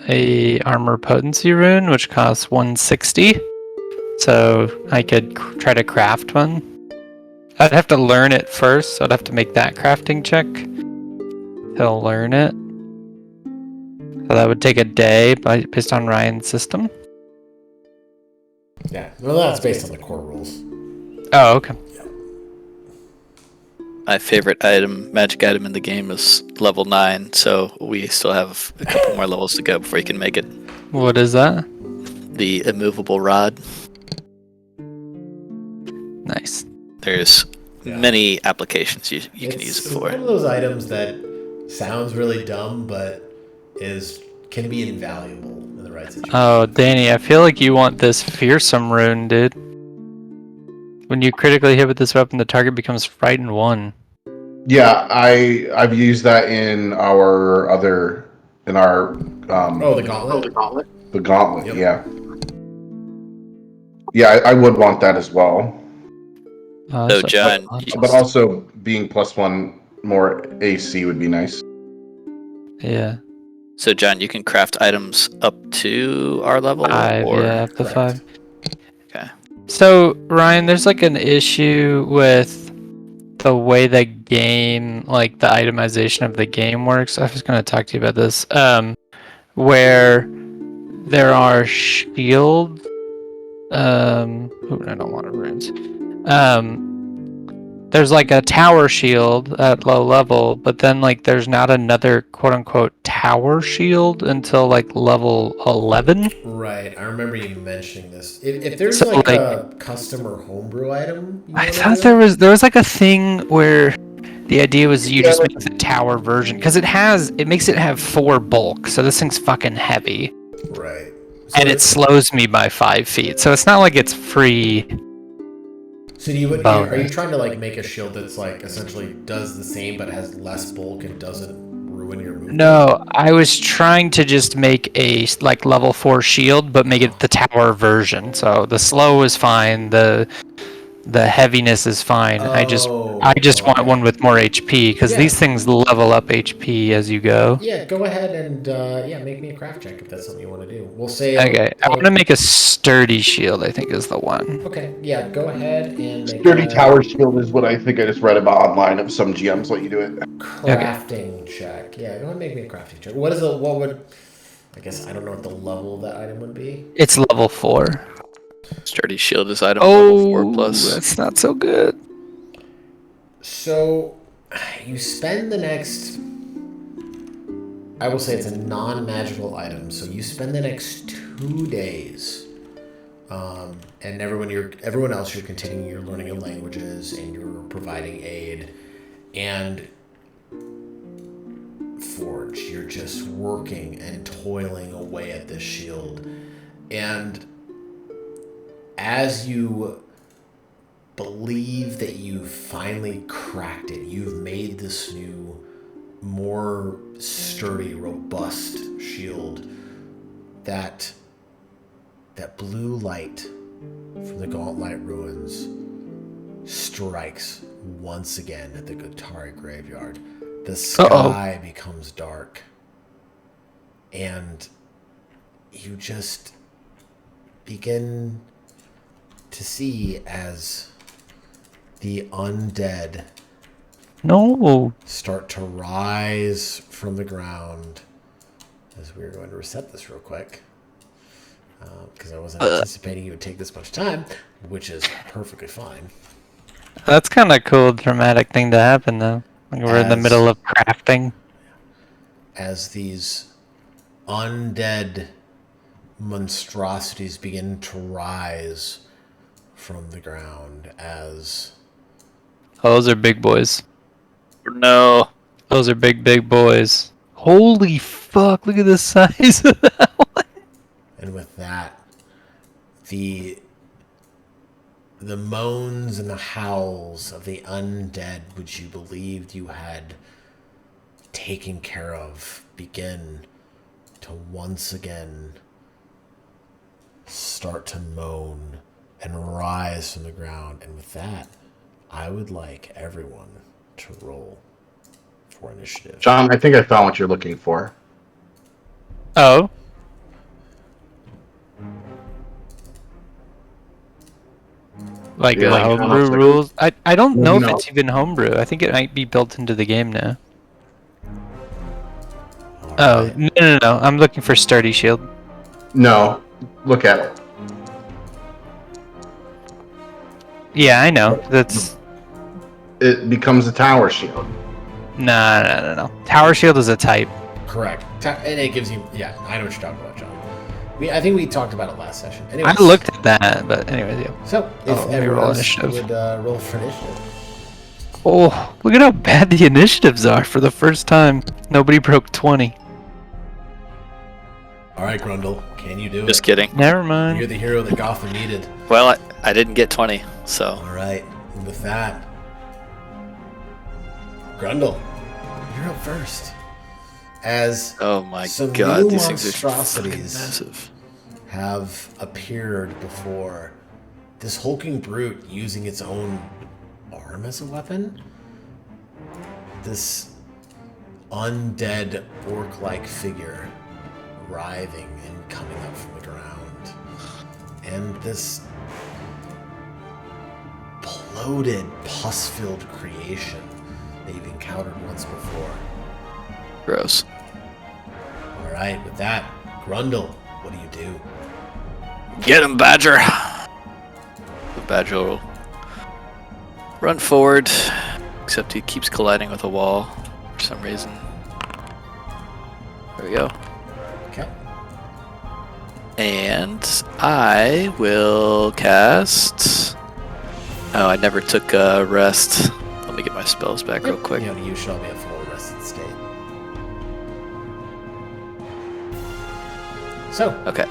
Speaker 2: a armor potency rune, which costs 160. So I could try to craft one. I'd have to learn it first, so I'd have to make that crafting check to learn it. So that would take a day based on Ryan's system.
Speaker 3: Yeah, well, that's based on the core rules.
Speaker 2: Oh, okay.
Speaker 1: My favorite item, magic item in the game is level 9, so we still have a couple more levels to go before you can make it.
Speaker 2: What is that?
Speaker 1: The immovable rod.
Speaker 2: Nice.
Speaker 1: There's
Speaker 3: Yeah.
Speaker 1: many applications you can use it
Speaker 3: It's one
Speaker 1: for.
Speaker 3: of those items that sounds really dumb, but can be invaluable in the right situation.
Speaker 2: Oh, Danny, I feel like you want this fearsome rune, dude. When you critically hit with this weapon, the target becomes frightened 1.
Speaker 4: Yeah, I've used that in our the
Speaker 3: Gauntlet.
Speaker 4: The gauntlet.
Speaker 3: Yep.
Speaker 4: Yeah. Yeah, I would want that as well.
Speaker 1: So, John,
Speaker 4: But also being +1 more AC would be nice.
Speaker 2: yeah,
Speaker 1: So, John, you can craft items up to our level?
Speaker 2: 5,
Speaker 1: or...
Speaker 2: yeah, up to
Speaker 3: Correct.
Speaker 2: 5.
Speaker 1: Okay.
Speaker 2: So, Ryan, there's like an issue with the way the game, like the itemization of the game works. I was going to talk to you about this. Where there are shields. Ooh, I don't want to runes. There's like a tower shield at low level, but then like there's not another quote unquote tower shield until like level 11.
Speaker 3: Right, I remember you mentioning this. If there's
Speaker 2: So,
Speaker 3: like
Speaker 2: like-
Speaker 3: a custom or homebrew item, you
Speaker 2: I
Speaker 3: wanna
Speaker 2: thought
Speaker 3: do?
Speaker 2: there was like a thing where the idea was you just make the tower version because it makes it have 4 bulk, so this thing's fucking heavy,
Speaker 3: Right.
Speaker 2: and it slows me by 5 feet. So it's not like it's free.
Speaker 3: So are you
Speaker 2: bonus.
Speaker 3: trying to like make a shield that's like essentially does the same but has less bulk and doesn't ruin your movement?
Speaker 2: No, I was trying to just make a like level 4 shield, but make it the tower version. So the slow is fine, the heaviness is fine. I just
Speaker 3: Oh.
Speaker 2: I just want
Speaker 3: okay.
Speaker 2: one with more HP because
Speaker 3: Yeah.
Speaker 2: these things level up HP as you go.
Speaker 3: Yeah, go ahead and make me a craft check if that's something you want to do. We'll say.
Speaker 2: Okay, I want to make a sturdy shield. I think is the one.
Speaker 3: Okay, yeah, go ahead and make
Speaker 4: Sturdy
Speaker 3: a
Speaker 4: tower shield is what I think I just read about online of some GMs let you do it.
Speaker 3: crafting check. Yeah, go ahead and make me a crafting check. What would? I guess I don't know what the level of that item would be.
Speaker 2: It's level 4.
Speaker 1: Sturdy shield is item level 4 plus.
Speaker 2: That's not so good.
Speaker 3: So, you spend the next. I will say it's a non-magical item. So you spend the next 2 days, and everyone else, you're continuing your learning of languages and you're providing aid, and Forge, you're just working and toiling away at this shield, and as you believe that you've finally cracked it, you've made this new, more sturdy, robust shield, that blue light from the Gauntlet ruins strikes once again at the Guttari graveyard. The sky becomes dark, and you just begin to see as the undead start to rise from the ground. As we're going to reset this real quick, because I wasn't anticipating you would take this much time, which is perfectly fine.
Speaker 2: That's kind of cool, dramatic thing to happen though. Like we're in the middle of crafting.
Speaker 3: As these undead monstrosities begin to rise from the ground, as
Speaker 2: Oh, those are big boys.
Speaker 1: No.
Speaker 2: Those are big boys. Holy fuck, look at the size of that one.
Speaker 3: and with that, the moans and the howls of the undead, which you believed you had taken care of, begin to once again start to moan and rise from the ground. And with that, I would like everyone to roll for initiative.
Speaker 4: John, I think I found what you're looking for.
Speaker 2: Oh. Like
Speaker 4: Yeah, like
Speaker 2: homebrew
Speaker 4: how-
Speaker 2: rules? I don't know
Speaker 4: No.
Speaker 2: if it's even homebrew. I think it might be built into the game now.
Speaker 3: All
Speaker 2: Oh,
Speaker 3: right.
Speaker 2: no. I'm looking for sturdy shield.
Speaker 4: No, look at it.
Speaker 2: Yeah, I know. That's
Speaker 4: It becomes a tower shield.
Speaker 2: no. Tower shield is a type.
Speaker 3: Correct. And it gives you, yeah, I know what you're talking about, John. I think we talked about it last session.
Speaker 2: I
Speaker 3: Anyways,
Speaker 2: looked at that, but anyways, yeah.
Speaker 3: So, if
Speaker 2: let me
Speaker 3: everyone
Speaker 2: roll
Speaker 3: else
Speaker 2: initiative.
Speaker 3: would roll for initiative.
Speaker 2: Oh, look at how bad the initiatives are for the first time. Nobody broke 20.
Speaker 3: All right, Grundle, can you do
Speaker 1: Just
Speaker 3: it?
Speaker 1: kidding.
Speaker 2: Never
Speaker 3: You're
Speaker 2: mind.
Speaker 3: the hero that Gotham needed.
Speaker 1: Well, I didn't get 20, so
Speaker 3: All right, and with that, Grundle, you're up first. As
Speaker 1: oh my
Speaker 3: some
Speaker 1: god,
Speaker 3: new
Speaker 1: these things are fucking
Speaker 3: monstrosities
Speaker 1: massive.
Speaker 3: have appeared before this hulking brute using its own arm as a weapon. This undead orc-like figure writhing and coming up from the ground. And this bloated, pus-filled creation that you've encountered once before.
Speaker 1: Gross.
Speaker 3: All right, with that, Grundle, what do you do?
Speaker 1: Get him, Badger! The Badger will run forward, except he keeps colliding with a wall for some reason. There we go.
Speaker 3: Okay.
Speaker 1: And I will cast... Oh, I never took a rest. Let me get my spells back real quick.
Speaker 3: You know, you shall be a full rested state. So,
Speaker 1: Okay.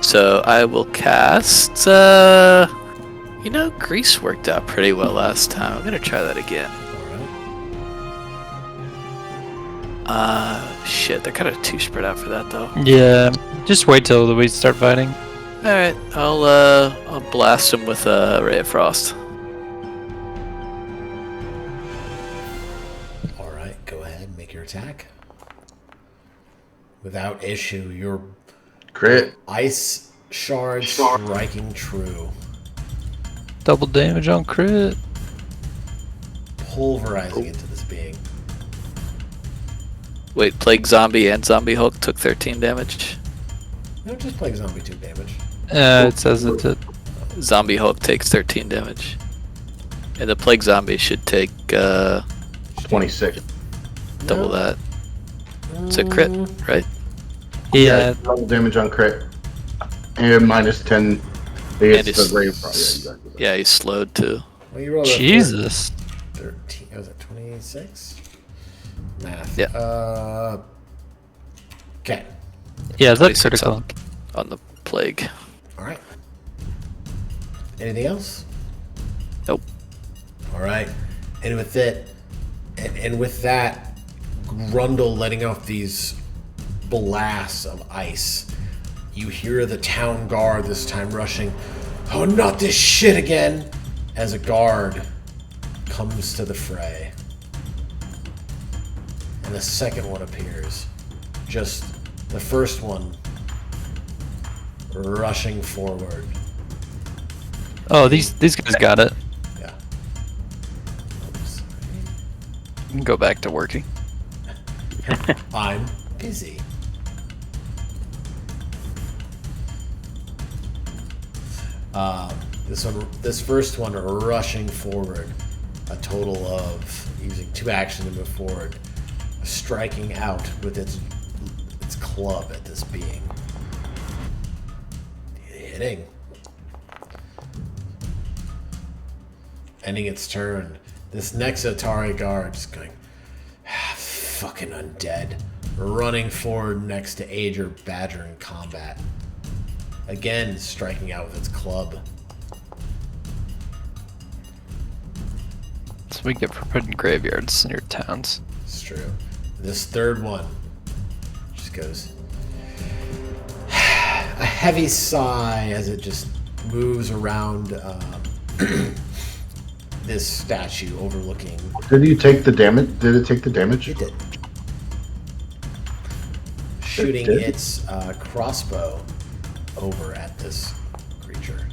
Speaker 1: So I will cast... You know, Grease worked out pretty well last time. I'm gonna try that again.
Speaker 3: alright.
Speaker 1: Shit, they're kind of too spread out for that though.
Speaker 2: Yeah, just wait till we start fighting.
Speaker 1: Alright, I'll blast him with a Ray of Frost.
Speaker 3: attack. Without issue, your
Speaker 4: Crit.
Speaker 3: ice shard striking true.
Speaker 2: Double damage on crit.
Speaker 3: Pulverizing into this being.
Speaker 1: Wait, Plague Zombie and Zombie Hulk took 13 damage.
Speaker 3: No, just Plague Zombie 2 damage.
Speaker 2: It says it's a
Speaker 1: Zombie Hulk takes 13 damage. And the Plague Zombie should take
Speaker 4: 26.
Speaker 1: double that. It's a crit, right?
Speaker 2: yeah.
Speaker 4: Double damage on crit. And minus 10 against
Speaker 1: it's-
Speaker 4: the rave. Yeah, exactly.
Speaker 1: Yeah, he's slowed too.
Speaker 3: Well, you rolled a
Speaker 2: Jesus.
Speaker 3: 13. Was it 26? Math.
Speaker 1: Yeah.
Speaker 3: Okay.
Speaker 2: Yeah, is that
Speaker 1: 26
Speaker 2: critical?
Speaker 1: on the Plague.
Speaker 3: All right. Anything else?
Speaker 1: Nope.
Speaker 3: All right. And with it, and with that, Grundle letting off these blasts of ice, you hear the town guard this time rushing. Oh, not this shit again! As a guard comes to the fray. And the second one appears. Just the first one rushing forward.
Speaker 2: Oh, these guys got it.
Speaker 3: Yeah. Oops.
Speaker 2: You can go back to working.
Speaker 3: I'm busy. This first one rushing forward, a total of using 2 actions to move forward, striking out with its club at this being, hitting, ending its turn. This next Atari guard just going, fucking undead, running forward next to Ager Badger in combat. Again, striking out with its club.
Speaker 2: That's what we get for putting graveyards in your towns.
Speaker 3: It's true. This third one just goes a heavy sigh as it just moves around this statue overlooking.
Speaker 4: Did you take the damage? Did it take the damage?
Speaker 3: It did. Shooting
Speaker 4: did?
Speaker 3: its crossbow over at this creature.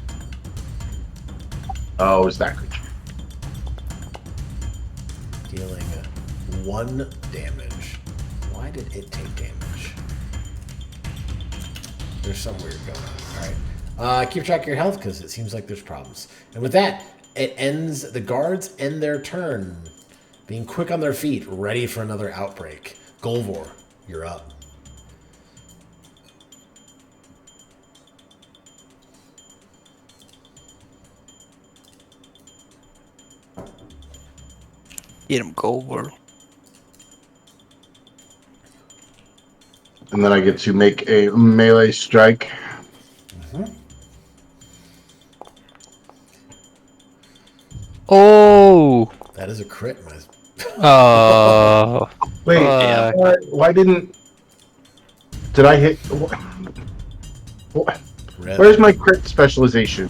Speaker 4: Oh, it was that creature.
Speaker 3: Dealing 1 damage. Why did it take damage? There's some weird going on. Alright. Keep track of your health because it seems like there's problems. And with that, it ends. The guards end their turn. Being quick on their feet, ready for another outbreak. Golvor, you're up.
Speaker 2: Get him, Goldberg.
Speaker 4: And then I get to make a melee strike.
Speaker 2: Oh!
Speaker 3: That is a crit, my.
Speaker 2: Oh.
Speaker 4: Wait,
Speaker 2: Fuck.
Speaker 4: why didn't? Did I hit?
Speaker 3: Red.
Speaker 4: Where's my crit specialization?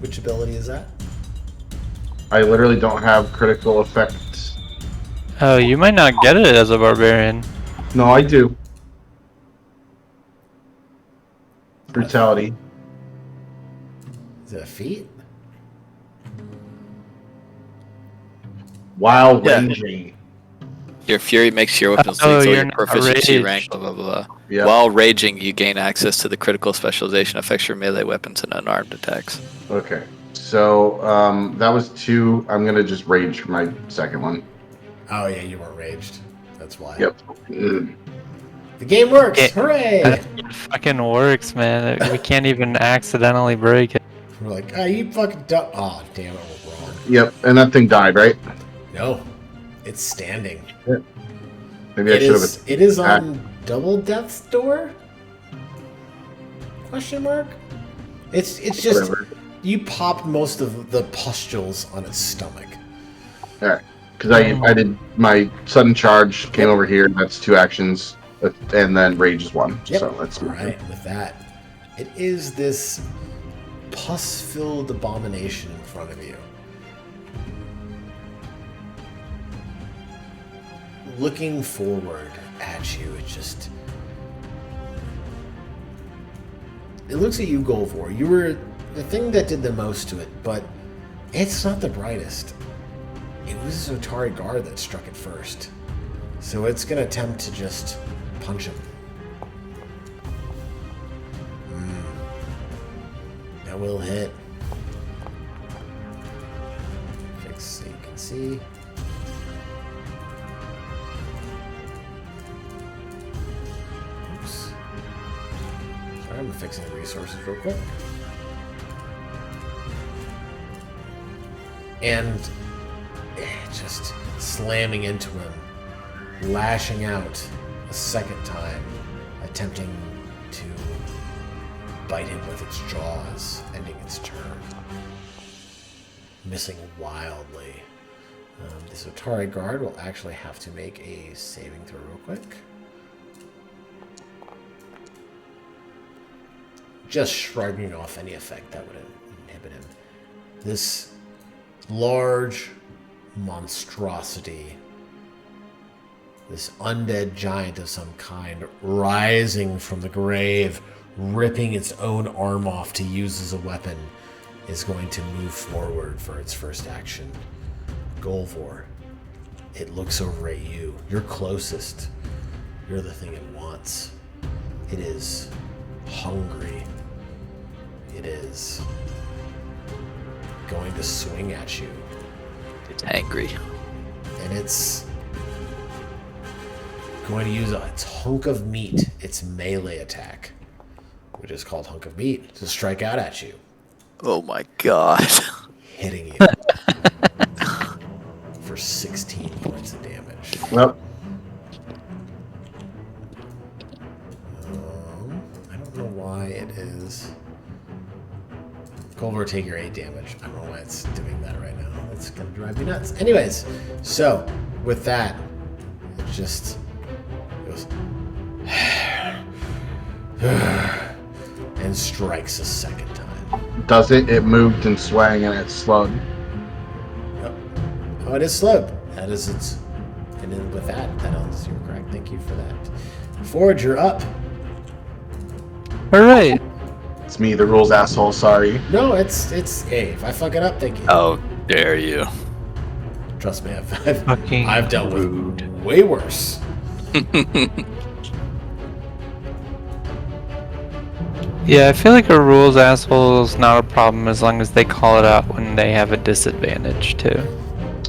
Speaker 3: Which ability is that?
Speaker 4: I literally don't have critical effects.
Speaker 2: Oh, you might not get it as a barbarian.
Speaker 4: No, I do. Brutality.
Speaker 3: Is it a feat?
Speaker 4: While
Speaker 1: Yeah.
Speaker 4: raging.
Speaker 1: Your fury makes your weapons
Speaker 2: Oh,
Speaker 1: lethal,
Speaker 2: you're
Speaker 1: your
Speaker 2: not
Speaker 1: proficiency
Speaker 2: raged.
Speaker 1: rank, blah blah blah.
Speaker 4: Yeah.
Speaker 1: While raging, you gain access to the critical specialization affects your melee weapons and unarmed attacks.
Speaker 4: Okay. So that was 2. I'm gonna just rage for my second one.
Speaker 3: Oh yeah, you weren't raged. That's why.
Speaker 4: Yep. Mm.
Speaker 3: The game works!
Speaker 2: Yeah.
Speaker 3: Hooray!
Speaker 2: That fucking works, man. We can't even accidentally break it.
Speaker 3: We're like, ah, you fucking dumb. Oh, damn it, we're wrong.
Speaker 4: Yep. And that thing died, right?
Speaker 3: No, it's standing.
Speaker 4: Maybe I
Speaker 3: It
Speaker 4: should have.
Speaker 3: is. It is on Double Death's door? Question mark? It's just
Speaker 4: Whatever.
Speaker 3: you popped most of the pustules on its stomach.
Speaker 4: All right. Because I did my sudden charge, came over here. That's 2 actions, and then rage is 1.
Speaker 3: Yep.
Speaker 4: So let's
Speaker 3: All right. With that, it is this pus-filled abomination in front of you. Looking forward at you, it looks at you, Golvor. You were the thing that did the most to it, but it's not the brightest. It was the Otari guard that struck it first. So it's going to attempt to just punch him. That will hit. Fix so you can see. Oops. Sorry, I'm fixing the resources real quick. And just slamming into him, lashing out a second time, attempting to bite him with its jaws, ending its turn. Missing wildly. This Otari guard will actually have to make a saving throw real quick. Just shrugging off any effect that would inhibit him. This large monstrosity, this undead giant of some kind, rising from the grave, ripping its own arm off to use as a weapon, is going to move forward for its first action. Golvor, it looks over at you. You're closest. You're the thing it wants. It is hungry. It is going to swing at you.
Speaker 1: It's angry.
Speaker 3: And it's going to use its hunk of meat, its melee attack, which is called hunk of meat, to strike out at you.
Speaker 1: Oh my god.
Speaker 3: Hitting you for 16 points of damage.
Speaker 4: Well,
Speaker 3: I don't know why it is. Golvor, take your 8 damage. I don't know why it's doing that right now. It's gonna drive me nuts. Anyways, so with that, it goes and strikes a second time.
Speaker 4: does it? It moved and swang and it slowed.
Speaker 3: Yep. Oh, it is slowed. That is its. And then with that is you're correct. Thank you for that. Forge, you're up.
Speaker 2: All right.
Speaker 4: It's me, the rules asshole. Sorry.
Speaker 3: No, it's. Hey, if I fuck it up, thank you.
Speaker 1: How dare you?
Speaker 3: Trust me,
Speaker 2: Fucking
Speaker 3: I've dealt with way worse.
Speaker 2: Yeah, I feel like a rules asshole is not a problem as long as they call it out when they have a disadvantage too.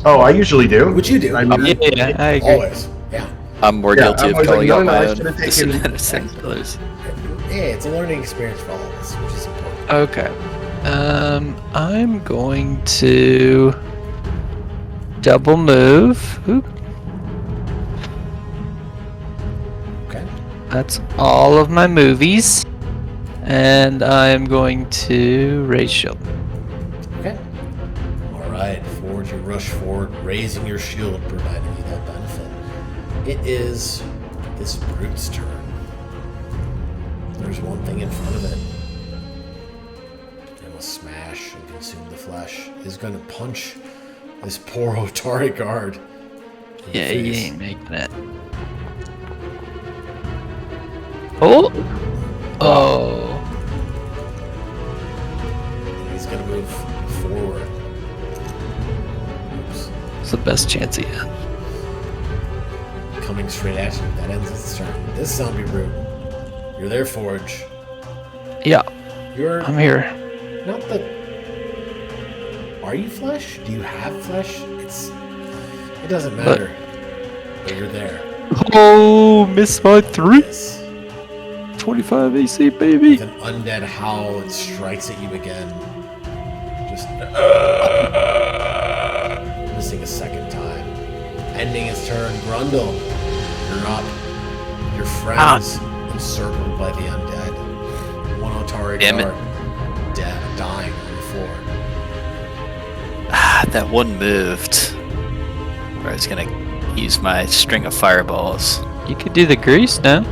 Speaker 4: Oh, I usually do.
Speaker 3: Which you do.
Speaker 4: I mean,
Speaker 2: Yeah, I agree.
Speaker 3: Always. Yeah.
Speaker 1: I'm more
Speaker 4: Yeah,
Speaker 1: guilty
Speaker 4: I'm
Speaker 1: of
Speaker 4: always
Speaker 1: calling
Speaker 4: like,
Speaker 1: out
Speaker 4: no,
Speaker 1: my
Speaker 4: I
Speaker 1: own
Speaker 4: should've taken-
Speaker 1: disadvantage than others.
Speaker 3: Hey, it's a learning experience for all of us, which is important.
Speaker 2: Okay. I'm going to double move. Oop.
Speaker 3: Okay.
Speaker 2: That's all of my movies. And I'm going to raise shield.
Speaker 3: Okay. All right. Forward, you rush forward, raising your shield, providing you that benefit. It is this brute's turn. There's one thing in front of it. It will smash and consume the flesh. It's going to punch this poor Otari guard. in the
Speaker 2: Yeah, you
Speaker 3: face.
Speaker 2: ain't making it. Oh! Oh.
Speaker 3: He's going to move forward. Oops.
Speaker 2: It's the best chance he had.
Speaker 3: Coming straight at you. That ends its turn. This zombie brute. You're there, Forge.
Speaker 2: Yeah,
Speaker 3: You're
Speaker 2: I'm here.
Speaker 3: not the. Are you flesh? Do you have flesh? It doesn't matter. But you're there.
Speaker 2: Oh, missed by 3.
Speaker 3: Yes.
Speaker 2: 25 AC, baby.
Speaker 3: With an undead howl, it strikes at you again. Just missing a second time. Ending its turn. Grundle, you're up. Your friends encircled by the undead. One Otari
Speaker 1: Damn it.
Speaker 3: guard dying on the floor.
Speaker 1: Ah, that one moved. Where I was gonna use my string of fireballs.
Speaker 2: You could do the grease now.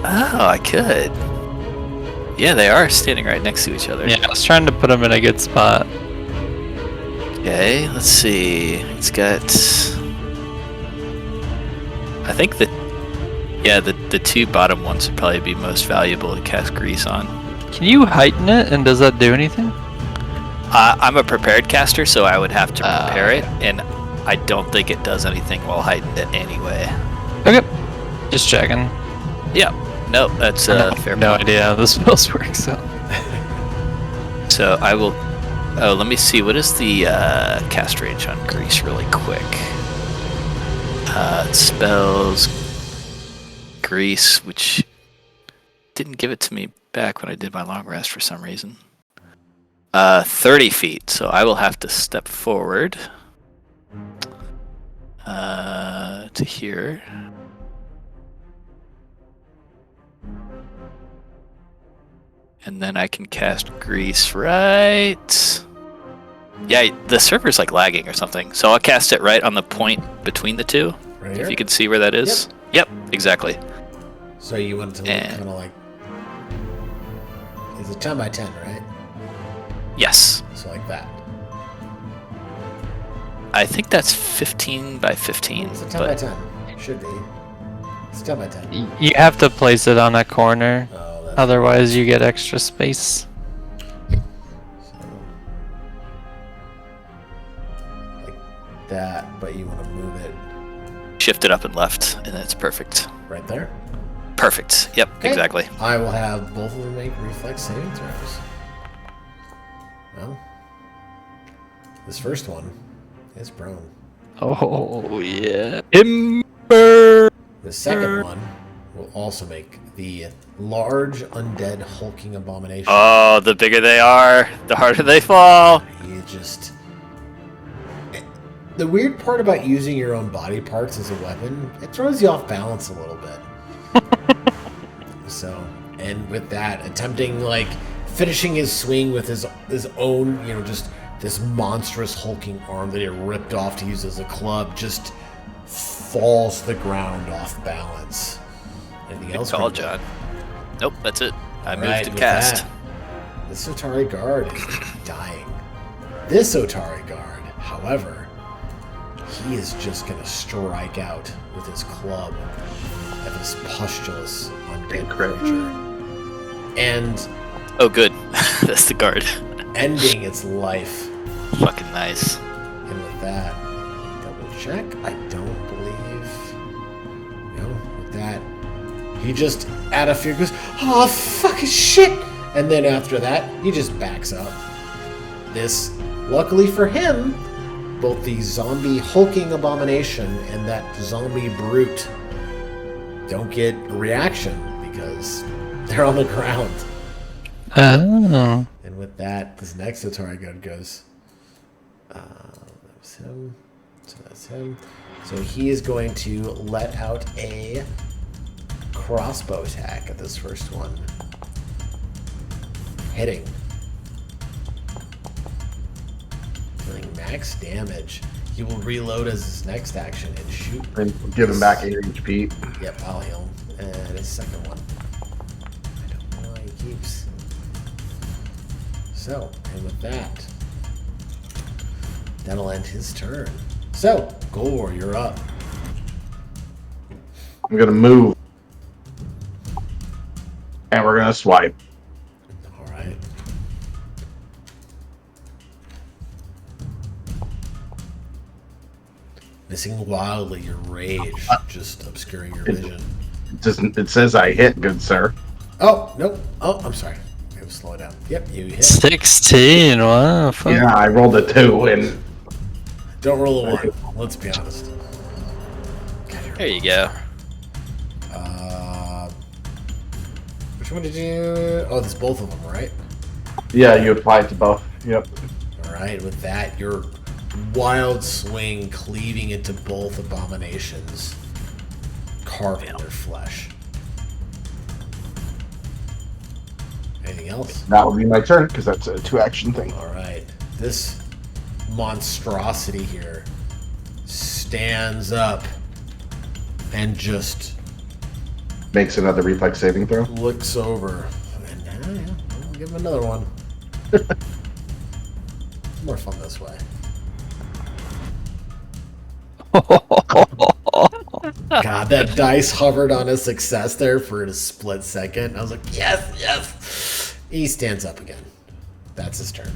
Speaker 1: Oh, I could. Yeah, they are standing right next to each other.
Speaker 2: Yeah, I was trying to put them in a good spot.
Speaker 1: Okay, let's see. It's got. I think the two bottom ones would probably be most valuable to cast grease on.
Speaker 2: Can you heighten it, and does that do anything?
Speaker 1: I'm a prepared caster, so I would have to prepare it,
Speaker 2: okay.
Speaker 1: and I don't think it does anything while heightened it anyway.
Speaker 2: Okay. Just checking.
Speaker 1: Yeah, no, that's fair.
Speaker 2: No idea how this spells work, so.
Speaker 1: So I will. Oh, let me see. What is the cast range on grease, really quick? Spells grease, which didn't give it to me back when I did my long rest for some reason. 30 feet, so I will have to step forward to here. And then I can cast grease right. Yeah, the server's like lagging or something. So I'll cast it right on the point between the two.
Speaker 3: Right
Speaker 1: If
Speaker 3: here?
Speaker 1: you can see where that is. Yep, exactly.
Speaker 3: So you want it to look
Speaker 1: And-
Speaker 3: kind of like... It's a 10 by 10, right?
Speaker 1: Yes.
Speaker 3: So like that.
Speaker 1: I think that's 15 by 15.
Speaker 3: It's a 10 by
Speaker 1: But
Speaker 3: 10. Should be. It's 10 by 10.
Speaker 2: You have to place it on a corner,
Speaker 3: Oh, that's...
Speaker 2: otherwise you get extra space.
Speaker 3: So, like that, but you want to move it
Speaker 1: shift it up and left, and it's perfect.
Speaker 3: right there.
Speaker 1: Perfect. Yep,
Speaker 3: Okay.
Speaker 1: exactly.
Speaker 3: I will have both of them make reflex saving throws. Well, this first one is prone.
Speaker 2: Oh, yeah. Timber!
Speaker 3: The second one will also make the large undead hulking abomination.
Speaker 1: Oh, the bigger they are, the harder they fall.
Speaker 3: You just... The weird part about using your own body parts as a weapon, it throws you off balance a little bit. So, and with that, attempting, like, finishing his swing with his own, just this monstrous hulking arm that he ripped off to use as a club, just falls to the ground off balance. Anything
Speaker 1: Good
Speaker 3: else?
Speaker 1: call,
Speaker 3: Greg?
Speaker 1: John. Nope, that's it. I moved
Speaker 3: Right,
Speaker 1: to
Speaker 3: with
Speaker 1: cast.
Speaker 3: that, this Otari guard is dying. This Otari guard, however, he is just going to strike out with his club at this pustulous undead creature. And
Speaker 1: Oh, good. That's the guard.
Speaker 3: ending its life.
Speaker 1: Fucking nice.
Speaker 3: And with that, double check. I don't believe. No, with that, he just out of fear goes, "Oh fucking shit!" And then after that, he just backs up. This, luckily for him, both the zombie hulking abomination and that zombie brute don't get a reaction because they're on the ground.
Speaker 2: Oh.
Speaker 3: And with that, this next Otari gun goes. That was him. So that's him. So he is going to let out a crossbow attack at this first one. Hitting. Dealing max damage. He will reload as his next action and shoot.
Speaker 4: And give him back 8 HP.
Speaker 3: Yep, I'll heal him. And his second one. I don't know why he keeps. So, and with that, that'll end his turn. So, Gore, you're up.
Speaker 4: I'm gonna move. And we're gonna swipe.
Speaker 3: Alright. Missing wildly, your rage just obscuring your vision.
Speaker 4: It says I hit, good sir.
Speaker 3: Oh, nope. Oh, I'm sorry. It was slow down. Yep, you hit.
Speaker 2: 16, wow. Fuck.
Speaker 4: Yeah, I rolled a 2 and
Speaker 3: Don't roll a 1. Let's be honest. God, you're-
Speaker 1: There you go.
Speaker 3: Which one did you... Oh, there's both of them, right?
Speaker 4: yeah, you apply it to both. Yep.
Speaker 3: Alright, with that, your wild swing cleaving into both abominations, carving their flesh. Anything else?
Speaker 4: That would be my turn because that's a 2-action thing.
Speaker 3: Alright. This monstrosity here stands up and just
Speaker 4: Makes another reflex saving throw.
Speaker 3: looks over. And yeah. We'll give him another one. More fun this way. God, that dice hovered on a success there for a split second. I was like, yes, yes. He stands up again. That's his turn.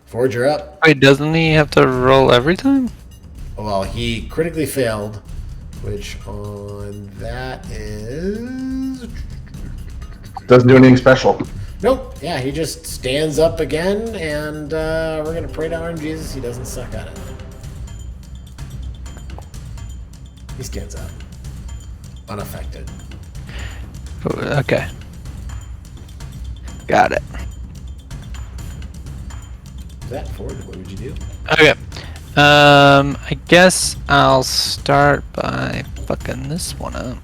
Speaker 3: Forge, you're up.
Speaker 2: Wait, doesn't he have to roll every time?
Speaker 3: Well, he critically failed, which on that is...
Speaker 4: Doesn't do anything special.
Speaker 3: Nope. Yeah, he just stands up again, and we're going to pray to RNGesus he doesn't suck at it. He stands up. Unaffected.
Speaker 2: Okay. Got it.
Speaker 3: That Forge, what would you do?
Speaker 2: Okay. I guess I'll start by fucking this one up.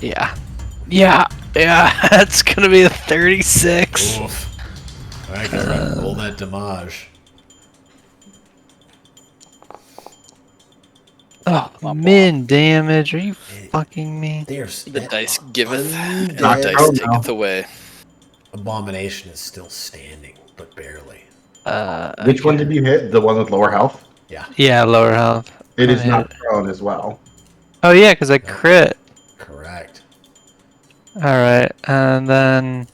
Speaker 2: Yeah. Yeah. Yeah. That's gonna be a 36.
Speaker 3: Oof. Alright, go ahead. Roll that damage.
Speaker 2: Oh, min damage. Are you fucking me?
Speaker 3: There's
Speaker 1: The dice giveth, and the
Speaker 3: undead
Speaker 1: dice taketh away.
Speaker 3: Abomination is still standing, but barely.
Speaker 4: Which one did you hit? The one with lower health?
Speaker 3: Yeah,
Speaker 2: Yeah, lower health.
Speaker 4: It is
Speaker 2: Okay.
Speaker 4: not prone as well.
Speaker 2: Oh yeah, because I crit.
Speaker 3: correct.
Speaker 2: Alright, and then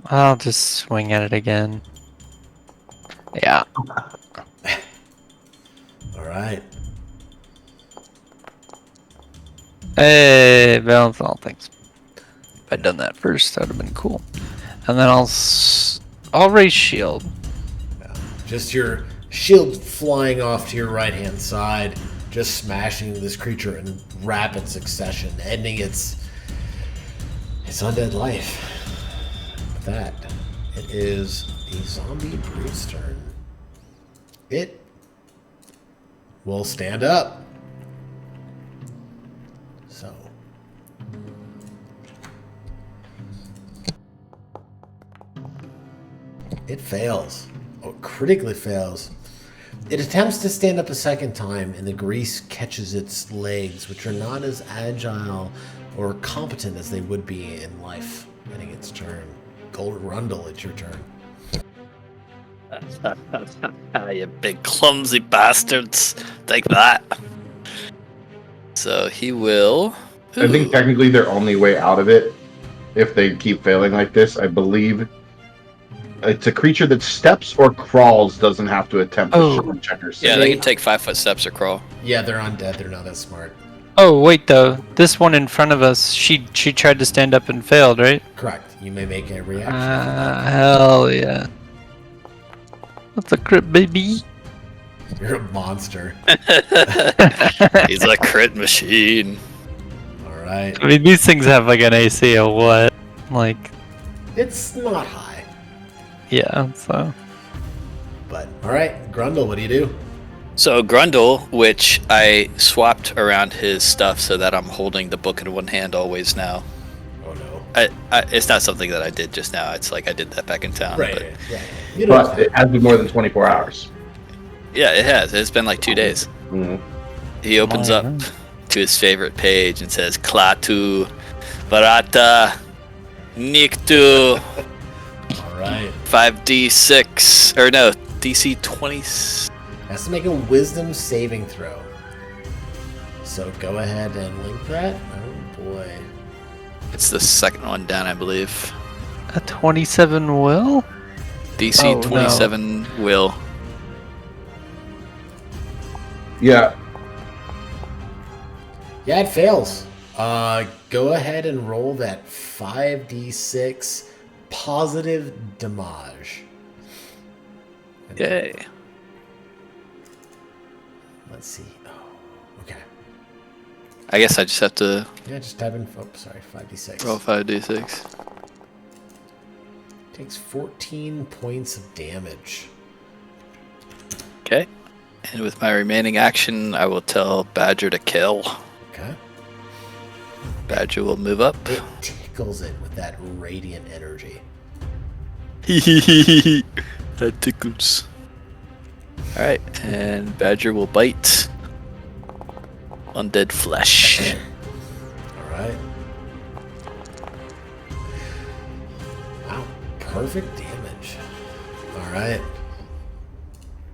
Speaker 2: I'll just swing at it again. Yeah.
Speaker 3: Alright.
Speaker 2: Hey, balance all things. If I'd done that first, that would have been cool. And then I'll raise shield.
Speaker 3: Just your shield flying off to your right hand side, just smashing this creature in rapid succession, ending its undead life. With that, it is the zombie brute's turn. It will stand up. So. It fails. Oh, critically fails. It attempts to stand up a second time, and the grease catches its legs, which are not as agile or competent as they would be in life. Ending its turn. Gold Rundle, it's your turn.
Speaker 1: You big clumsy bastards. Take that. So he will.
Speaker 4: I think technically their only way out of it, if they keep failing like this, I believe it's a creature that steps or crawls doesn't have to attempt to
Speaker 2: Oh.
Speaker 4: shield check or
Speaker 1: Yeah,
Speaker 4: save.
Speaker 1: they can take 5-foot steps or crawl.
Speaker 3: Yeah, they're undead. They're not that smart.
Speaker 2: Oh wait though, this one in front of us, she tried to stand up and failed, right?
Speaker 3: Correct. You may make a reaction.
Speaker 2: Hell yeah. That's a crit, baby.
Speaker 3: You're a monster.
Speaker 1: He's a crit machine.
Speaker 3: All right.
Speaker 2: I mean, these things have like an AC of what? Like,
Speaker 3: It's not high,
Speaker 2: yeah, so.
Speaker 3: but all right. Grundle, what do you do?
Speaker 1: So Grundle, which I swapped around his stuff so that I'm holding the book in one hand always now.
Speaker 3: Oh no.
Speaker 1: It's not something that I did just now. It's like I did that back in town.
Speaker 3: Right.
Speaker 1: But
Speaker 3: Yeah. You know
Speaker 4: But it has been more than 24 hours.
Speaker 1: yeah, it has. It's been like 2 days.
Speaker 4: Mhm.
Speaker 1: He opens
Speaker 2: Oh,
Speaker 1: up
Speaker 2: yeah.
Speaker 1: to his favorite page and says, Klaatu, Barata, Niktu,
Speaker 3: All right.
Speaker 1: 5d6, or no, DC 20.
Speaker 3: Has to make a wisdom saving throw. So go ahead and link that. Oh boy.
Speaker 1: It's the second one down, I believe.
Speaker 2: A 27 will?
Speaker 1: DC
Speaker 2: Oh, no.
Speaker 1: 27 will.
Speaker 4: Yeah,
Speaker 3: Yeah, it fails. Go ahead and roll that 5d6 positive damage.
Speaker 1: Yay.
Speaker 3: Let's see. Oh, okay.
Speaker 1: I guess I just have to
Speaker 3: Yeah, just type in. Oh, sorry, 5d6.
Speaker 1: roll 5d6.
Speaker 3: Takes 14 points of damage.
Speaker 1: Okay. And with my remaining action, I will tell Badger to kill.
Speaker 3: Okay.
Speaker 1: Badger will move up.
Speaker 3: It tickles it with that radiant energy.
Speaker 1: That tickles. Alright, and Badger will bite. Undead flesh.
Speaker 3: All right. Wow, perfect damage. All right.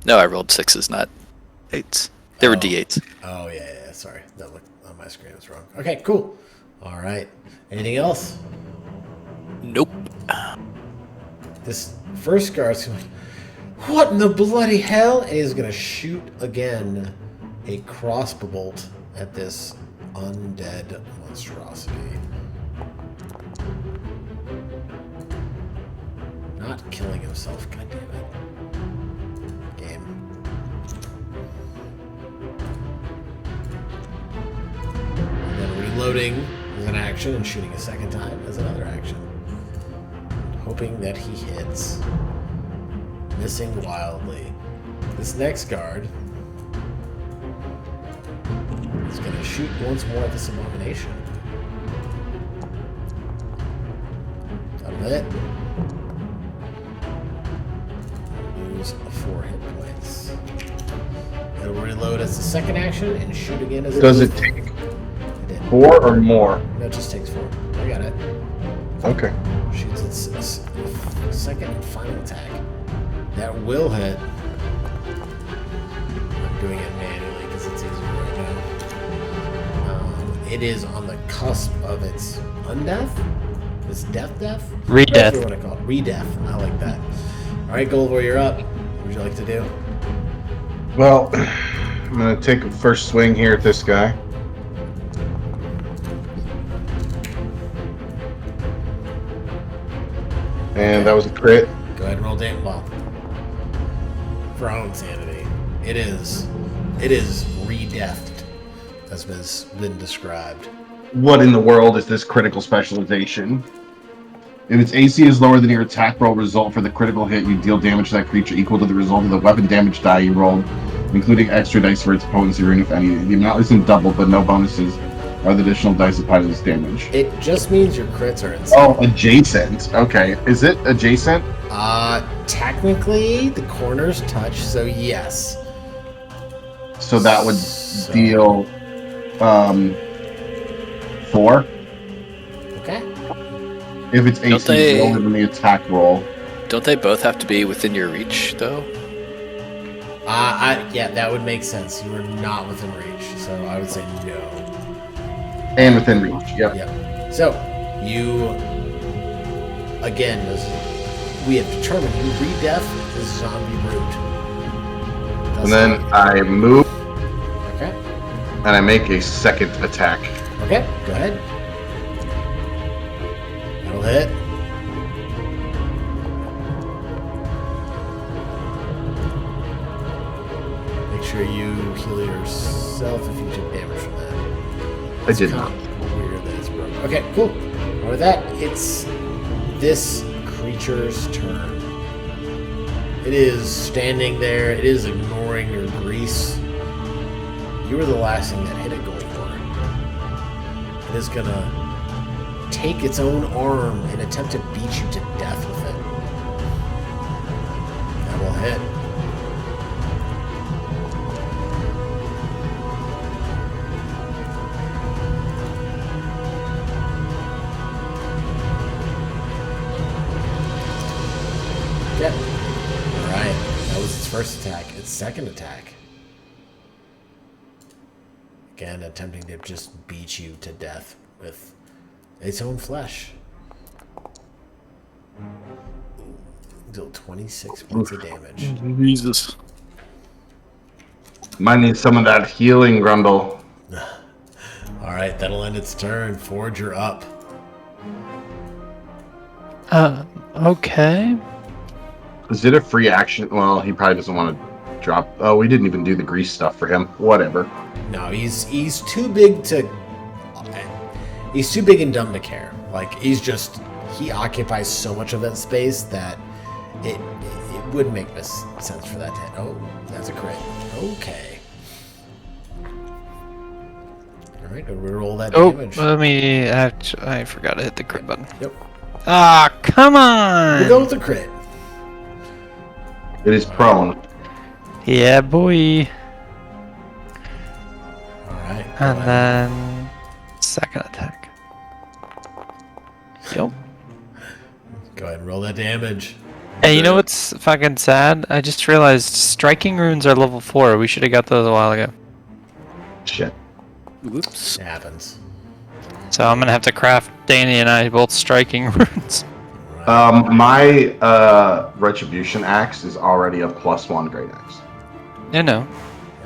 Speaker 1: No, I rolled 6s, not 8s. They were D8s.
Speaker 3: Oh yeah. Sorry, that looked on my screen was wrong. Okay, cool. All right. Anything else?
Speaker 1: Nope.
Speaker 3: This first guard's going, what in the bloody hell? And he's gonna shoot again a crossbow bolt at this undead monstrosity. Not killing himself, goddammit. Game. And then reloading is an action and shooting a second time as another action. Hoping that he hits. Missing wildly. This next guard is going to shoot once more at this Abomination. That'll hit. Lose 4 hit points. It'll reload as the second action and shoot again as
Speaker 4: Does it take
Speaker 3: It did.
Speaker 4: 4 or more?
Speaker 3: No, it just takes 4. I got it.
Speaker 4: Okay.
Speaker 3: Shoots its second and final attack. That will hit. I'm doing it manually because it's easier right now. It is on the cusp of its undeath? Its death?
Speaker 2: Re-death.
Speaker 3: Whatever you want to call it. Re-death. I like that. Alright, Golvor, you're up. What would you like to do?
Speaker 4: Well, I'm gonna take a first swing here at this guy. And that was a crit.
Speaker 3: Go ahead and roll damage. Well, for our own sanity, it is re-deathed, as has been described.
Speaker 4: What in the world is this critical specialization? If its AC is lower than your attack roll result for the critical hit, you deal damage to that creature equal to the result of the weapon damage die you rolled, including extra dice for its potency ring, if any. The amount isn't doubled, but no bonuses are the additional dice applied to this damage.
Speaker 3: It just means your crits are insane.
Speaker 4: Oh, adjacent. Okay. Is it adjacent?
Speaker 3: Technically, the corners touch, so yes.
Speaker 4: So that would deal 4.
Speaker 3: Okay.
Speaker 4: If its
Speaker 1: Don't
Speaker 4: AC
Speaker 1: they-
Speaker 4: is lower than the attack roll.
Speaker 1: Don't they both have to be within your reach, though?
Speaker 3: Yeah, that would make sense. You are not within reach, so I would say no.
Speaker 4: And within reach. Yep.
Speaker 3: Yep. So, you, again, as we have determined, you re-death this zombie brute.
Speaker 4: And then I move
Speaker 3: Okay.
Speaker 4: and I make a second attack.
Speaker 3: Okay, go ahead. That'll hit. Make sure you heal yourself if you took damage from that.
Speaker 4: I did
Speaker 3: Kinda
Speaker 4: not.
Speaker 3: Weird that it's broken. Okay, cool. And with that, it's this creature's turn. It is standing there. It is ignoring your grease. You were the last thing that hit it, Goldmore. It is gonna take its own arm and attempt to beat you to death with it. That will hit. Okay. Alright. That was its first attack. Its second attack. Again, attempting to just beat you to death with its own flesh. Deal 26 points of damage.
Speaker 1: Jesus.
Speaker 4: Might need some of that healing, Grundle.
Speaker 3: Alright, that'll end its turn. Forge, you're up.
Speaker 2: Okay.
Speaker 4: Is it a free action? Well, he probably doesn't want to drop. Oh, we didn't even do the grease stuff for him. Whatever.
Speaker 3: No, he's too big to. He's too big and dumb to care. Like he occupies so much of that space that it would make sense for that to hit. Oh, that's a crit. Okay. All right, we roll that
Speaker 2: Oh,
Speaker 3: damage.
Speaker 2: let me. I forgot to hit the crit button.
Speaker 3: Yep.
Speaker 2: Ah, come on!
Speaker 3: We'll go with the crit.
Speaker 4: It is prone.
Speaker 2: Yeah, boy.
Speaker 3: All right.
Speaker 2: And
Speaker 3: ahead.
Speaker 2: then second attack. Yep.
Speaker 3: Go ahead and roll that damage.
Speaker 2: Hey, you know what's fucking sad? I just realized striking runes are level 4. We should have got those a while ago.
Speaker 4: Shit.
Speaker 1: Whoops.
Speaker 3: It happens.
Speaker 2: So I'm gonna have to craft Danny and I both striking runes.
Speaker 3: Right.
Speaker 4: My retribution axe is already a +1 great axe.
Speaker 2: You know.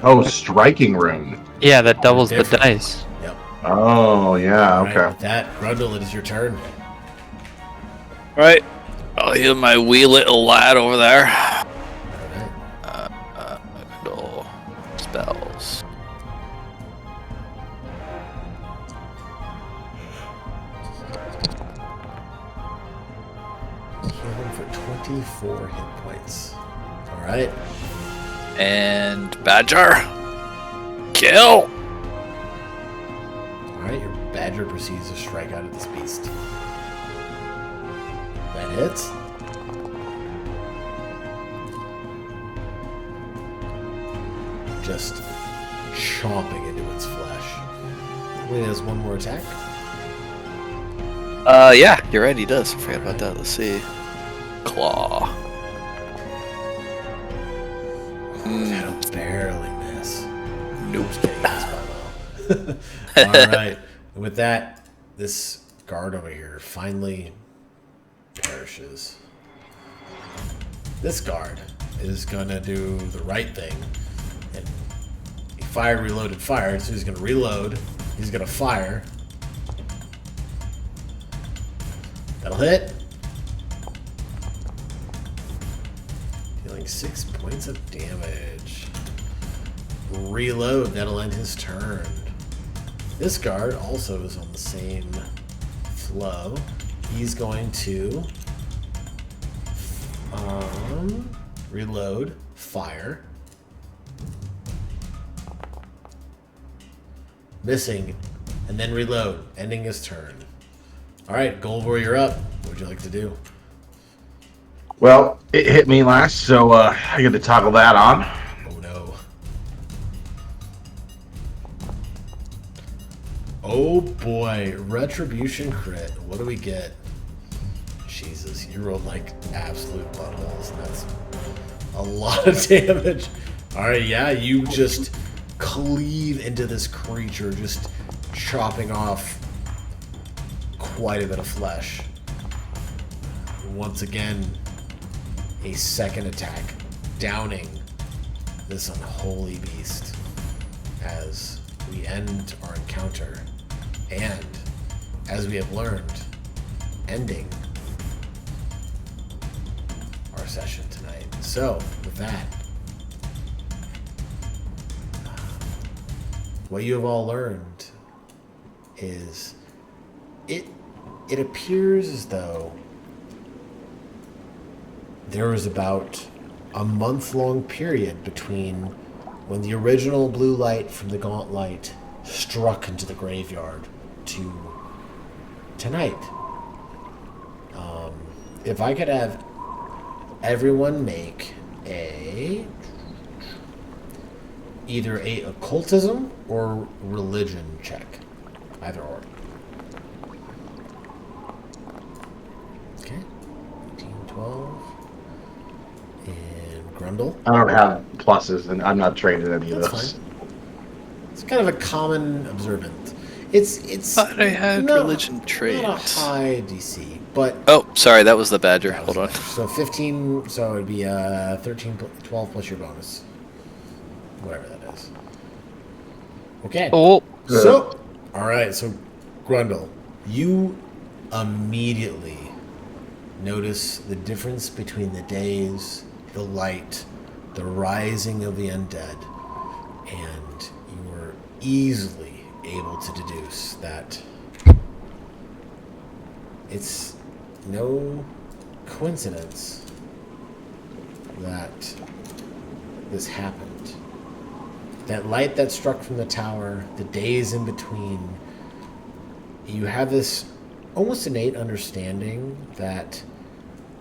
Speaker 4: Oh, striking rune.
Speaker 2: Yeah, that doubles the
Speaker 3: different.
Speaker 2: dice.
Speaker 3: Yep.
Speaker 4: Oh yeah,
Speaker 3: All right,
Speaker 4: okay.
Speaker 3: with that, Grundle, it is your turn.
Speaker 1: Right. I'll heal my wee little lad over there.
Speaker 3: All right.
Speaker 1: Go. Spells.
Speaker 3: Heal him for 24 hit points. All right.
Speaker 1: And Badger. Kill.
Speaker 3: All right, your badger proceeds to strike out at this beast. That hits. Just chomping into its flesh. Wait, has one more attack.
Speaker 1: Yeah, you're right, he does. I forgot about that. Let's see. Claw.
Speaker 3: That'll barely miss.
Speaker 1: Nope.
Speaker 3: Just kidding, that's about well. All right. And with that, this guard over here finally perishes. This guard is gonna do the right thing, and he fired, reloaded, fired. So he's gonna reload. He's gonna fire. That'll hit. Dealing 6 points of damage. Reload. That'll end his turn. This guard also is on the same flow. He's going to reload, fire. Missing, and then reload, ending his turn. All right, Gold Warrior up. What would you like to do?
Speaker 4: Well, it hit me last, so I got to toggle that on.
Speaker 3: Oh no. Oh boy, Retribution crit. What do we get? Jesus, you rolled like absolute buttholes. That's a lot of damage. Alright, yeah, you just cleave into this creature, just chopping off quite a bit of flesh. Once again, a second attack, downing this unholy beast as we end our encounter, and as we have learned, ending our session tonight. So, with that, what you have all learned is it appears as though there was about a month-long period between when the original blue light from the Gauntlet struck into the graveyard to tonight. If I could have everyone make either a occultism or religion check, either or. Okay, 18, 12. And Grundle.
Speaker 4: I don't have pluses, and I'm not trained in any of
Speaker 3: That's
Speaker 4: those.
Speaker 3: fine. It's kind of a common observant. It's
Speaker 1: Thought I had religion trait.
Speaker 3: Not a high DC, but
Speaker 1: Oh, sorry, that was the Badger. Hold on.
Speaker 3: so 15. So it'd be 13, 12 plus your bonus, whatever that is. Okay.
Speaker 2: Oh,
Speaker 3: So, all right. So, Grundle, you immediately notice the difference between the days, the light, the rising of the undead, and you were easily able to deduce that it's no coincidence that this happened. That light that struck from the tower, the days in between, you have this almost innate understanding that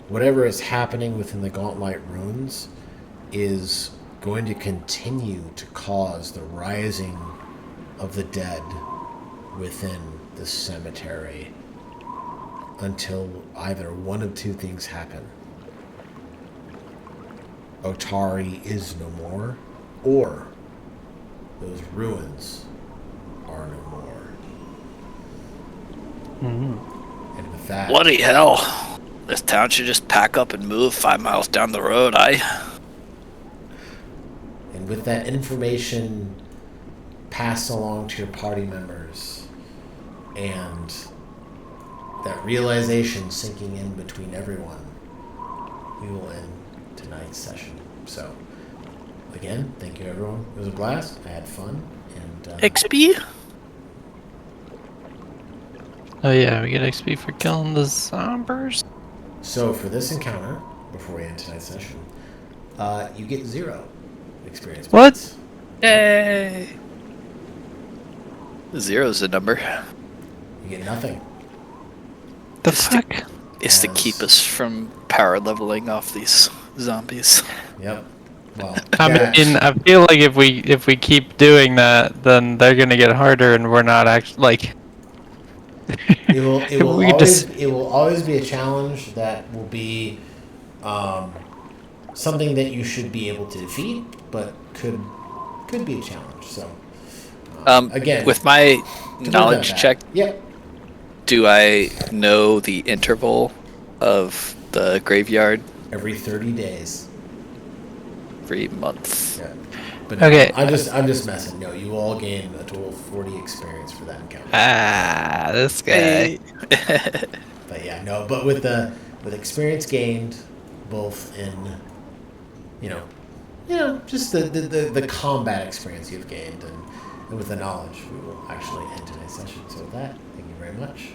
Speaker 3: whatever is happening within the Gauntlet runes is going to continue to cause the rising of the dead within the cemetery until either one of two things happen. Otari is no more, or those ruins are no more. And with that,
Speaker 1: Bloody hell. This town should just pack up and move 5 miles down the road,
Speaker 3: and with that information passed along to your party members, and that realization sinking in between everyone, we will end tonight's session. So, again, thank you everyone. It was a blast. I had fun. And
Speaker 1: XP?
Speaker 2: Oh yeah, we get XP for killing the zombies.
Speaker 3: so for this encounter, before we end tonight's session, you get 0 experience
Speaker 2: What?
Speaker 3: points.
Speaker 1: Yay! Zero's the number.
Speaker 3: You get nothing.
Speaker 2: The
Speaker 1: It's
Speaker 2: fuck?
Speaker 1: It's to keep us from power leveling off these zombies.
Speaker 3: Yep. Well,
Speaker 2: I mean, I feel like if we keep doing that, then they're gonna get harder, and we're not actually like.
Speaker 3: It will
Speaker 2: We
Speaker 3: always
Speaker 2: just-
Speaker 3: it will always be a challenge that will be something that you should be able to defeat, but could be a challenge. So again,
Speaker 1: With my
Speaker 3: to prevent
Speaker 1: knowledge
Speaker 3: that.
Speaker 1: check,
Speaker 3: Yep.
Speaker 1: do I know the interval of the graveyard?
Speaker 3: Every 30 days.
Speaker 1: Every month.
Speaker 3: Yeah. But
Speaker 2: Okay.
Speaker 3: I'm just messing. No, you all gain a total of 40 experience for that encounter.
Speaker 2: Ah, this guy.
Speaker 3: But yeah, no. But with experience gained, both in just the combat experience you've gained, and with the knowledge, we will actually end today's session. So with that, thank you very much.